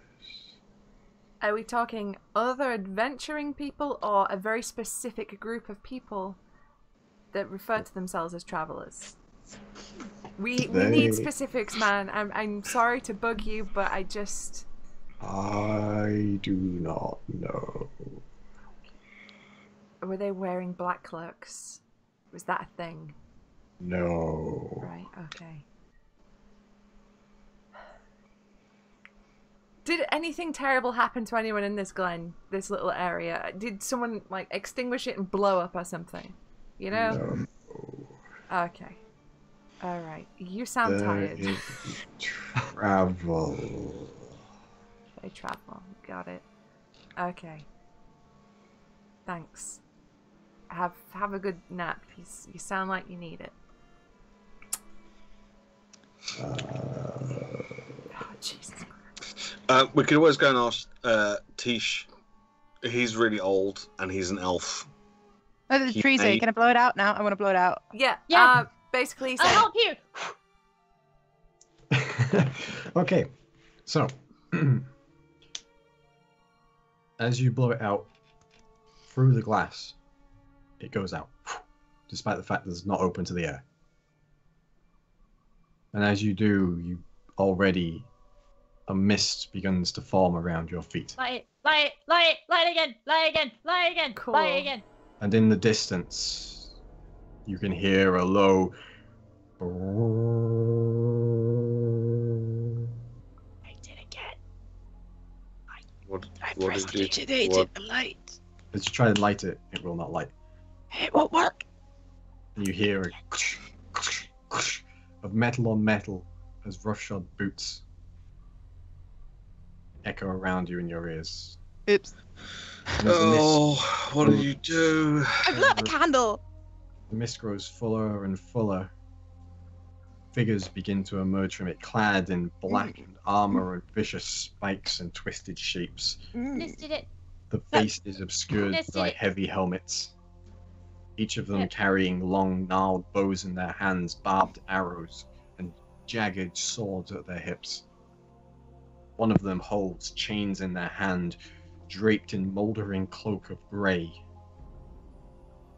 Are we talking other adventuring people or a very specific group of people that refer to themselves as travelers? We need specifics, man. I'm sorry to bug you, but I do not know. Were they wearing black cloaks? Was that a thing? No. Right, okay. Did anything terrible happen to anyone in this glen, this little area? Did someone, like, extinguish it and blow up or something? You know? No. Okay. Alright. You sound tired. Travel. They travel. Got it. Okay. Thanks. Have a good nap. You sound like you need it. Oh, Jesus. We could always go and ask Tish. He's really old and he's an elf. Oh, the tree's here. Can I blow it out now? I want to blow it out. Yeah. Yeah. Basically, I'll help you. Okay, so as you blow it out through the glass, it goes out, despite the fact that it's not open to the air. And as you do, a mist begins to form around your feet. Light again. Cool. Light again. And in the distance, you can hear a low. I did again. What I did you? prestidigitated the light. As you try to light it, it will not light. It won't work. And you hear a of metal on metal as roughshod boots echo around you in your ears. Oops. And as the mist- Oh, what did you do? I've lit the candle. The mist grows fuller and fuller. Figures begin to emerge from it, clad in blackened armor and vicious spikes and twisted shapes. Niss did it. The face is obscured Niss by did it. heavy helmets. Each of them Yep. carrying long, gnarled bows in their hands, barbed arrows, and jagged swords at their hips. One of them holds chains in their hand, draped in mouldering cloak of grey.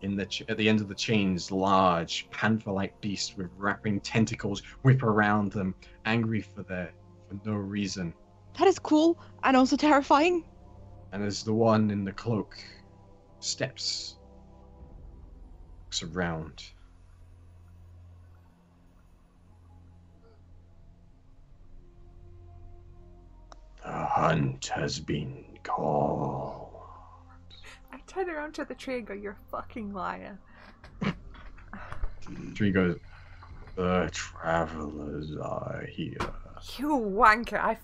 At the end of the chains, large, panther-like beasts with wrapping tentacles whip around them, angry for no reason. That is cool and also terrifying. And as the one in the cloak steps, looks around. The hunt has been called. I turn around to the tree and go, "You're a fucking liar." Tree goes, the travelers are here. You wanker! I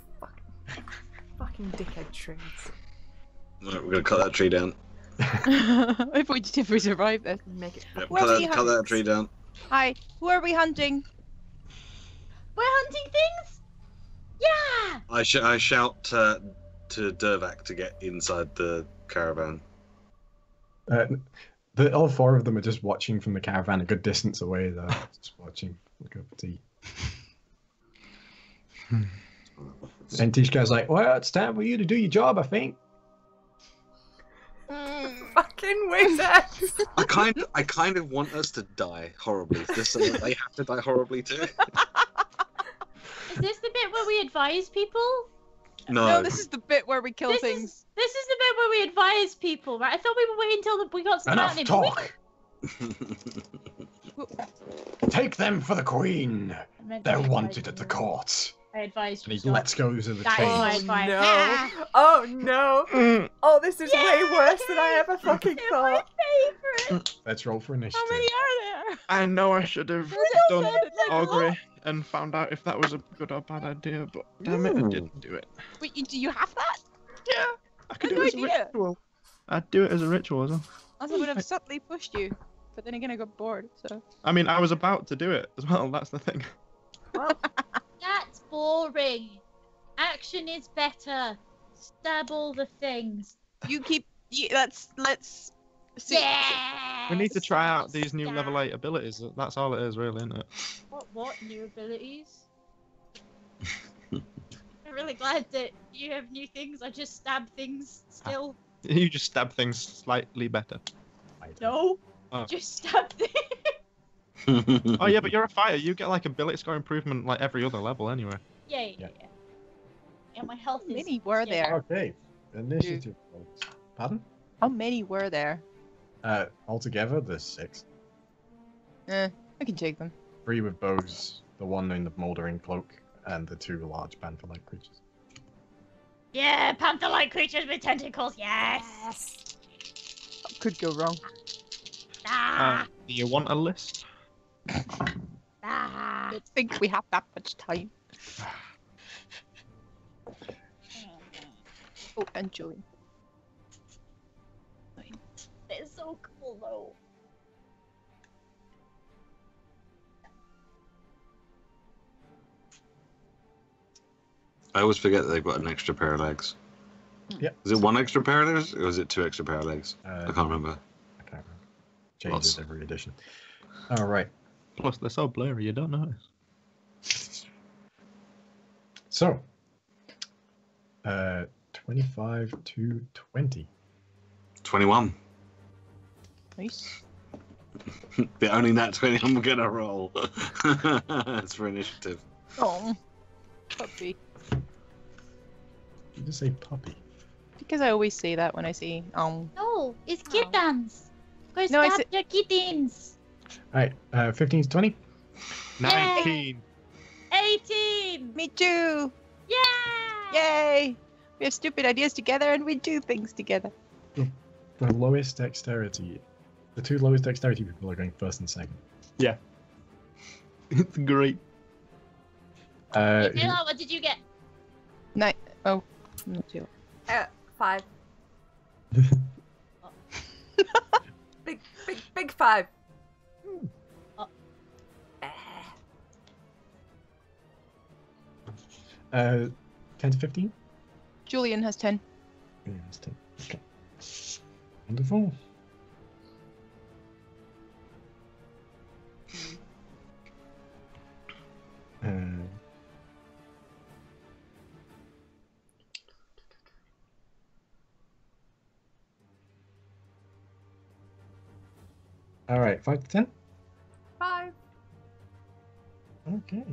fucking dickhead trees. Right, we're gonna cut that tree down. if we survive this. Make it. Yep, Where are we cut that tree down. Hi, who are we hunting? We're hunting things? Yeah! I shout to Dervac to get inside the caravan. All four of them are just watching from the caravan a good distance away, though. Just watching, look up tea. And Tishka's like, well, it's time for you to do your job, I think. Fucking wizards! I kind of want us to die horribly, just so that they have to die horribly too. Is this the bit where we advise people? No, this is the bit where we kill This things. This is the bit where we advise people, right? I thought we were waiting until we got some Enough happening, but talk! Take them for the queen! I meant to They're advise wanted at the you. court. I advised And you. he lets go of the That is chains. my Oh advice. no! Ah! Oh no! Oh, this is way Yeah, worse than I ever fucking They're my thought. favorite. Let's roll for initiative. How many are there? I know I should have done Augury and found out if that was a good or bad idea, but damn it, I Ooh. didn't do it. Wait, do you have that? Yeah, I could I do had it as a no idea. ritual. I'd do it as a ritual as well. Also, would have subtly pushed you, but then again, I got bored. So I mean, I was about to do it as well, that's the thing. Well, That's boring. Action is better. Stab all the things. you keep. Let's see. Yes! We need to try out these new Stab. level 8 abilities, that's all it is really, isn't it? What new abilities? I'm really glad that you have new things. I just stab things still. You just stab things slightly better. No. Oh. Just stab things. Oh yeah, but you're a fighter, you get like ability score improvement like every other level anyway. Yeah. And my health How is. many were there? Okay, initiative rolls. Pardon? How many were there? Altogether, there's 6. I can take them. 3 with bows, the one in the mouldering cloak, and the 2 large panther-like creatures. Yeah, panther-like creatures with tentacles. Yes. What could go wrong? Ah. Do you want a list? Ah. I don't think we have that much time. Oh, and join. It's so cool though. I always forget that they've got an extra pair of legs. Yep. Is it 1 extra pair of legs, or is it 2 extra pair of legs? I I can't remember. can't remember. Changes Lots. every edition. All right. Plus they're so blurry you don't notice. So, 25 to 20. 21. Nice. The only nat 20 I'm gonna roll. It's for initiative. Oh, puppy. You just say puppy. Because I always say that when I see No, it's kittens. Go No, I stab said- your kittens. All right, 15 to 20. 19! 18. Me too. Yeah. Yay! We have stupid ideas together and we do things together. The lowest dexterity. The 2 lowest dexterity people are going first and second. It's great. Tae'la, what did you get? Not too. 5. Big 5. Uh, 10 to 15? Julian has 10. Yeah, that's 10. Okay. Wonderful. All right, 5 to 10? 5. Okay.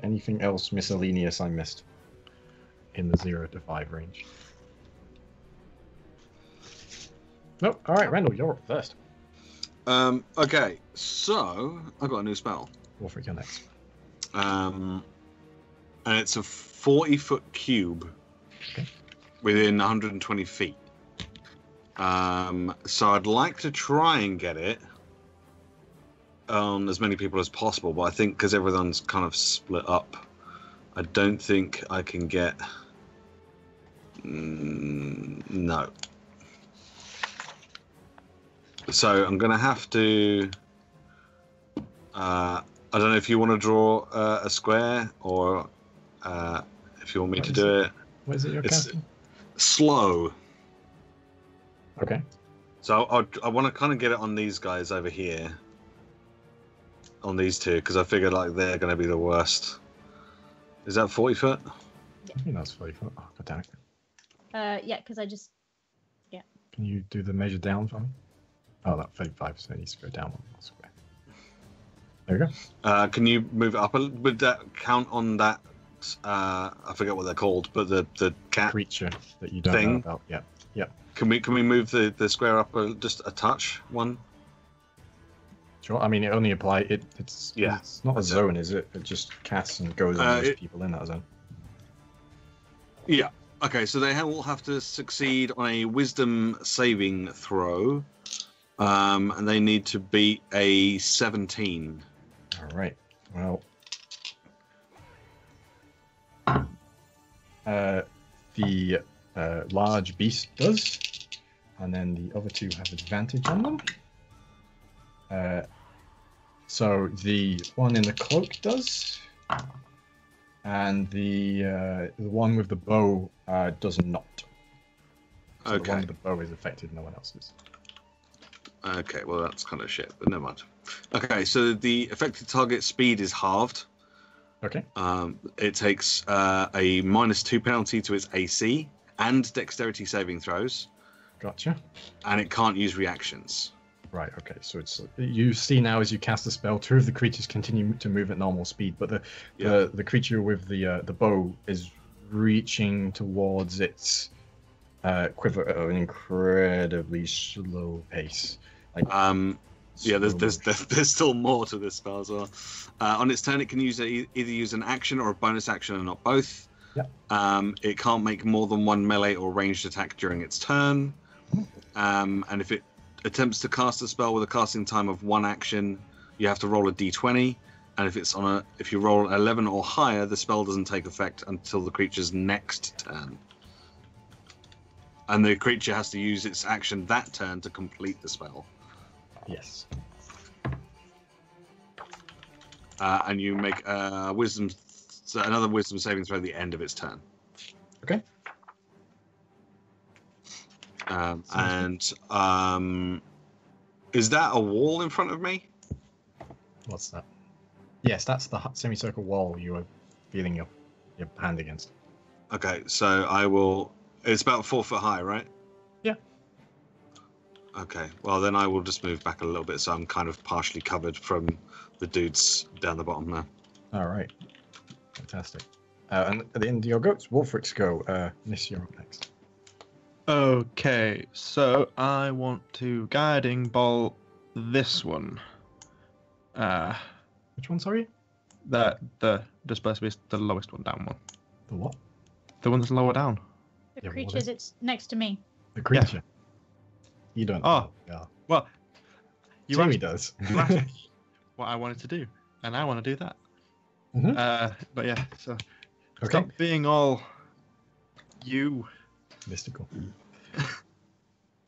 Anything else miscellaneous I missed in the 0 to 5 range? Nope. All right, Randall, you're up first. Okay, so I've got a new spell. Wulfric, you're next. And it's a 40-foot cube within 120 feet. So I'd like to try and get it on as many people as possible, but I think because everyone's kind of split up, I don't think I can get... no. So I'm going to have to... I don't know if you want to draw a square or if you want me to do it. What is it you're casting? Slow. Okay. So I want to kind of get it on these guys over here. On these two, because I figured like they're going to be the worst. Is that 40 foot? I think that's 40 foot. Oh, God damn it. Yeah, because I just... Can you do the measure down for me? Oh, that 35, so it needs to go down one more square. There we go. Can you move it up? Would that count on that? I forget what they're called, but the cat creature that you don't thing? know about. Yeah. Yeah. Can we move the square up just a touch? One. Sure. I mean, it only apply. It's not a zone, is it? It just casts and goes on most people in that zone. Yeah. Okay. So they will have to succeed on a Wisdom saving throw, and they need to beat a 17. All right. Well, the large beast does, and then the other two have advantage on them. So the one in the cloak does, and the one with the bow does not. So the one with the bow is affected, no one else is. Okay, well that's kind of shit, but never mind. Okay, so the affected target speed is halved. Okay. It takes a -2 penalty to its AC and dexterity saving throws. Gotcha. And it can't use reactions. Right, okay, so it's you see now as you cast the spell, two of the creatures continue to move at normal speed, but the creature with the bow is reaching towards its quiver at an incredibly slow pace. Like, yeah, there's still more to this spell as well. On its turn, it can either use an action or a bonus action, and not both. Yeah. It can't make more than one melee or ranged attack during its turn. And if it attempts to cast a spell with a casting time of 1 action, you have to roll a d20. And if you roll 11 or higher, the spell doesn't take effect until the creature's next turn. And the creature has to use its action that turn to complete the spell. Yes. And you make another wisdom saving throw at the end of its turn. Okay. Is that a wall in front of me? What's that? Yes, that's the semicircle wall you were feeling your hand against. Okay, so I will... It's about 4 foot high, right? Yeah. Okay, well then I will just move back a little bit so I'm kind of partially covered from the dudes down the bottom there. All right. Fantastic. And at the end of your goats, Wulfric's go. Niss, you're up next. Okay, so I want to guiding bolt this one. Which one, sorry? The supposed to be the lowest one down one. The what? The one that's lower down. The creature that's next to me. The creature. Yeah. You don't. Oh. Yeah. Well, Jamie does. You asked me what I wanted to do, and I want to do that. Mm-hmm. But yeah, so stop being all You. Mystical.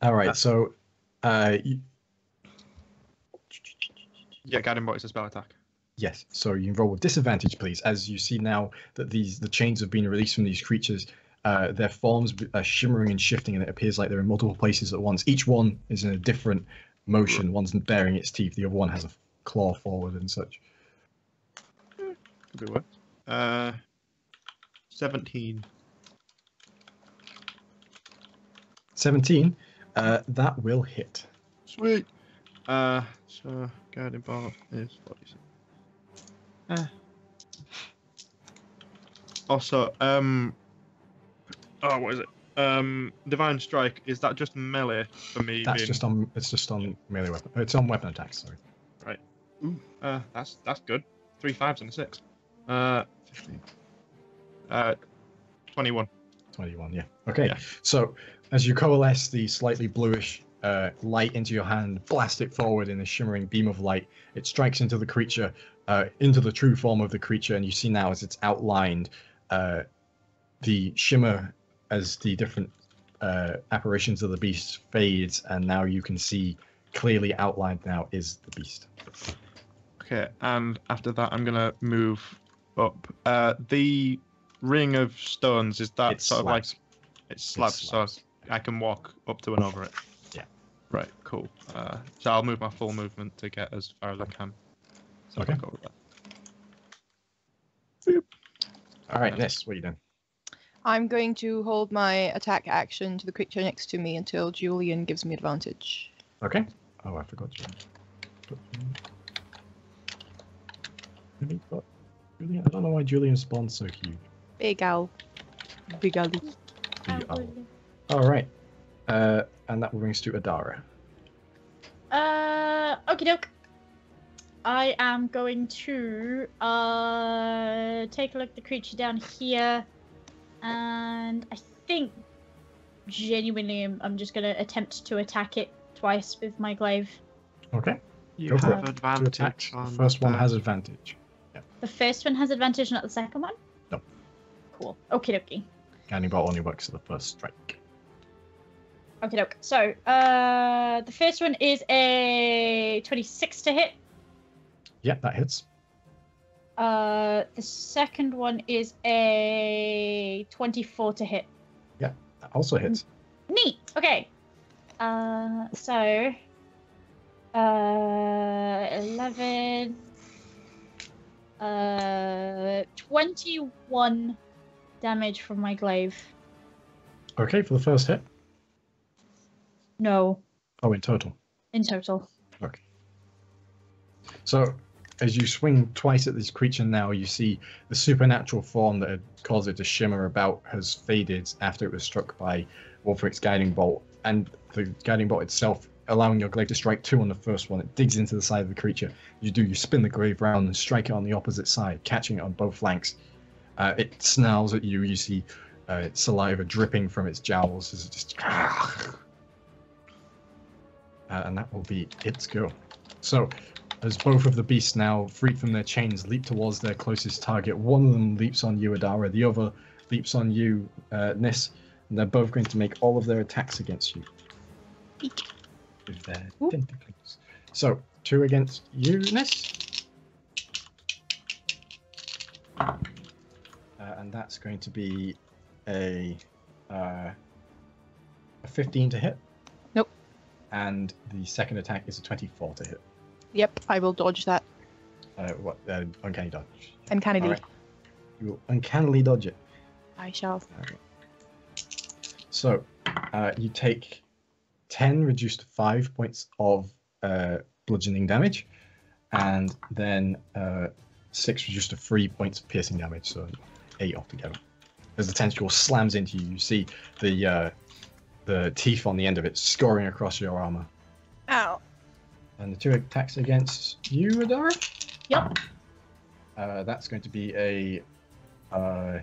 All right, so Yeah, Guiding Bolt is a spell attack. yes, so you roll with disadvantage, please, as you see now that the chains have been released from these creatures. Their forms are shimmering and shifting, and it appears like they're in multiple places at once. Each one is in a different motion. One's baring its teeth, the other one has a claw forward and such. Could be worse. 17. 17, that will hit. Sweet. So Guiding Bolt is 46. Also, what is it? Divine Strike, is that just melee for me? That's just on. It's just on melee weapon. It's on weapon attacks. Sorry. Right. Ooh. That's good. 3 5s and a 6. 15. 21. 21. Yeah. Okay. Yeah. So as you coalesce the slightly bluish light into your hand, blast it forward in a shimmering beam of light. It strikes into the creature, into the true form of the creature, and you see now as it's outlined, the shimmer as the different apparitions of the beast fades, and now you can see clearly outlined now is the beast. Okay, and after that, I'm gonna move up. The ring of stones, is that It's sort of like slabs. it's slabs, so I can walk up to and over it? Yeah. Right, cool. So I'll move my full movement to get as far as I can. So Okay. I'll go with that. All right, Niss, what are you doing? I'm going to hold my attack action to the creature next to me until Julian gives me advantage. Okay. Oh, I forgot you. Julian, I don't know why Julian spawned so huge. Big owl. Big owl. All right. And that will bring us to Adara. Okie doke. I am going to take a look at the creature down here, and I think genuinely I'm just gonna attempt to attack it twice with my glaive. Okay. You Go for have it. advantage The on first one that. has advantage. The first one has advantage, not the second one? No. Cool. Okie dokie. Guiding Bolt only works at the first strike. Okie doke. So, the first one is a 26 to hit. Yep, that hits. The second one is a 24 to hit. That also hits. Neat. Okay. So 11 21 damage from my glaive. Okay, for the first hit. No, Oh, in total. in total. Okay. So, as you swing twice at this creature now, you see the supernatural form that had caused it to shimmer about has faded after it was struck by Wulfric's guiding bolt, and the guiding bolt itself, allowing your glaive to strike 2 on the first one. It digs into the side of the creature. You spin the glaive round and strike it on the opposite side, catching it on both flanks. It snarls at you. You see saliva dripping from its jowls as it just... and that will be its go. So, as both of the beasts now, freed from their chains, leap towards their closest target, one of them leaps on you, Adara, the other leaps on you, Niss, and they're both going to make all of their attacks against you. With their tentacles. So, 2 against you, Niss. And that's going to be a 15 to hit. Nope. And the second attack is a 24 to hit. Yep, I will dodge that. Uncanny dodge. Uncannily. All right. You will uncannily dodge it. I shall. Okay. So, you take 10 reduced to 5 points of bludgeoning damage, and then 6 reduced to 3 points of piercing damage, so 8 altogether. As the tentacle slams into you, you see the teeth on the end of it scoring across your armor. Ow. And the 2 attacks against you, Adara? Yep. That's going to be an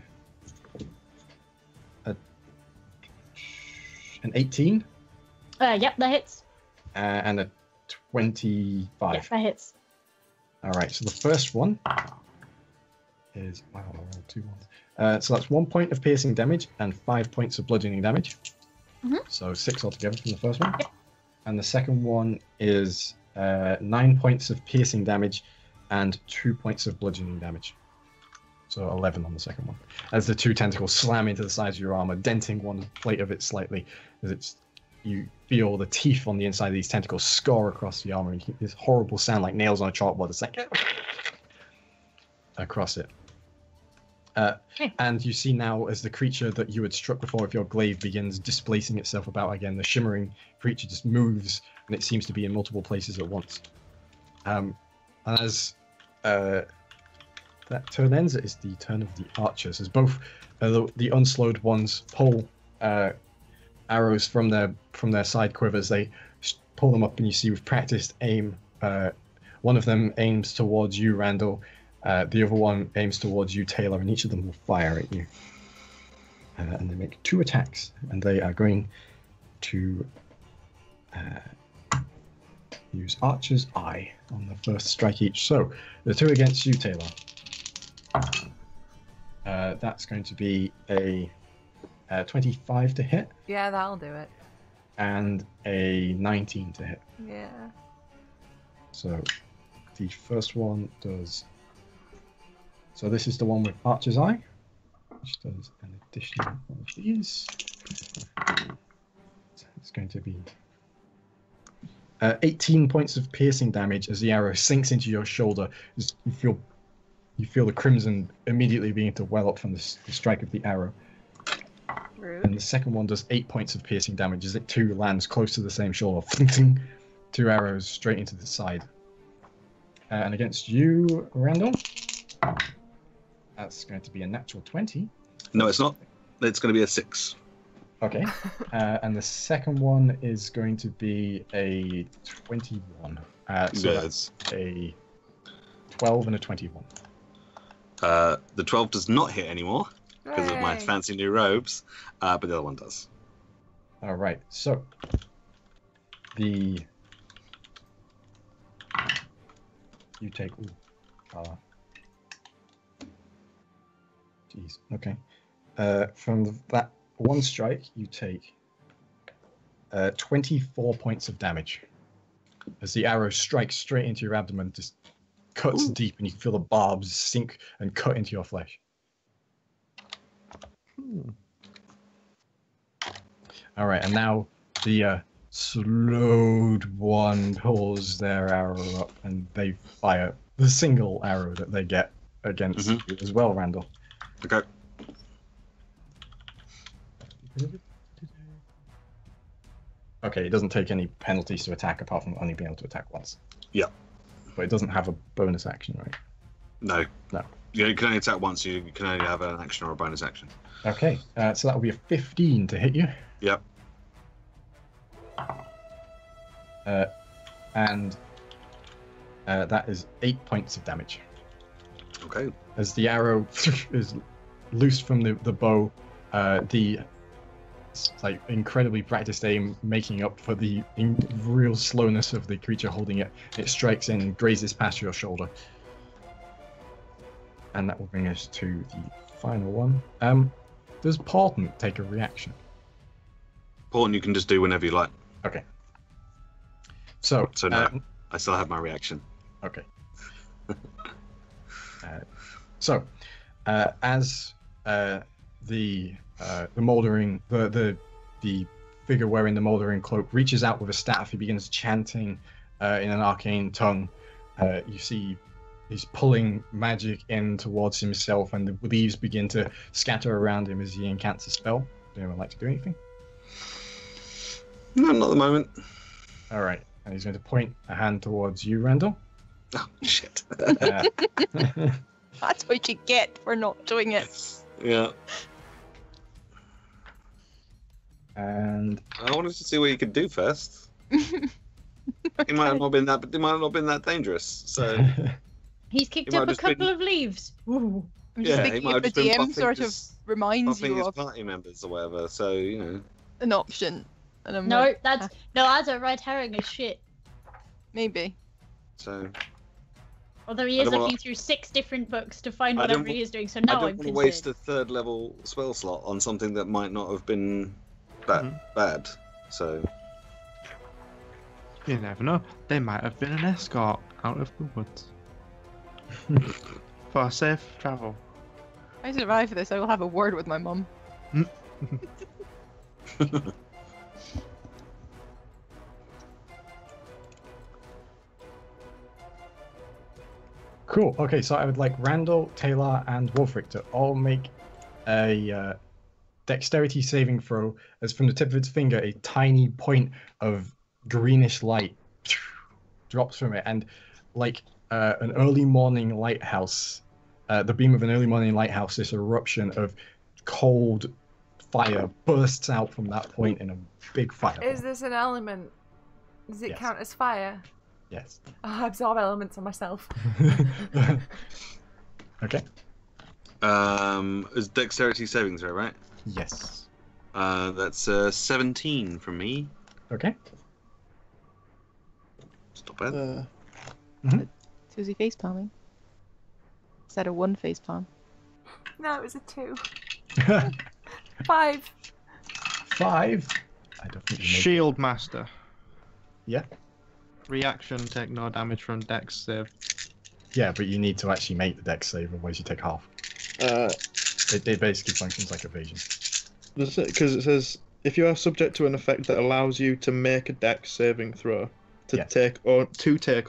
18. Yep, that hits. And a 25. Yep, that hits. All right, so the first one is wow, I rolled 2 ones. So that's 1 point of piercing damage and 5 points of bludgeoning damage. So 6 altogether from the first one. Yep. And the second one is 9 points of piercing damage and 2 points of bludgeoning damage. So 11 on the second one. As the 2 tentacles slam into the sides of your armor, denting one plate of it slightly, as you feel the teeth on the inside of these tentacles score across the armor, and you hear this horrible sound like nails on a chalkboard. It's like across it. And you see now, as the creature that you had struck before with your glaive begins displacing itself about again, the shimmering creature just moves, and it seems to be in multiple places at once. And as that turn ends, it is the turn of the archers, as both the unslowed ones pull arrows from their side quivers. They pull them up, and you see with practiced aim, one of them aims towards you, Randall. The other one aims towards you, Tae'la, and each of them will fire at you. And they make 2 attacks, and they are going to use Archer's Eye on the first strike each. So, the 2 against you, Tae'la. That's going to be a 25 to hit. Yeah, that'll do it. And a 19 to hit. Yeah. So, the first one does... So this is the one with Archer's Eye, which does an additional one of these. So it's going to be 18 points of piercing damage as the arrow sinks into your shoulder. As you feel the crimson immediately beginning to well up from the strike of the arrow. Rude. And the second one does 8 points of piercing damage as it too lands close to the same shoulder. 2 arrows straight into the side. And against you, Randall. That's going to be a natural 20. No, it's not. It's going to be a 6. Okay. And the second one is going to be a 21. So that's a 12 and a 21. The 12 does not hit anymore because of my Hooray. fancy new robes, but the other one does. All right. So you take. Jeez. Okay. From that one strike, you take 24 points of damage. As the arrow strikes straight into your abdomen, just cuts deep, and you can feel the barbs sink and cut into your flesh. All right, and now the slowed one pulls their arrow up, and they fire the single arrow that they get against you as well, Randall. Okay. Okay, it doesn't take any penalties to attack apart from only being able to attack once. Yeah. But it doesn't have a bonus action, right? No. No. You can only attack once. You can only have an action or a bonus action. Okay, so that will be a 15 to hit you. Yep. And that is 8 points of damage. Okay. As the arrow is loosed from the bow, the like incredibly practiced aim making up for the real slowness of the creature holding it. It strikes in and grazes past your shoulder. And that will bring us to the final one. Does Portent take a reaction? Important you can just do whenever you like. Okay. So No, I still have my reaction. Okay. As the moldering, the figure wearing the moldering cloak reaches out with a staff, he begins chanting in an arcane tongue. You see he's pulling magic in towards himself, and the leaves begin to scatter around him as he incants a spell. Does anyone like to do anything? No, not at the moment. All right. And he's going to point a hand towards you, Randall. Oh, shit. That's what you get for not doing it. Yeah. And I wanted to see what you could do first. It might have not been that dangerous. So He's kicked He up might a have just been- couple of leaves. Ooh. I'm just Yeah, he thinking might if the have just been DM buffing sort of his- reminds buffing you his of party members or whatever. So an option. And I'm No, like, that's a red herring as shit. maybe. So Although he I is don't wanna- looking through 6 different books to find I whatever don't he is doing, so I now don't I'm want to waste concerned. a 3rd level spell slot on something that might not have been that bad. So You never know. They might have been an escort out of the woods. For safe travel. If I survive this, I will have a word with my mum. Cool. Okay, so I would like Randall, Tae'la, and Wulfric to all make a dexterity saving throw as from the tip of its finger, a tiny point of greenish light drops from it, and like an early morning lighthouse, the beam of an early morning lighthouse, this eruption of cold fire bursts out from that point in a big fire. Is this an element? Does it Yes. count as fire? Yes. Oh, I absorb elements on myself. Okay. is dexterity saving throw, right? Yes. That's 17 from me. Okay. Stop it. Susie face palming. Is that a 1 face palm? No, it was a 2. 5. 5. I don't think you make Shield Master. Yeah. Reaction, take no damage from dex save. Yeah, but you need to actually make the dex save, otherwise you take half. It basically functions like evasion. Because it says if you are subject to an effect that allows you to make a dex saving throw to Yes. take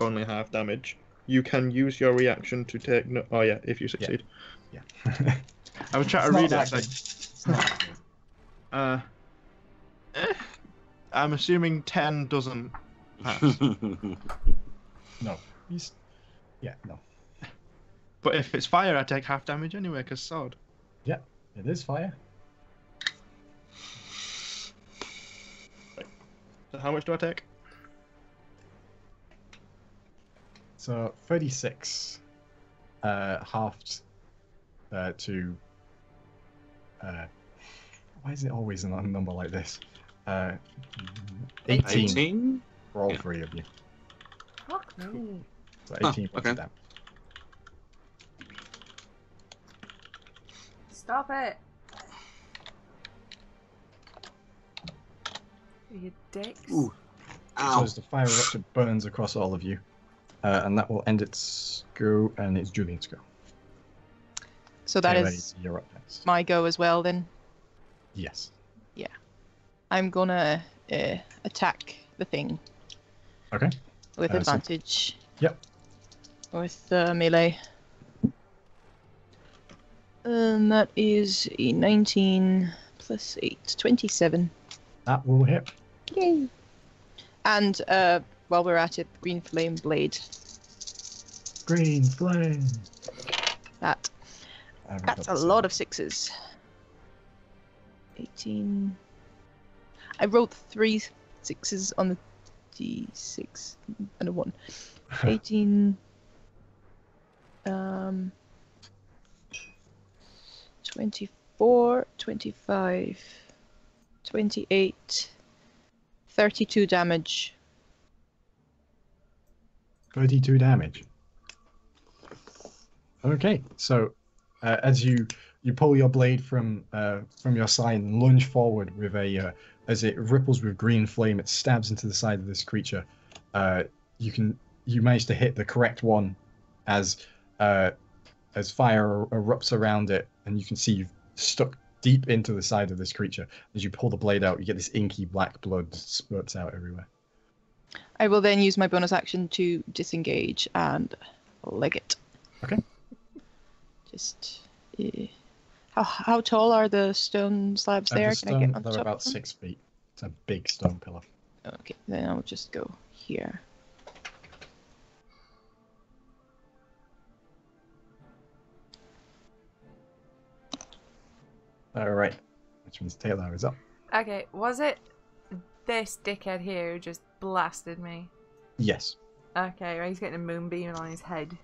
only half damage, you can use your reaction to take no. Oh yeah, if you succeed. Yeah. I was trying to It's read not it. that It's good. It's not that good. I'm assuming 10 doesn't pass. No. No. But if it's fire, I take half damage anyway, because sword. Yeah, it is fire. So how much do I take? So 36 halved to why is it always a number like this? 18 18? for all Yeah. 3 of you. Fuck me. So 18 points okay. of damage. Stop it. You dicks. Ooh. So Ow. as the fire eruption burns across all of you, and that will end its go, and it's Julian's go. So that Tae'la, is you're up next. my go as well then. Yes. I'm gonna attack the thing Okay. with So- advantage. Yep. With melee. And that is a 19 plus 8, 27. That will hit. Yay! And while we're at it, green flame blade. Green flame. That's a lot of 6s. 18. I rolled 3 6s on the d6 and a 1. 18. 24, 25, 28, 32 damage. 32 damage. Okay, so as you pull your blade from your side and lunge forward with a as it ripples with green flame, it stabs into the side of this creature. You manage to hit the correct one as fire erupts around it, and you can see you've stuck deep into the side of this creature. As you pull the blade out, you get this inky black blood spurts out everywhere. I will then use my bonus action to disengage and leg it. Okay. Just how tall are the stone slabs there? The Can I get stone, on they're top about of them? 6 feet. It's a big stone pillar. Okay, then I'll just go here. All right, which means Tae'la is up. Okay, was it this dickhead here who just blasted me? Yes. Okay, right, he's getting a moonbeam on his head.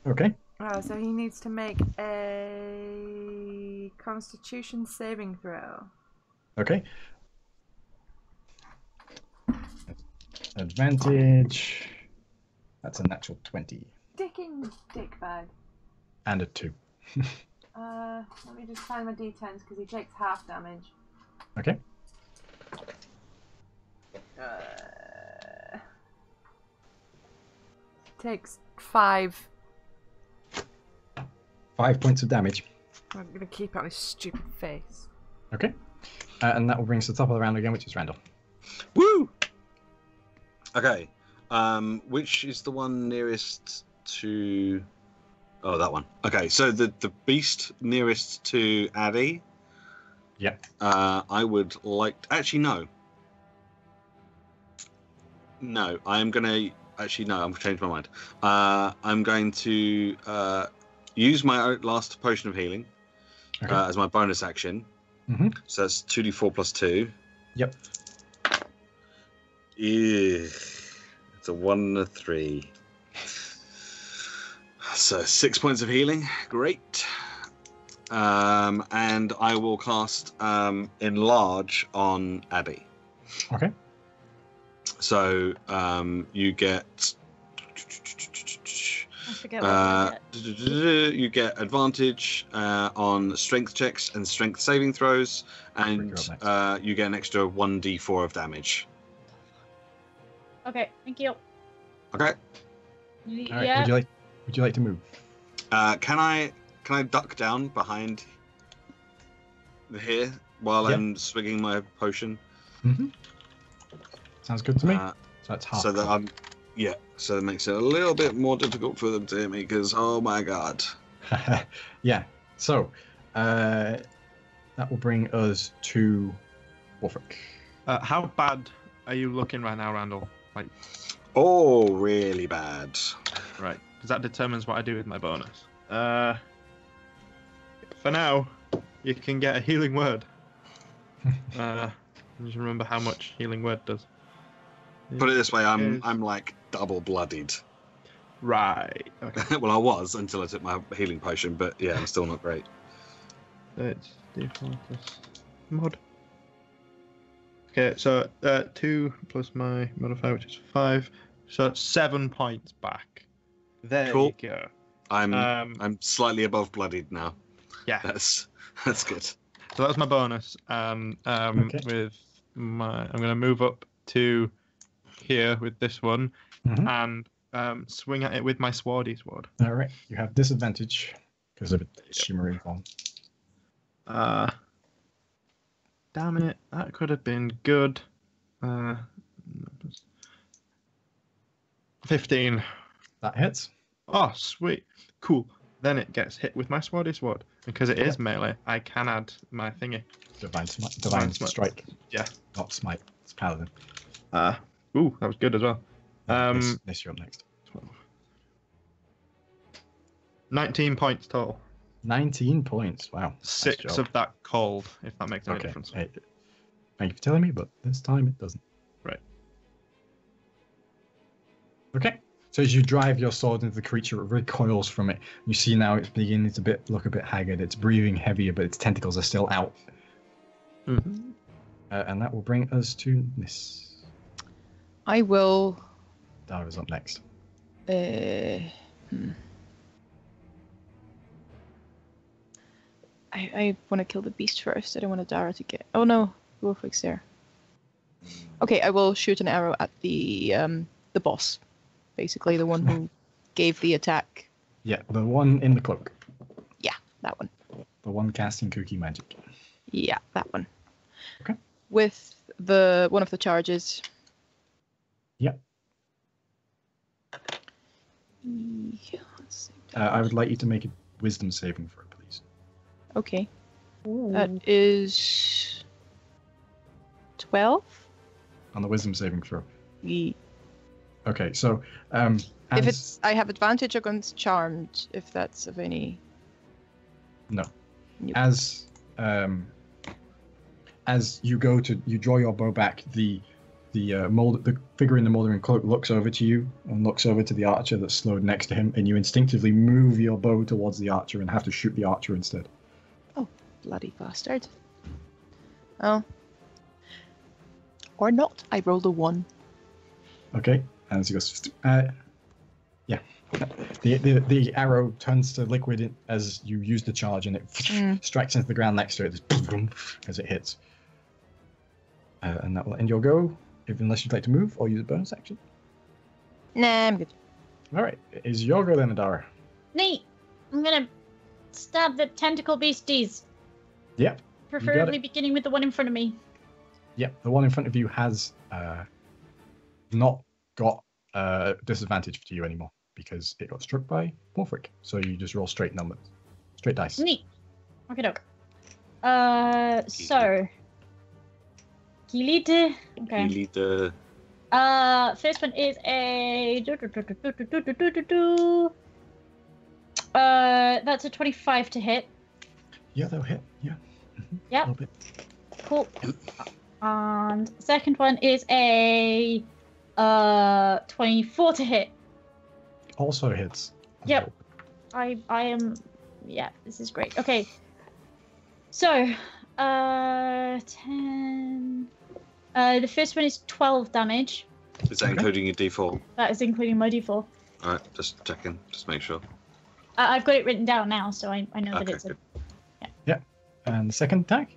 Okay. Oh, so he needs to make a Constitution saving throw. Okay. Advantage. That's a natural 20. kicking dickbag. And a 2. Let me just find my d10s because he takes half damage. Okay. Takes 5. 5 points of damage. I'm gonna keep on his stupid face. Okay. And that will bring us to the top of the round again, which is Randall. Woo! Okay. Which is the one nearest to... Oh, that one. Okay, so the beast nearest to Addy. Yep. I would like... Actually, no. No, I'm going to... Actually, no, I've changed my mind. I'm going to use my last potion of healing as my bonus action. Mm-hmm. So that's 2d4 plus 2. Yep. Ew. It's a 1 and a 3. So 6 points of healing. Great. And I will cast Enlarge on Abby. Okay. So you get... I forget what you get advantage on strength checks and strength saving throws, and you get an extra 1d4 of damage. Okay, thank you. Okay. All right. Would you like to move? Can I duck down behind here while I'm swinging my potion? Mm-hmm. Sounds good to me. So that's half. So that I'm, so that makes it a little bit more difficult for them to hit me because, oh my god. Yeah. So that will bring us to Wulfric. How bad are you looking right now, Randall? Like, oh, really bad. right, because that determines what I do with my bonus. For now, you can get a healing word. Just remember how much healing word does. Put it this way, I'm like double bloodied. Right. Okay. Well, I was until I took my healing potion, but yeah, I'm still not great. It's d4 plus mod. Okay, so 2 plus my modifier, which is 5. So 7 points back. There Cool. you go. I'm slightly above bloodied now. Yeah. That's good. So that was my bonus. With my, I'm going to move up to here with this one and swing at it with my swordy sword. All right. You have disadvantage because of its shimmering form. Damn it, that could have been good. 15. That hits. Oh, sweet. Cool. Then it gets hit with my swordy sword. Because it is melee, I can add my thingy. Divine strike. Yeah. Not smite. It's paladin. Ooh, that was good as well. Niss, you're up next. 19 points total. 19 points. Wow. 6 of that cold, if that makes any Okay. difference. Hey, thank you for telling me, but this time it doesn't. Right. Okay. So as you drive your sword into the creature, it recoils from it. You see now it's beginning to look a bit haggard. It's breathing heavier, but its tentacles are still out. Mm-hmm. And that will bring us to Niss. I will. Dara's up next. I want to kill the beast first. I don't want Dara to get. Oh no, Wulfric's there. Okay, I will shoot an arrow at the boss, basically the one who gave the attack. Yeah, the one in the cloak. Yeah, that one. The one casting kooky magic. Yeah, that one. Okay. With the one of the charges. Yep. Yeah, let's see. I would like you to make a wisdom saving throw, please. Okay. That is 12. On the wisdom saving throw. Ye- Okay, so If it's, I have advantage against charmed, if that's of any. No. Yep. As you draw your bow back, the figure in the moldering cloak looks over to you and looks over to the archer that's slowed next to him, and you instinctively move your bow towards the archer and have to shoot the archer instead. Oh, bloody bastard. Oh. Or not. I rolled a 1. Okay, and as he goes, The arrow turns to liquid as you use the charge, and it strikes into the ground next to it as it hits. And that will end your go, unless you'd like to move or use a bonus action. Nah, I'm good. All right, it is your go then, Adara. Neat. I'm gonna stab the tentacle beasties. Yep. Preferably beginning with the one in front of me. Yep, the one in front of you has not got disadvantage to you anymore because it got struck by Wulfric. So you just roll straight numbers, straight dice. Neat. Okay, doke. So. Gilide. Okay. Gilide. First one is a. That's a 25 to hit. Yeah, that'll hit. Yeah. Yep. A little bit. Cool. And second one is a 24 to hit. Also hits. Yep. I am. Yeah, this is great. Okay. So, 10. The first one is 12 damage. Is that including your D4? That is including my D4. Alright, just checking. Just make sure. I've got it written down now, so I know that it's a. Good. Yeah. And the second attack?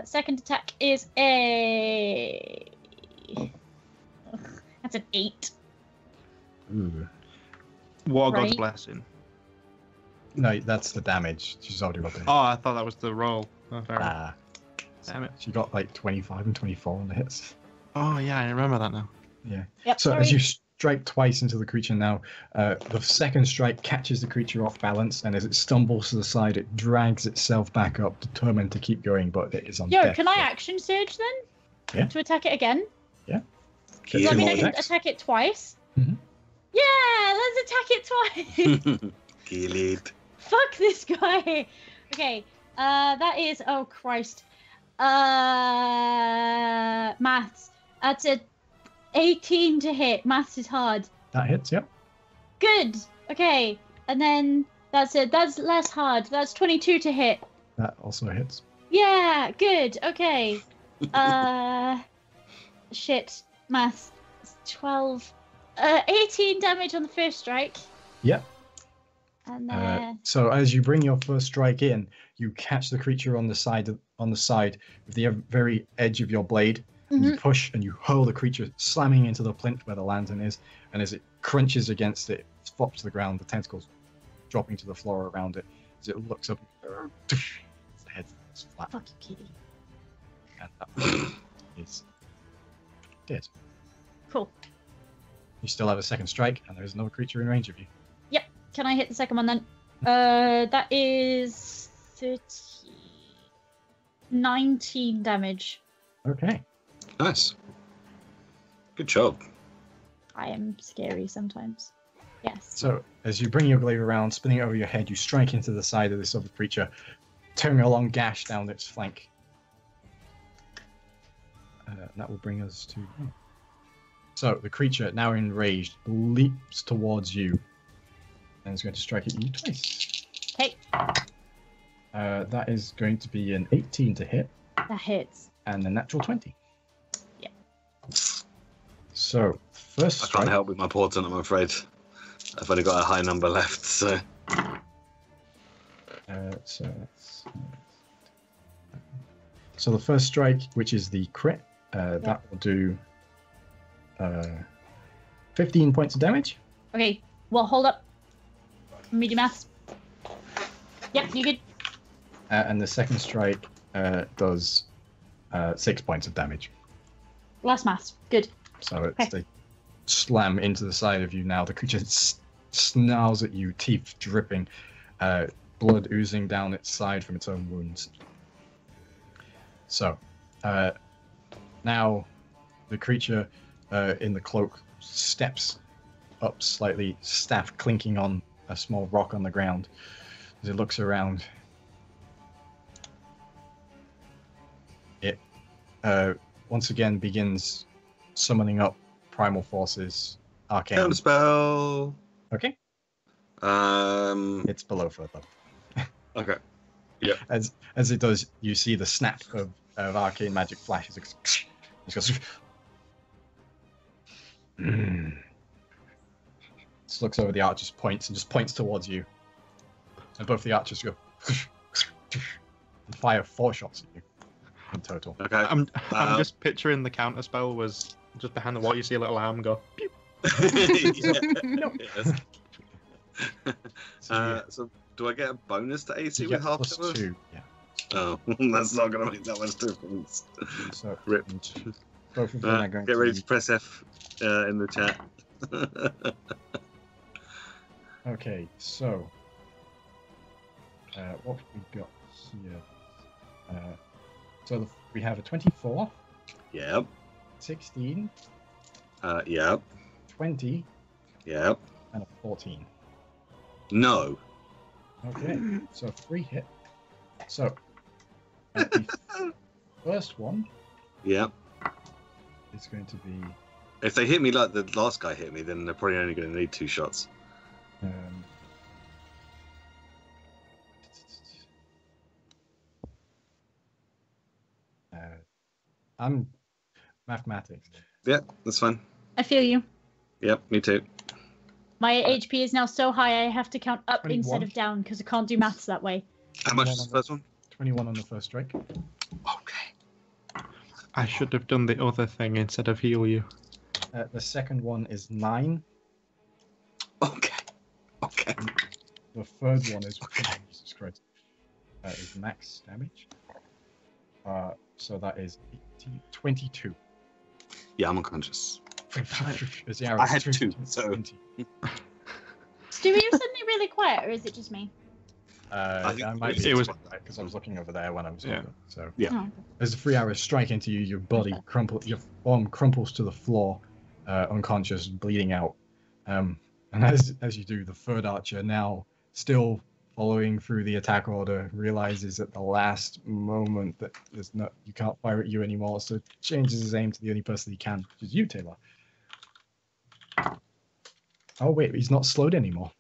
Second attack is a. That's an 8. Ooh. War God's Right. Blessing. No, that's the damage. She's already got it. Oh, I thought that was the roll. Oh, fair enough. Ah. Damn it. She got like 25 and 24 on the hits. Oh, yeah, I remember that now. Yeah. Yep, So sorry. as you strike twice into the creature now, the second strike catches the creature off balance, and as it stumbles to the side, it drags itself back up, determined to keep going, but it is on Yo, death can I grip. action surge then? Yeah. To attack it again? Yeah. Does Get that two mean more I can attacks. attack it twice? Mhm. Yeah, let's attack it twice. Gilid. Fuck this guy. Okay, that is, oh Christ. Maths. That's a 18 to hit. Maths is hard. That hits, yep. Good. Okay, and then that's less hard. That's 22 to hit. That also hits. Yeah, good. Okay. Shit. Maths. 12. 18 damage on the first strike. Yep. And then So as you bring your first strike in, you catch the creature on the side with the very edge of your blade, and you push and you hurl the creature slamming into the plinth where the lantern is, and as it crunches against it, it flops to the ground, the tentacles dropping to the floor around it. As it looks up, the head is flat, fuck you, kitty. and that one is dead. Cool. You still have a second strike, and there is no creature in range of you. Can I hit the second one then? That is 19 damage. Okay. Nice. Good job. I am scary sometimes. Yes. So, as you bring your glaive around, spinning it over your head, you strike into the side of this other creature, tearing a long gash down its flank. That will bring us to... So, the creature, now enraged, leaps towards you, and is going to strike at you twice. Okay. That is going to be an 18 to hit, That hits. and a natural 20. Yeah. So, first I strike... can't help with my portent, I'm afraid. I've only got a high number left, so. So the first strike, which is the crit, that will do 15 points of damage. Okay. Well, hold up. Medium maths. Yep, you good. And the second strike does 6 points of damage. Last maths. Good. So it's they slam into the side of you now. The creature snarls at you, teeth dripping, blood oozing down its side from its own wounds. So now the creature in the cloak steps up slightly, staff clinking on a small rock on the ground. As it looks around, it once again begins summoning up primal forces, arcane. Counterspell. Okay, Um. it's below third level. Okay. As it does, you see the snap of arcane magic flashes. It goes, just looks over the archers, points, and just points towards you. And both the archers go and fire 4 shots at you in total. Okay. I'm just picturing the counter spell was just behind the wall. You see a little arm go. Pew. Yes. So do I get a bonus to AC You with get half plus cover? 2. Yeah. Oh, that's not going to make that much difference. So Rip. both of them are going Get to ready be... to press F in the chat. Okay, so what we got here? We have a 24, Yep. 16, Yep. 20, Yep. and a 14. No. Okay, so 3 hit. So the first one Yep. is going to be If they hit me like the last guy hit me, then they're probably only going to need 2 shots. I'm mathematics. Yeah, that's fine. I feel you. Yep, me too. My HP is now so high I have to count up 21. instead of down because I can't do maths that way. How much is the first one? 21 on the first strike. Okay. I should have done the other thing instead of heal you. The second one is 9. Okay. Okay. The third one is Jesus Christ. Is max damage. So that is 22. Yeah, I'm unconscious. As the arrow I had is 2, so... 20. Stu, are you suddenly really quiet, or is it just me? I think I might it be was- because I was looking over there when I was Yeah. older. So Yeah. Oh. as the 3 arrows strike into you, your body your arm crumples to the floor, unconscious, bleeding out. And as you do, the third archer, now still following through the attack order, realizes at the last moment that you can't fire at you anymore, so changes his aim to the only person he can, which is you, Tae'la. Oh wait, he's not slowed anymore.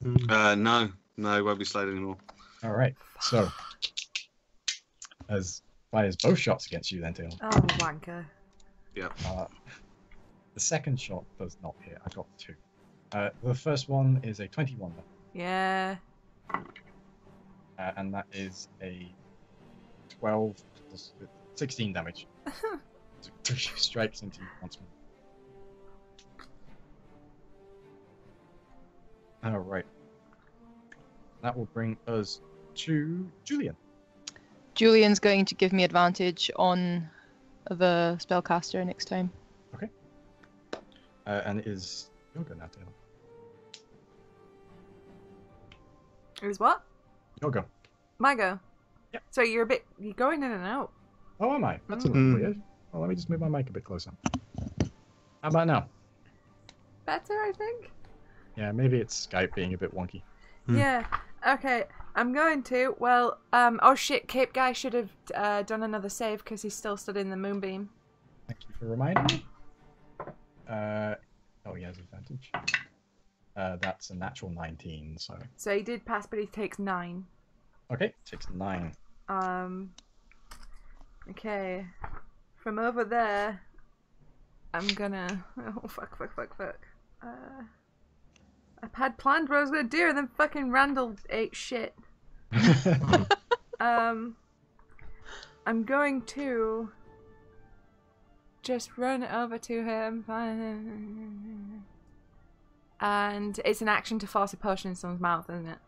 No, it won't be slowed anymore. All right, so as fires both shots against you, then Tae'la. Oh, wanker. The second shot does not hit. I got 2. The first one is a 21, Yeah. and that is a 12 plus 16 damage. So 2 strikes into you once more. All right. That will bring us to Julian. Julian's going to give me advantage on the spellcaster next time. And it is your go now, Tae'la. It was what? Your go. My go. Yep. So you're going in and out. Oh, am I? That's a little Mm. weird. Well, let me just move my mic a bit closer. How about now? Better, I think. Yeah, maybe it's Skype being a bit wonky. Yeah. Okay. I'm going to. Well, oh shit, Cape Guy should have done another save because he's still stood in the moonbeam. Thank you for reminding me. Oh, he has advantage. That's a natural 19, so... So he did pass, but he takes 9. Okay, takes 9. Okay. From over there, I'm gonna... Oh, fuck. I had planned what I was gonna do, and then fucking Randall ate shit. I'm going to... just run over to him. And it's an action to force a potion in someone's mouth, isn't it?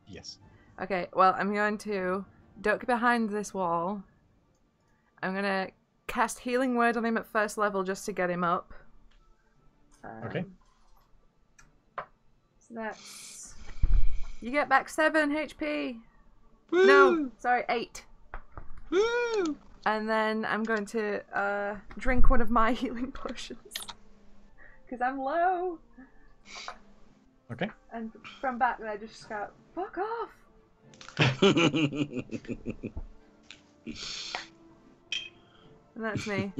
Yes. Okay, well, I'm going to duck behind this wall. I'm going to cast Healing Word on him at first level just to get him up. Okay. So that's... You get back 7 HP. Woo! No, sorry, 8. Woo! And then I'm going to drink one of my healing potions. Because I'm low. Okay. And from back there, just go, fuck off! And that's me.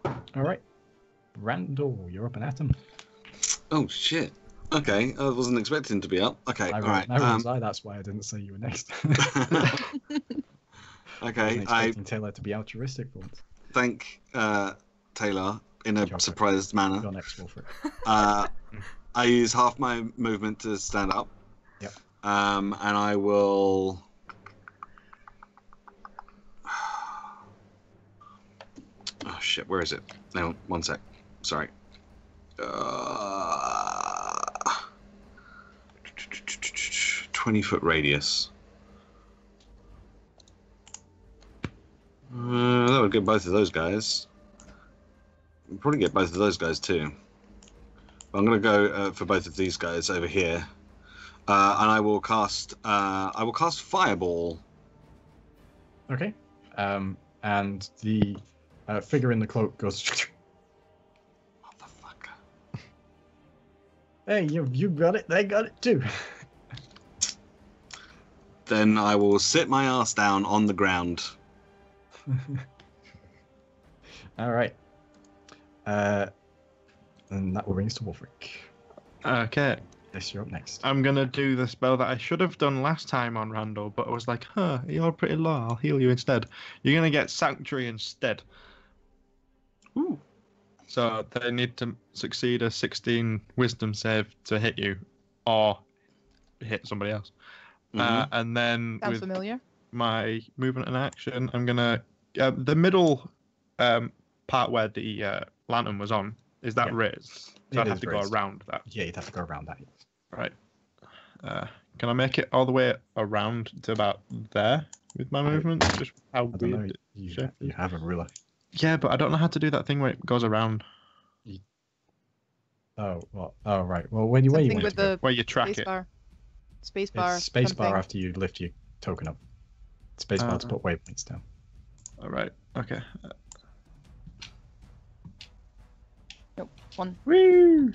All right. Randall, you're up and at him. Oh shit. Okay, I wasn't expecting to be up. Okay, all right. That's why I didn't say you were next. Okay, I I was expecting Tae'la to be altruistic for once. thank Tae'la in a You're surprised manner. You're next, Wulfric. I use half my movement to stand up. Yep. And I will. Oh shit! Where is it? No, 1 sec. Sorry. 20-foot radius. That would get both of those guys. We'll probably get both of those guys too. But I'm going to go for both of these guys over here, and I will cast. I will cast Fireball. Okay. And the figure in the cloak goes. Motherfucker. Hey, you got it. They got it too. Then I will sit my ass down on the ground. All right. And that will bring us to Wulfric. Okay. Yes, you're up next. I'm gonna do the spell that I should have done last time on Randall, but I was like, you're pretty low, I'll heal you instead. You're gonna get Sanctuary instead. Ooh. So they need to succeed a 16 Wisdom save to hit you, or hit somebody else. And then Sounds with familiar. my movement and action, I'm gonna the middle part where the lantern was on. Is that raised? So I'd have to go around that. Yeah, you'd have to go around that. Right. Can I make it all the way around to about there with my movement? Just how I don't know. weird. You have a ruler. Yeah, but I don't know how to do that thing where it goes around. Oh, well. Oh, right. Well, where you Something want with it to go? the Where you track it. spacebar. Spacebar. It's spacebar something. after you lift your token up. Spacebar to put waypoints down. All right. Okay. Nope. One. Woo!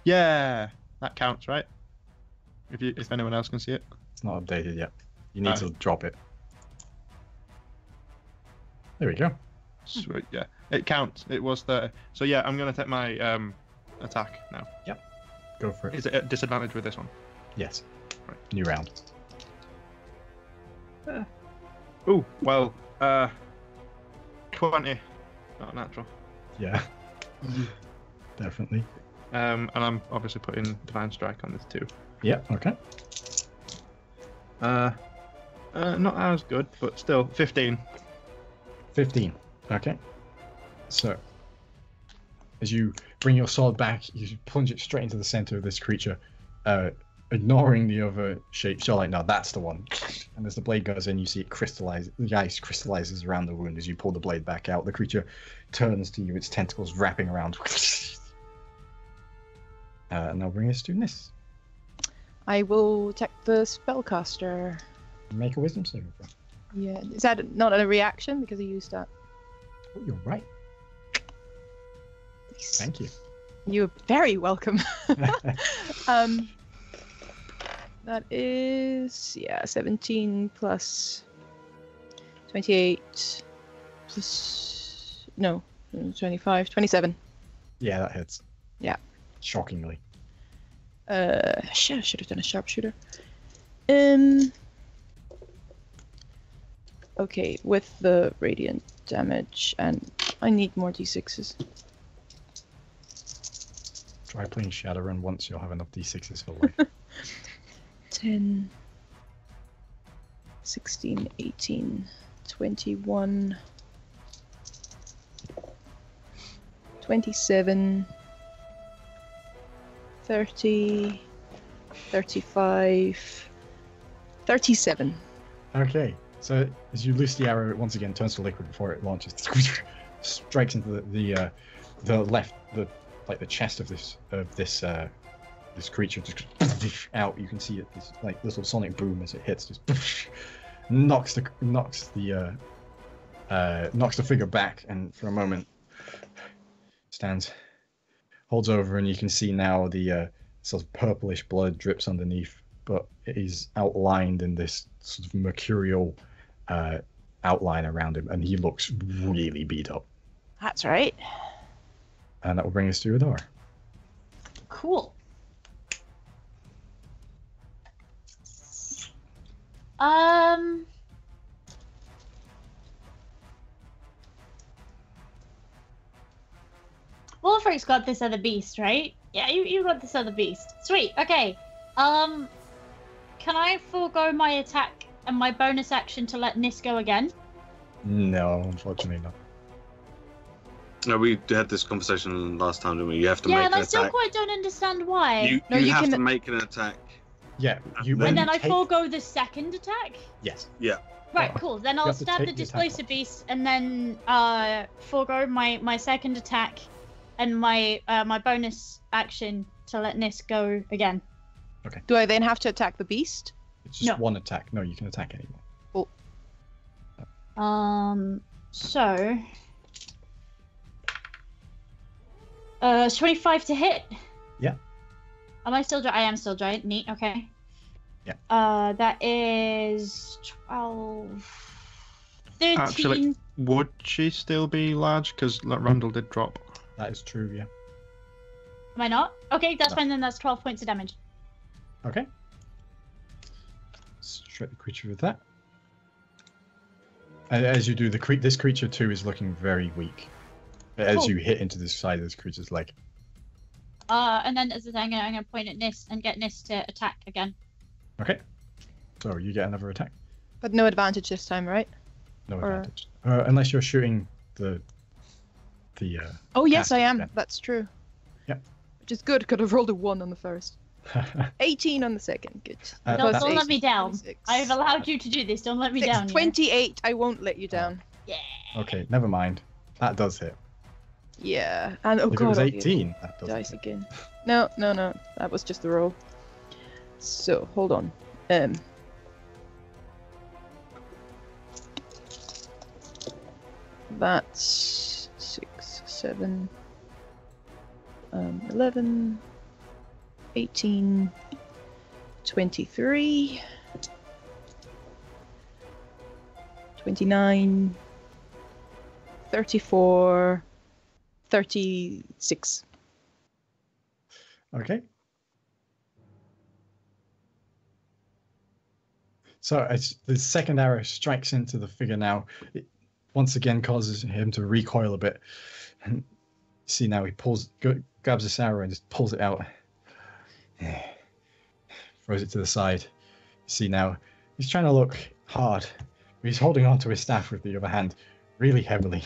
Yeah, that counts, right? If anyone else can see it. It's not updated yet. You need to drop it. There we go. Sweet. Yeah, it counts. It was 30. So yeah, I'm gonna take my attack now. Yep. Go for it. Is it at disadvantage with this one? Yes. Right. New round. Ooh, well, 20. Not natural. Yeah. Definitely. And I'm obviously putting Divine Strike on this too. Yeah, okay. Not as good, but still 15. 15. Okay. So, as you bring your sword back, you plunge it straight into the center of this creature, ignoring the other shapes. You're like, no, that's the one. And as the blade goes in, you see it crystallize. The ice crystallizes around the wound as you pull the blade back out. The creature turns to you, its tentacles wrapping around. And now bring us to Niss. I will check the spellcaster. Make a wisdom saving throw. Yeah. Is that not a reaction because I used that? Oh, you're right. Nice. Thank you. You're very welcome. That is 17 plus 28 plus 25, 27. Yeah, that hits. Yeah. Shockingly. Shit, I should have done a sharpshooter. Okay, with the radiant damage, and I need more d6s. Try playing Shadowrun once, you'll have enough d6s for life. 10, 16, 18, 21, 27, 30, 35, 37. Okay, so as you loose the arrow, it once again turns to liquid before it launches. Strikes into the left, the chest of this creature, just out. You can see it, this like little sonic boom as it hits, just knocks the figure back, and for a moment stands, holds over, and you can see now the sort of purplish blood drips underneath, but it is outlined in this sort of mercurial outline around him, and he looks really beat up. That's right. And that will bring us to Adar. Cool. Wulfric Wulfric's got this other beast, right? Yeah, you got this other beast. Sweet. Okay. Can I forego my attack and my bonus action to let Niss go again? No, unfortunately not. No, we had this conversation last time, didn't we? You have to Yeah, make and an I still attack. quite don't understand why. You have to make an attack. Yeah, And when And you then I take- forego the second attack? Yes. Right, Oh, cool. Then you I'll have to stab the take the attack Displacer off. Beast and then forego my second attack and my my bonus action to let Niss go again. Do I then have to attack the beast? It's just No. one attack. No, you can attack anyone. So... it's 25 to hit? Yeah. Am I still giant? I am still giant. Neat, okay. Yeah. That is 12... 13... Actually, would she still be large? Because Randall did drop. That is true, yeah. Am I not? Okay, that's No. fine then. That's 12 points of damage. Okay. Strike the creature with that. And as you do, this creature too is looking very weak. As Cool. you hit into the side of this creature's leg. And then as I say, I'm gonna point at Niss and get Niss to attack again. Okay. So you get another attack. But no advantage this time, right? No Or- advantage. Unless you're shooting the Oh yes, I Casting am. spell. That's true. Yep. Which is good. Could have rolled a 1 on the first. 18 on the second. Good. Don't Don't, Plus don't eight, let me down. 26. I've allowed you to do this. Don't let me down. 28. I won't let you down. Yeah. Okay, never mind. That does hit. Yeah. And oh If god. it was I'll get 18, that doesn't dice hit. again. No. That was just the roll. So hold on. That's 6, 7, 11, 18, 23, 29, 34, 36. Okay. So as the second arrow strikes into the figure now, it once again causes him to recoil a bit. And see now he grabs this arrow and just pulls it out. Throws it to the side. You see now he's trying to look hard. But he's holding on to his staff with the other hand really heavily,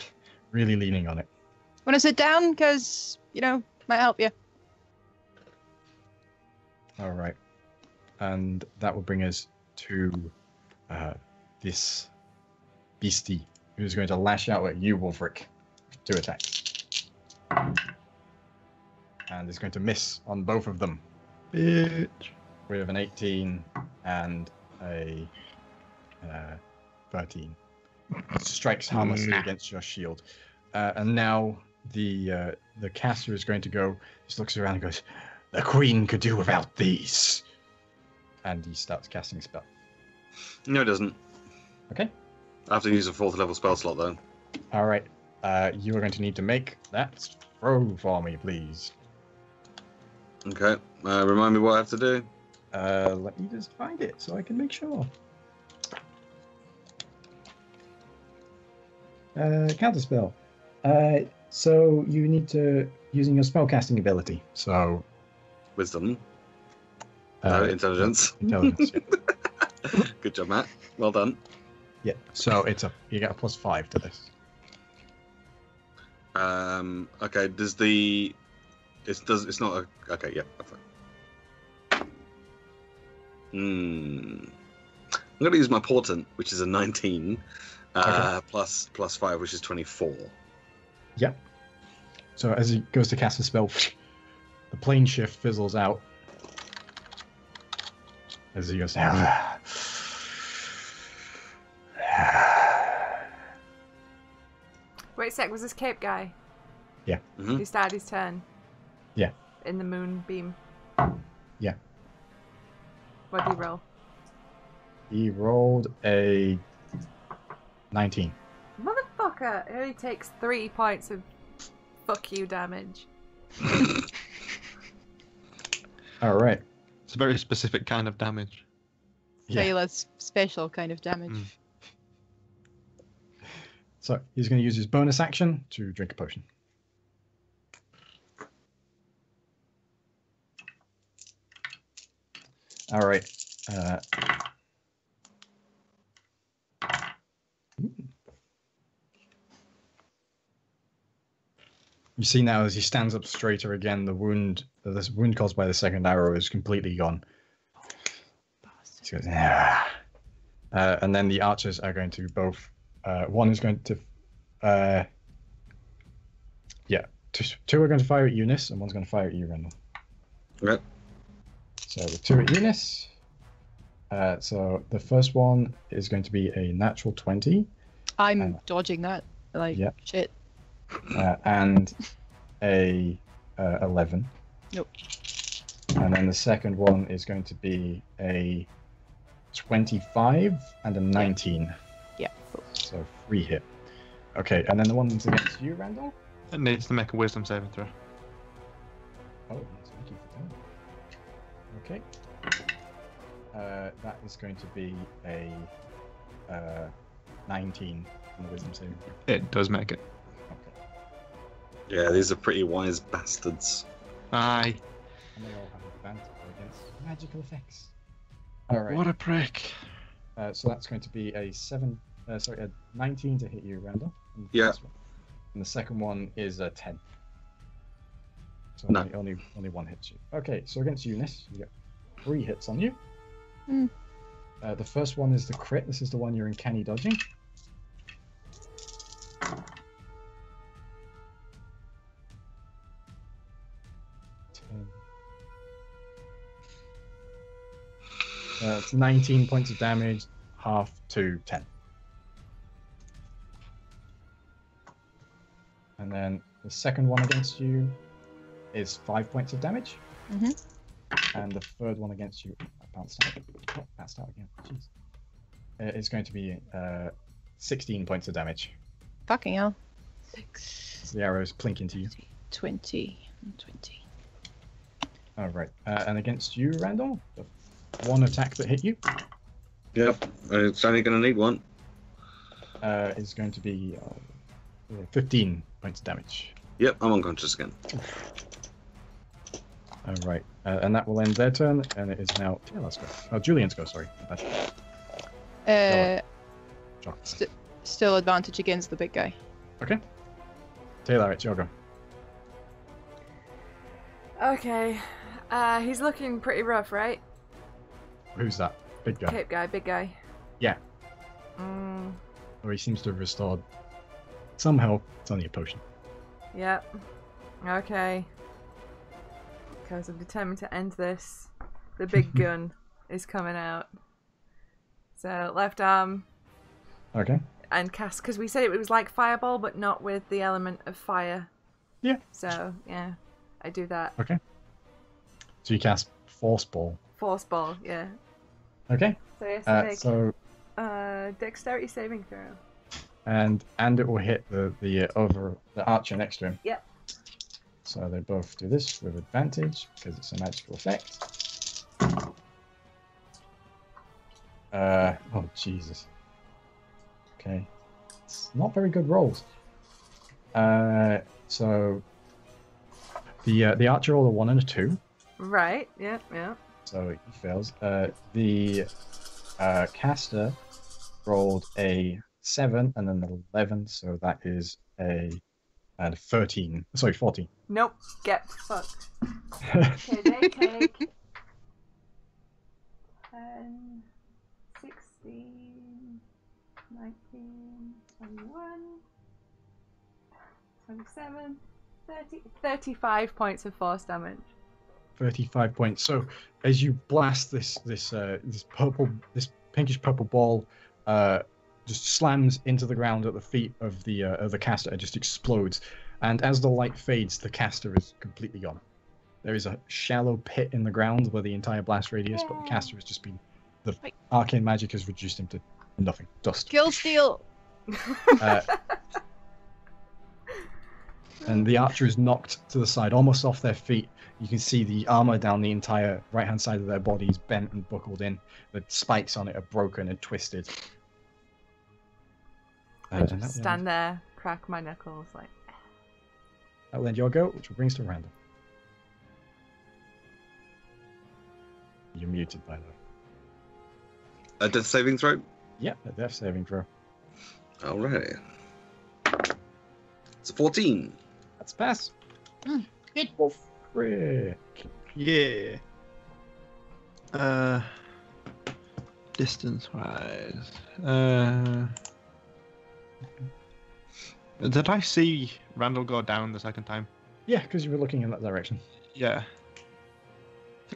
really leaning on it. Want to sit down? Because, might help you. All right. And that will bring us to this beastie who's going to lash out at you, Wulfric. 2 attacks. And is going to miss on both of them. Bitch. With an 18 and a 13. Strikes harmlessly against your shield. And now the caster is going to go, just looks around and goes, "The queen could do without these." And he starts casting a spell. No, it doesn't. Okay. I have to use a 4th level spell slot though. All right. You are going to need to make that throw for me, please. Okay. Remind me what I have to do. Let me just find it so I can make sure. Counterspell. So you need to using your spellcasting ability. So Wisdom. No, intelligence. Intelligence. Yeah. Good job, Matt. Well done. Yeah. So you get a +5 to this. Okay. It's not a. Okay. Yeah. I'm going to use my portent, which is a 19, Okay. plus 5, which is 24. Yep. So as he goes to cast a spell, the plane shift fizzles out. As he goes down. Wait a sec, was this cape guy Mhm. who started his turn? Yeah. In the moonbeam. Yeah. What did he roll? He rolled a 19. Motherfucker! It only takes 3 points of fuck you damage. All right. It's a very specific kind of damage. Yeah. Tae'la's special kind of damage. Mm. So he's going to use his bonus action to drink a potion. All right. You see now as he stands up straighter again, this wound caused by the second arrow is completely gone. He goes, "Ah." And then the archers are going to both. One is going to. Two are going to fire at Eunice, and one's going to fire at you, Randall. Yep. So the two at Eunice. So the first one is going to be a natural 20. I'm dodging that. Like, Yep. shit. And a 11. Nope. And then the second one is going to be a 25 and a 19. Yeah. So 3 hit. Okay, and then the one's against you, Randall? It needs to make a wisdom saving throw. Oh, yes, thank you for that. Okay. That is going to be a 19 on the wisdom saving throw. It does make it. Okay. Yeah, these are pretty wise bastards. Aye. And they all have advantage against magical effects. Alright. What a prick. So that's going to be a 19 to hit you, Randall. Yeah. And the second one is a 10. So No. only one hits you. Okay, so against Eunice, you get 3 hits on you. Mm. The first one is the crit. This is the one you're uncanny dodging. It's 19 points of damage, half to 10. And then the second one against you is 5 points of damage. Mm-hmm. And the third one against you, I bounced out again. Jeez. Is going to be 16 points of damage. Fucking hell. So the arrows plink into you. 20 and 20. All right. And against you, Randall, the one attack that hit you Yep, it's only going to need one. is going to be 15 points of damage. Yep, I'm unconscious again. All right. And that will end their turn, and it is now Tae'la's go. Oh, Julian's go, sorry. Chocolate. Still advantage against the big guy. Okay. Tae'la, it's your go. Okay. He's looking pretty rough, right? Who's that? Big guy. Cape guy, big guy. Yeah. Or he seems to have restored some health. It's only a potion. Yep. Okay. Because I'm determined to end this. The big gun is coming out. So left arm Okay. and cast, because we said it was like fireball, but not with the element of fire. Yeah. So yeah, I do that. Okay. So you cast Force Ball. Force ball, yeah. Okay. So yes, I make So dexterity saving throw. and it will hit the archer next to him. Yep. So they both do this with advantage because it's a magical effect. Oh Jesus. Okay. It's not very good rolls. So the archer rolled a 1 and a 2. Right. Yeah. Yeah. So he fails. The caster rolled a 7 and then an 11, so that is a 13. Sorry, 14. Nope. Get fucked. Okay, they take 10, 16, 19, 21, 27, 30, 35 points of force damage. 35 points. So as you blast this pinkish purple ball, just slams into the ground at the feet of the caster and just explodes. And as the light fades, the caster is completely gone. There is a shallow pit in the ground where the entire blast radius, but the caster has just been. The arcane magic has reduced him to nothing. Dust. Kill steal! And the archer is knocked to the side, almost off their feet. You can see the armor down the entire right-hand side of their body is bent and buckled in. The spikes on it are broken and twisted. I just stand there, crack my knuckles, like. That will end your go, which will bring us to Randall. You're muted. muted, by the way. A death saving throw? Yeah, a death saving throw. Alrighty. It's a 14. That's pass. Good. Frick. Yeah. Distance wise. Did I see Randall go down the second time? Yeah, because you were looking in that direction. Yeah.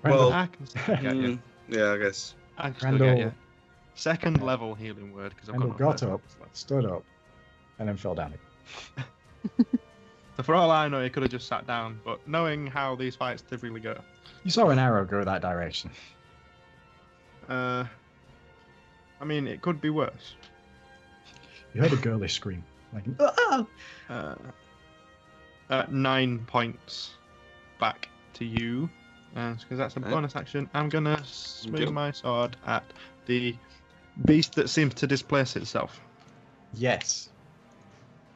Well, I can get you. Yeah, I guess. I can still get Randall, you. Second level healing word because I've Randall got got up, stood up, and then fell down again. So for all I know, he could have just sat down. But knowing how these fights typically go, You saw an arrow go that direction. I mean, it could be worse. You heard a girlish scream. Like, "Ah!" 9 points back to you, because that's a bonus action. I'm gonna swing my sword at the beast that seems to displace itself. Yes.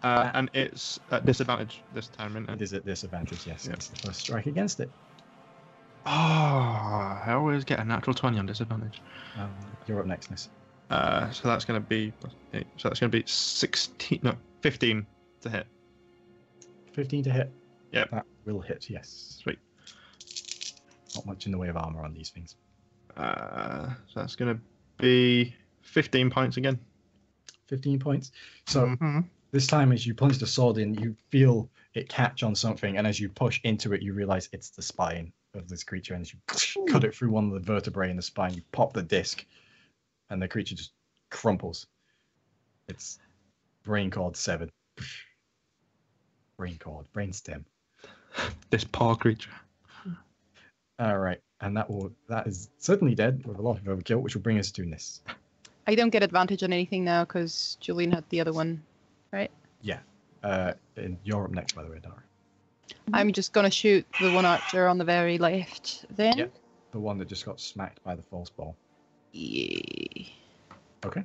And it's at disadvantage this time, isn't It it? is at disadvantage, yes. Yep. It's the first strike against it. Oh, I always get a natural 20 on disadvantage. You're up next, Niss. So that's gonna be 8. So that's gonna be 15 to hit. 15 to hit. Yep. That will hit, yes. Sweet. Not much in the way of armor on these things. So that's gonna be 15 points again. 15 points. So Mhm. this time, as you plunge the sword in, you feel it catch on something, and as you push into it, you realize it's the spine of this creature, and as you cut it through one of the vertebrae in the spine, you pop the disc, and the creature just crumples. It's brain cord severed. Brain cord, brain stem. This poor creature. All right, and that is certainly dead with a lot of overkill, which will bring us to Niss. I don't get advantage on anything now because Julian had the other one, right? Yeah. And you're up next, by the way, Dara. I'm just gonna shoot the one archer on the very left then. Yeah. The one that just got smacked by the false ball. Yeah. Okay.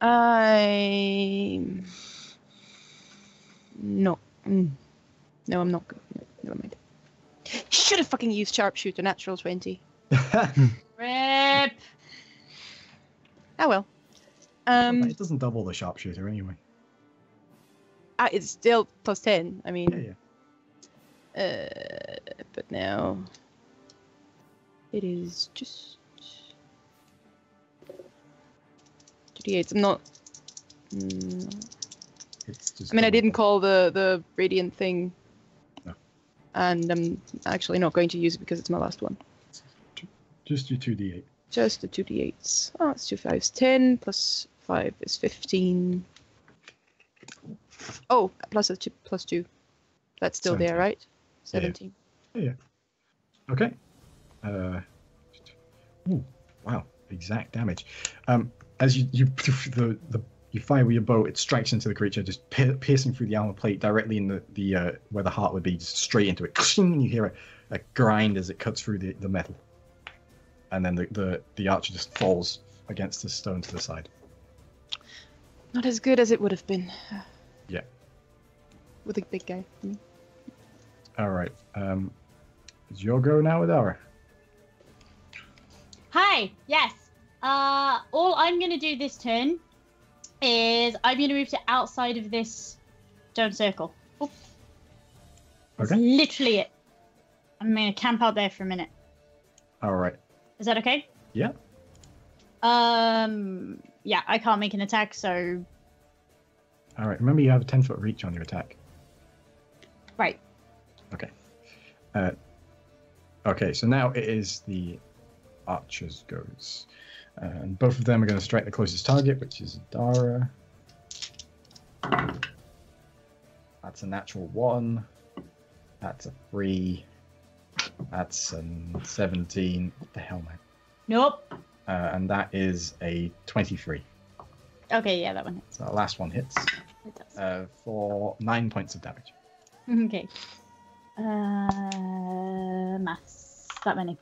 I'm... No. No, I'm not good. No, never mind. Should have fucking used sharpshooter, natural 20. Rip. Oh well. It doesn't double the sharpshooter anyway. It's still plus 10. I mean... Yeah. But now... It is just... 38. I'm not... It's just I mean, I double. didn't call the radiant thing. No. And I'm actually not going to use it because it's my last one. Just your 2d8. Just the 2d8s. Oh, it's 2 5s. 10 plus 5 is 15. Oh, plus 2. That's still 17. there, right? Yeah. 17. Yeah. Okay. Ooh, wow. Exact damage. As you fire with your bow, it strikes into the creature, just piercing through the armor plate directly in the where the heart would be, just straight into it. And you hear a grind as it cuts through the metal. And then the archer just falls against the stone to the side. Not as good as it would have been. Yeah. With a big guy. All right. It's your go now, Adara. Hi. Yes. All I'm gonna do this turn is I'm gonna move to outside of this stone circle. Oop. That's Okay. literally it. I'm gonna camp out there for a minute. All right. Is that okay? Yeah. Yeah, I can't make an attack, so All right. Remember, you have a 10-foot reach on your attack. right. Okay. Okay. So now it is the archer's goes. And both of them are going to strike the closest target, which is Dara. That's a natural 1. That's a 3. That's a 17. What the hell, man? Nope. And that is a 23. Okay, yeah, that one hits. So that last one hits It does. for 9 points of damage. Okay. Maths. That many.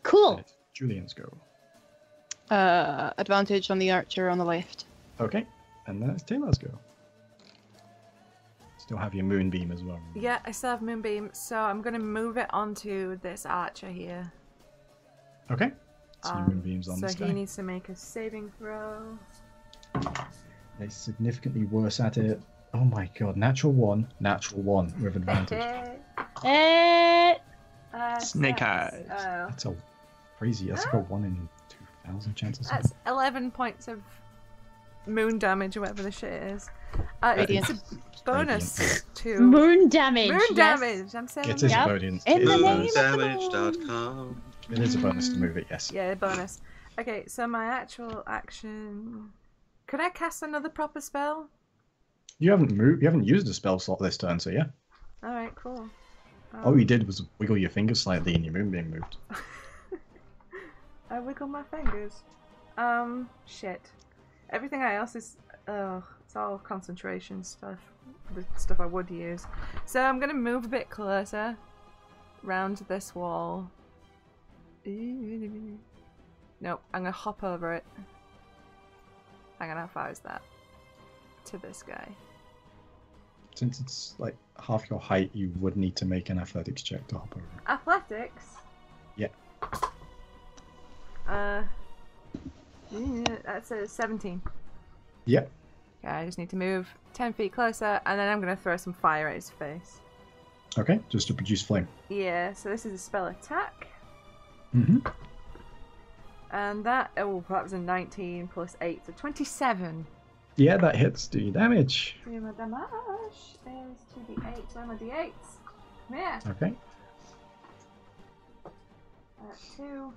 Cool. It's Julian's go. Advantage on the archer on the left. Okay. And then it's Tae'la's go. Still have your moonbeam as well. Yeah, I still have Moonbeam, so I'm going to move it onto this archer here. Okay. 2 moonbeams on So this he guy. needs to make a saving throw. They're significantly worse at it. Oh my god, natural one with advantage. Snake That's, eyes. That's a crazy. That's like a 1 in 2,000 chance or something. that's 11 points of moon damage or whatever the shit is. Radiant. It's a bonus to Moon damage. moon yes. damage. I'm saying It is Yep. a bonus. In It the is a name bonus. of- Moondamage.com. It is a bonus to move it, yes. yeah, bonus. Okay, so my actual action. Could I cast another proper spell? You haven't moved. You haven't used a spell slot this turn, so yeah. All right, cool. All you did was wiggle your finger slightly, and your moon being moved. I wiggle my fingers. Shit. Everything else is, it's all concentration stuff. The stuff I would use. So I'm gonna move a bit closer, round this wall. Nope, I'm gonna hop over it. Hang on, how far is that? To this guy. Since it's like half your height, you would need to make an athletics check to hop over. Athletics? Yeah. That's a 17. Yep. Okay, I just need to move 10 feet closer, and then I'm gonna throw some fire at his face. Okay, just to produce flame. Yeah, so this is a spell attack. Mm-hmm. And that was a 19 plus 8, so 27. Yeah, that hits. Do your damage. So my damage is 2d8. Where are my d8s? Come here. Okay. 2.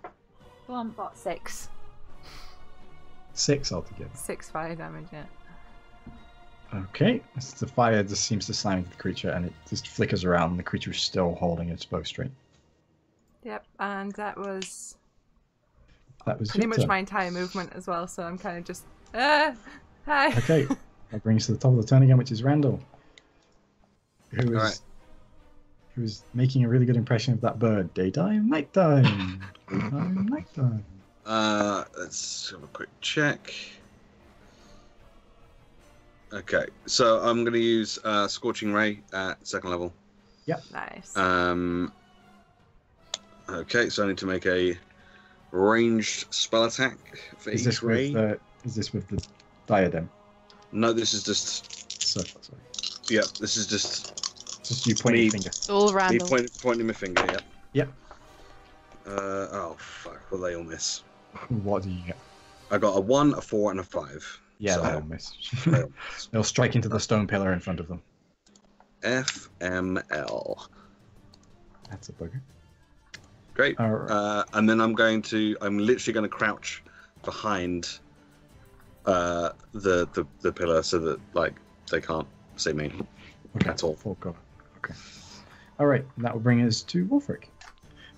Go on. What? 6. 6 altogether. 6 fire damage, yeah. Okay. The fire just seems to slam into the creature, and it just flickers around. And the creature is still holding its bow straight. Yep, and that was That was pretty your much turn. my entire movement as well, so I'm kind of just, hi. Okay. That brings us to the top of the turn again, which is Randall, who is Alright. who is making a really good impression of that bird. Daytime, nighttime, daytime, nighttime. Let's have a quick check. Okay, so I'm going to use Scorching Ray at 2nd level. Nice. Okay, so I need to make a ranged spell attack for Is each this ray. with the diadem? No, this is just. Circle, sorry. Yeah, this is just Just you pointing Me. your finger. All me random. pointing my finger. Yeah. Yep. Oh fuck! Well, they all miss. What do you get? I got a 1, a 4, and a 5. Yeah, So, they'll miss. they all miss. They'll strike into the stone pillar in front of them. FML. That's a bugger. Great. Alright. And then I'm literally going to crouch behind the pillar so that like they can't see me Okay. at all. Full cover. Okay. All right. That will bring us to Wulfric.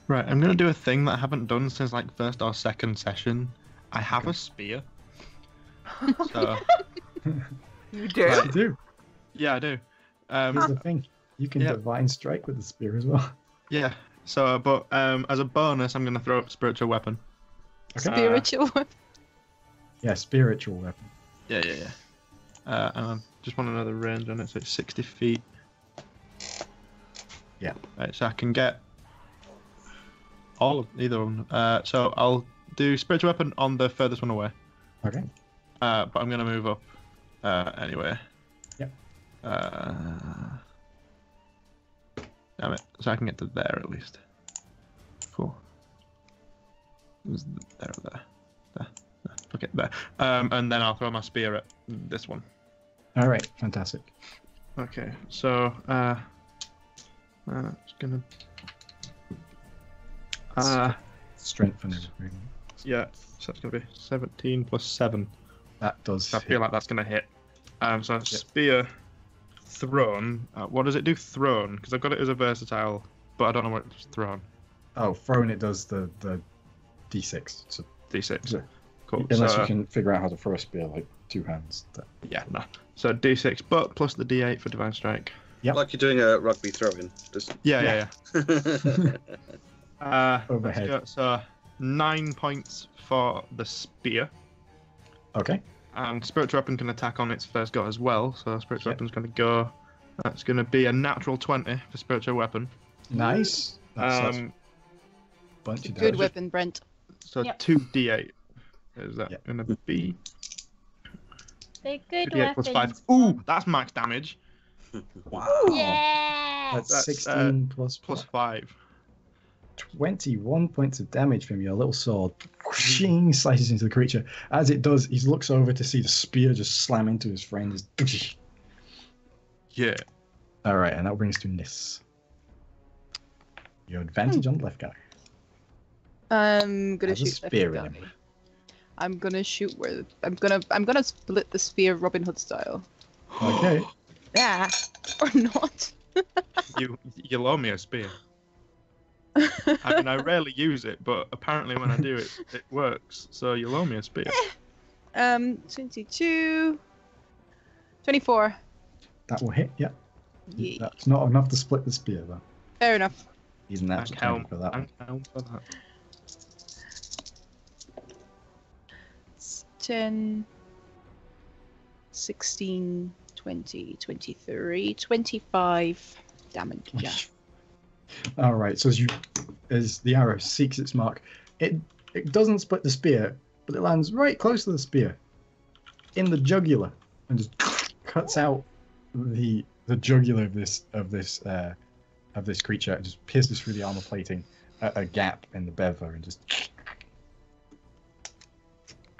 Right, I'm gonna do a thing that I haven't done since like first or second session. I have a spear. So You do? Yes, you do. yeah, I do. Here's the thing. You can Yeah. divine strike with the spear as well. Yeah. So, but as a bonus, I'm gonna throw up spiritual weapon. Okay. Spiritual. Yeah, spiritual weapon. Yeah. And I just want another range on it, so it's 60 feet. Yeah. Right, so I can get all of either one. So I'll do spiritual weapon on the furthest one away. Okay. But I'm gonna move up anyway. Yep. Damn it! So I can get to there at least. Cool. Is there or there? There. Okay, there. And then I'll throw my spear at this one. All right. Fantastic. Okay, so it's gonna. Strength and everything. Yeah, so it's gonna be 17 plus 7. That does. I feel like that's gonna hit. So spear thrown. What does it do? Thrown? Because I've got it as a versatile, but I don't know what it's thrown. Oh, thrown. It does the d6. So, D6. Yeah. Cool. unless so, you can figure out how to throw a spear like two hands. Yeah, no. So D6, but plus the D8 for divine strike. Yep. Like you're doing a rugby throw-in. Just... Yeah. Overhead. Let's go. So 9 points for the spear. Okay. And spiritual weapon can attack on its first go as well. So spiritual Yep. weapon's going to go. That's going to be a natural 20 for spiritual weapon. Nice. That's a bunch of Good damage. weapon, Brent. So Yep. 2d8. Is that Yep. gonna be They're good 2d8 plus 5? weapons. Ooh, that's max damage. Wow. Yeah. That's That's, 16 plus Plus 5. 21 points of damage from your little sword. Whooshing, slices into the creature. As it does, he looks over to see the spear just slam into his friend. Yeah. All right, and that brings to Niss. Your advantage on the left guy. I'm gonna Has a shoot spear left in guy. him. I'm gonna shoot where I'm gonna split the spear Robin Hood style. Okay. Yeah, or not. You loan me a spear. I mean, I rarely use it, but apparently when I do it, it works. So you loan me a spear. 22, 24. That will hit, yeah. Yeah. That's not enough to split the spear, though. Fair enough. He's an I absolute count for that one. for that. It's 10, 16, 20, 23, 25 damage. Yeah. All right. So as the arrow seeks its mark, it doesn't split the spear, but it lands right close to the spear, in the jugular, and just cuts out the jugular of this creature. It just pierces through the armor plating, a gap in the bever,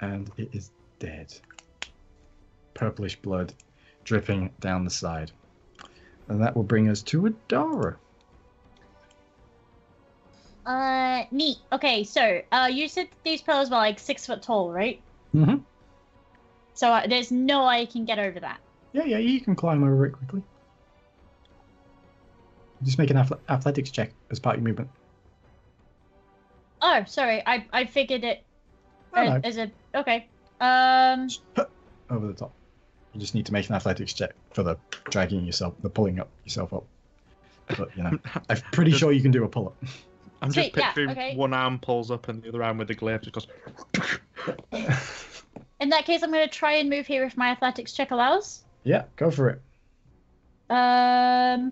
and it is dead. Purplish blood dripping down the side, and that will bring us to Adara. Neat. Okay, so you said these pillars were like 6 foot tall, right? Mm-hmm. So there's no way I can get over that. Yeah, you can climb over it quickly. Just make an athletics check as part of your movement. Oh, sorry. I figured it Oh, no. as a okay. Over the top. You just need to make an athletics check for the pulling up yourself up. But I'm pretty sure you can do a pull up. I'm Sweet, just picturing yeah, okay. one arm pulls up and the other arm with the glaive just goes. In that case, I'm going to try and move here if my athletics check allows. Yeah, go for it. Better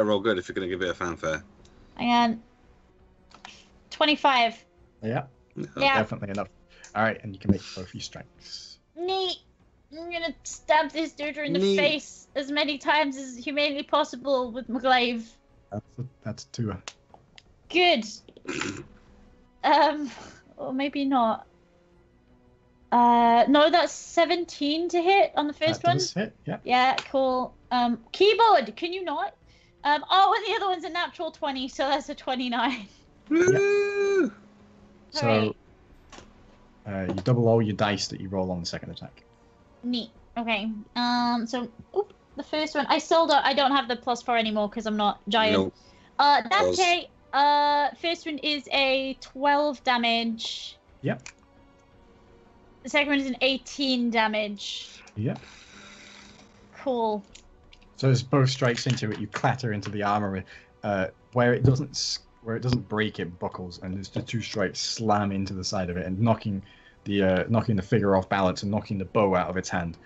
roll good if you're going to give it a fanfare. Hang on. 25. Yeah, Yeah. definitely enough. All right, and you can make both your strengths. Neat. I'm gonna stab this dude in the Neat. face as many times as humanly possible with my glaive. That's two. Good. Or maybe not. No, that's 17 to hit on the first That one. does hit. Yeah. Yeah, cool. Keyboard, can you not? Oh, and the other one's a natural 20, so that's a 29. Woo! So you double all your dice that you roll on the second attack. Neat. Okay. So the first one, I don't have the +4 anymore because I'm not giant. Nope. That's Pause. okay. First one is a 12 damage. Yep. The second one is an 18 damage. Yep. Cool. So as both strikes into it, you clatter into the armor. Where it doesn't break, it buckles, and the two strikes slam into the side of it, and knocking the figure off balance and knocking the bow out of its hand.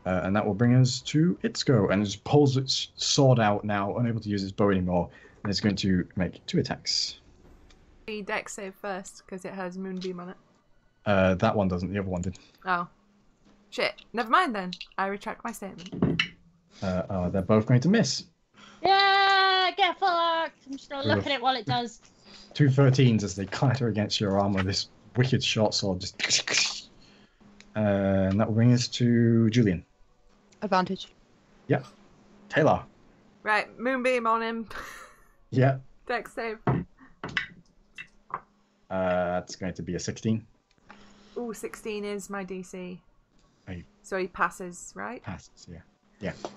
And that will bring us to its go, and it just pulls its sword out now, unable to use its bow anymore, and it's going to make 2 attacks. The dex save first because it has moonbeam on it. That one doesn't. The other one did. Oh. Shit. Never mind then. I retract my statement. They're both going to miss. Yeah, get fucked. I'm just gonna look at it while it does. 2 13s as they clatter against your armor. This wicked short sword just. And that will bring us to Julian. Advantage. Yep. Tae'la. Right, moonbeam on him. Yeah. Dex save. That's going to be a 16. Ooh, 16 is my DC. Right. So he passes, right? Passes, yeah.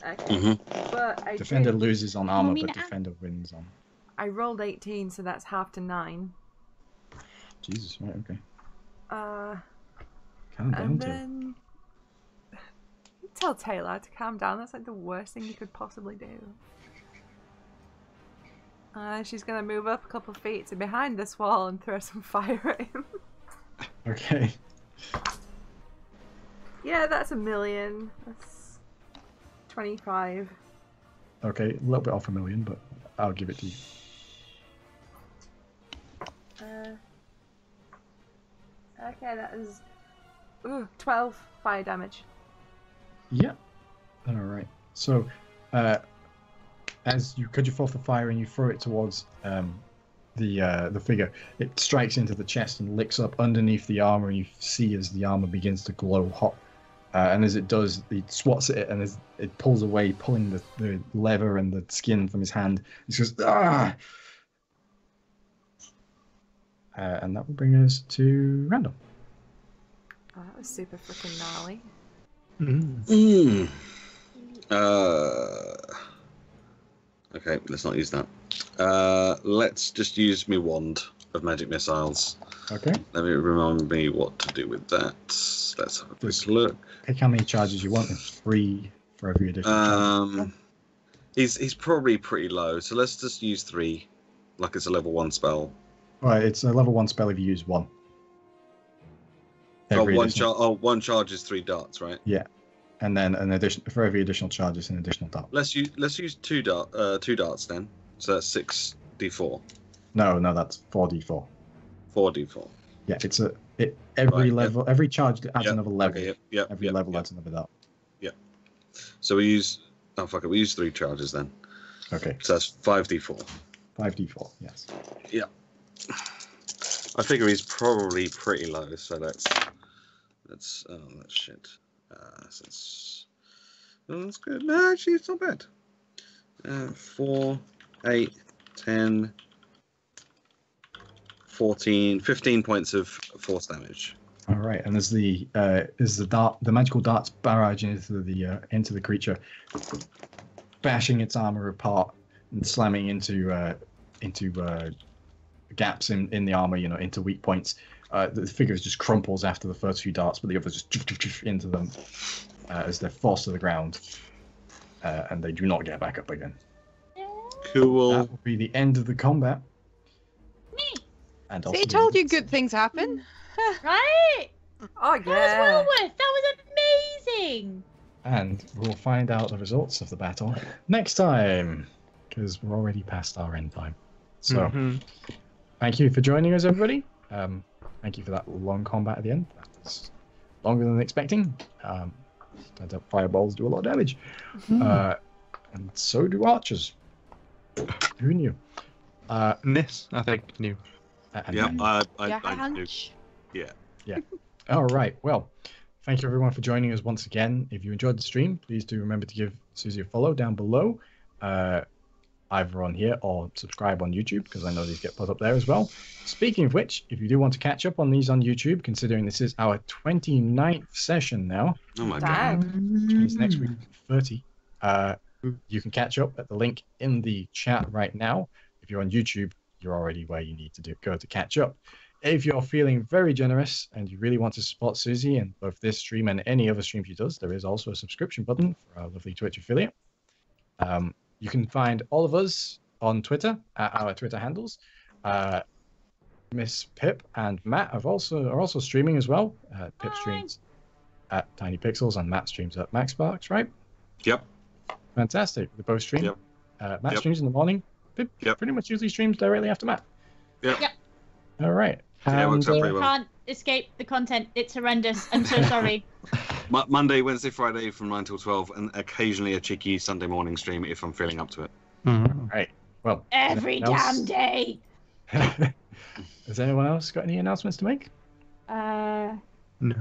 Okay. Mm-hmm. But I Defender did- loses on armor, I mean, but defender wins on. I rolled 18, so that's half to 9. Jesus, right, okay. And Calm down, to. then tell Tae'la to calm down. That's like the worst thing you could possibly do. She's gonna move up a couple of feet to behind this wall and throw some fire at him. Okay. Yeah, that's a million. That's 25. Okay, a little bit off a million, but I'll give it to you. Okay, that is 12 fire damage. Yeah. All right. So, as you cut your forth the fire and you throw it towards the figure, it strikes into the chest and licks up underneath the armor. And you see as the armor begins to glow hot. And as it does, he swats at it, and as it pulls away, pulling the leather and the skin from his hand. He says, "Ah!" And that will bring us to Randall. Oh, that was super freaking gnarly. Okay, let's not use that. Let's just use my wand of magic missiles. Okay. Let me remind me what to do with that. Let's have a quick look. Pick how many charges you want. It's 3 for every additional charge. He's probably pretty low, so let's just use 3, like it's a level 1 spell. Right, it's a level 1 spell if you use 1. One charge is 3 darts, right? Yeah, and then an addition for every additional charge is an additional dart. Let's use 2 darts then. So that's 6d4. No, that's 4d4. 4d4. Yeah, every level, every charge adds another level. Okay, every level adds another dart. Yeah. So we use 3 charges then. Okay. So that's 5d4. 5d4. Yes. Yeah. I figure he's probably pretty low, so that's shit. That's good. No, actually, it's not bad. 4, 8, 10, 14, 15 points of force damage. All right, and as the magical darts barrage into the creature, bashing its armor apart and slamming into gaps in the armor, into weak points. The figure just crumples after the first few darts, but the others just into them as they're forced to the ground, and they do not get back up again. Cool. That will be the end of the combat. And See, I told you good things happen. Right? Oh, yeah. That was well worth. That was amazing. And we'll find out the results of the battle next time, because we're already past our end time. So, thank you for joining us, everybody. Thank you for that long combat at the end. That was longer than expecting. Turns out fireballs do a lot of damage. And so do archers. Who knew? Niss, I think, knew. I knew. Yeah. All right. Well, thank you everyone for joining us once again. If you enjoyed the stream, please do remember to give Susie a follow down below, either on here or subscribe on YouTube, because I know these get put up there as well. Speaking of which, if you do want to catch up on these on YouTube, considering this is our 29th session now. Oh my god. Which means next week 30. You can catch up at the link in the chat right now. If you're on YouTube, you're already where you need to go to catch up. If you're feeling very generous and you really want to support Susie and both this stream and any other stream she does, there is also a subscription button for our lovely Twitch affiliate. You can find all of us on Twitter at our Twitter handles. Miss Pip and Matt are also streaming as well. Pip streams at Tiny Pixels and Matt streams at Max Sparks, right? Yep. Fantastic. They both stream. Yep. Matt streams in the morning. Pip pretty much usually streams directly after Matt. Yep. All right. Yeah, it works out pretty well. Can't escape the content. It's horrendous. I'm so sorry. Monday, Wednesday, Friday from 9 till 12, and occasionally a cheeky Sunday morning stream if I'm feeling up to it. Right. Well. Every damn day. Has anyone else got any announcements to make? No.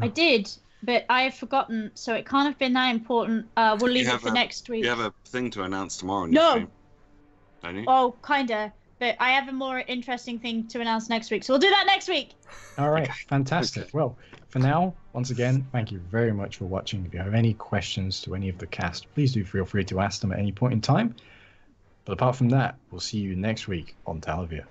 I did, but I have forgotten, so it can't have been that important. We'll leave it for next week. You have a thing to announce tomorrow. No. Don't you? Oh, kinda. But I have a more interesting thing to announce next week, so we'll do that next week. All right, fantastic. Well, for now, once again, thank you very much for watching. If you have any questions to any of the cast, please do feel free to ask them at any point in time. But apart from that, we'll see you next week on Talevyrr.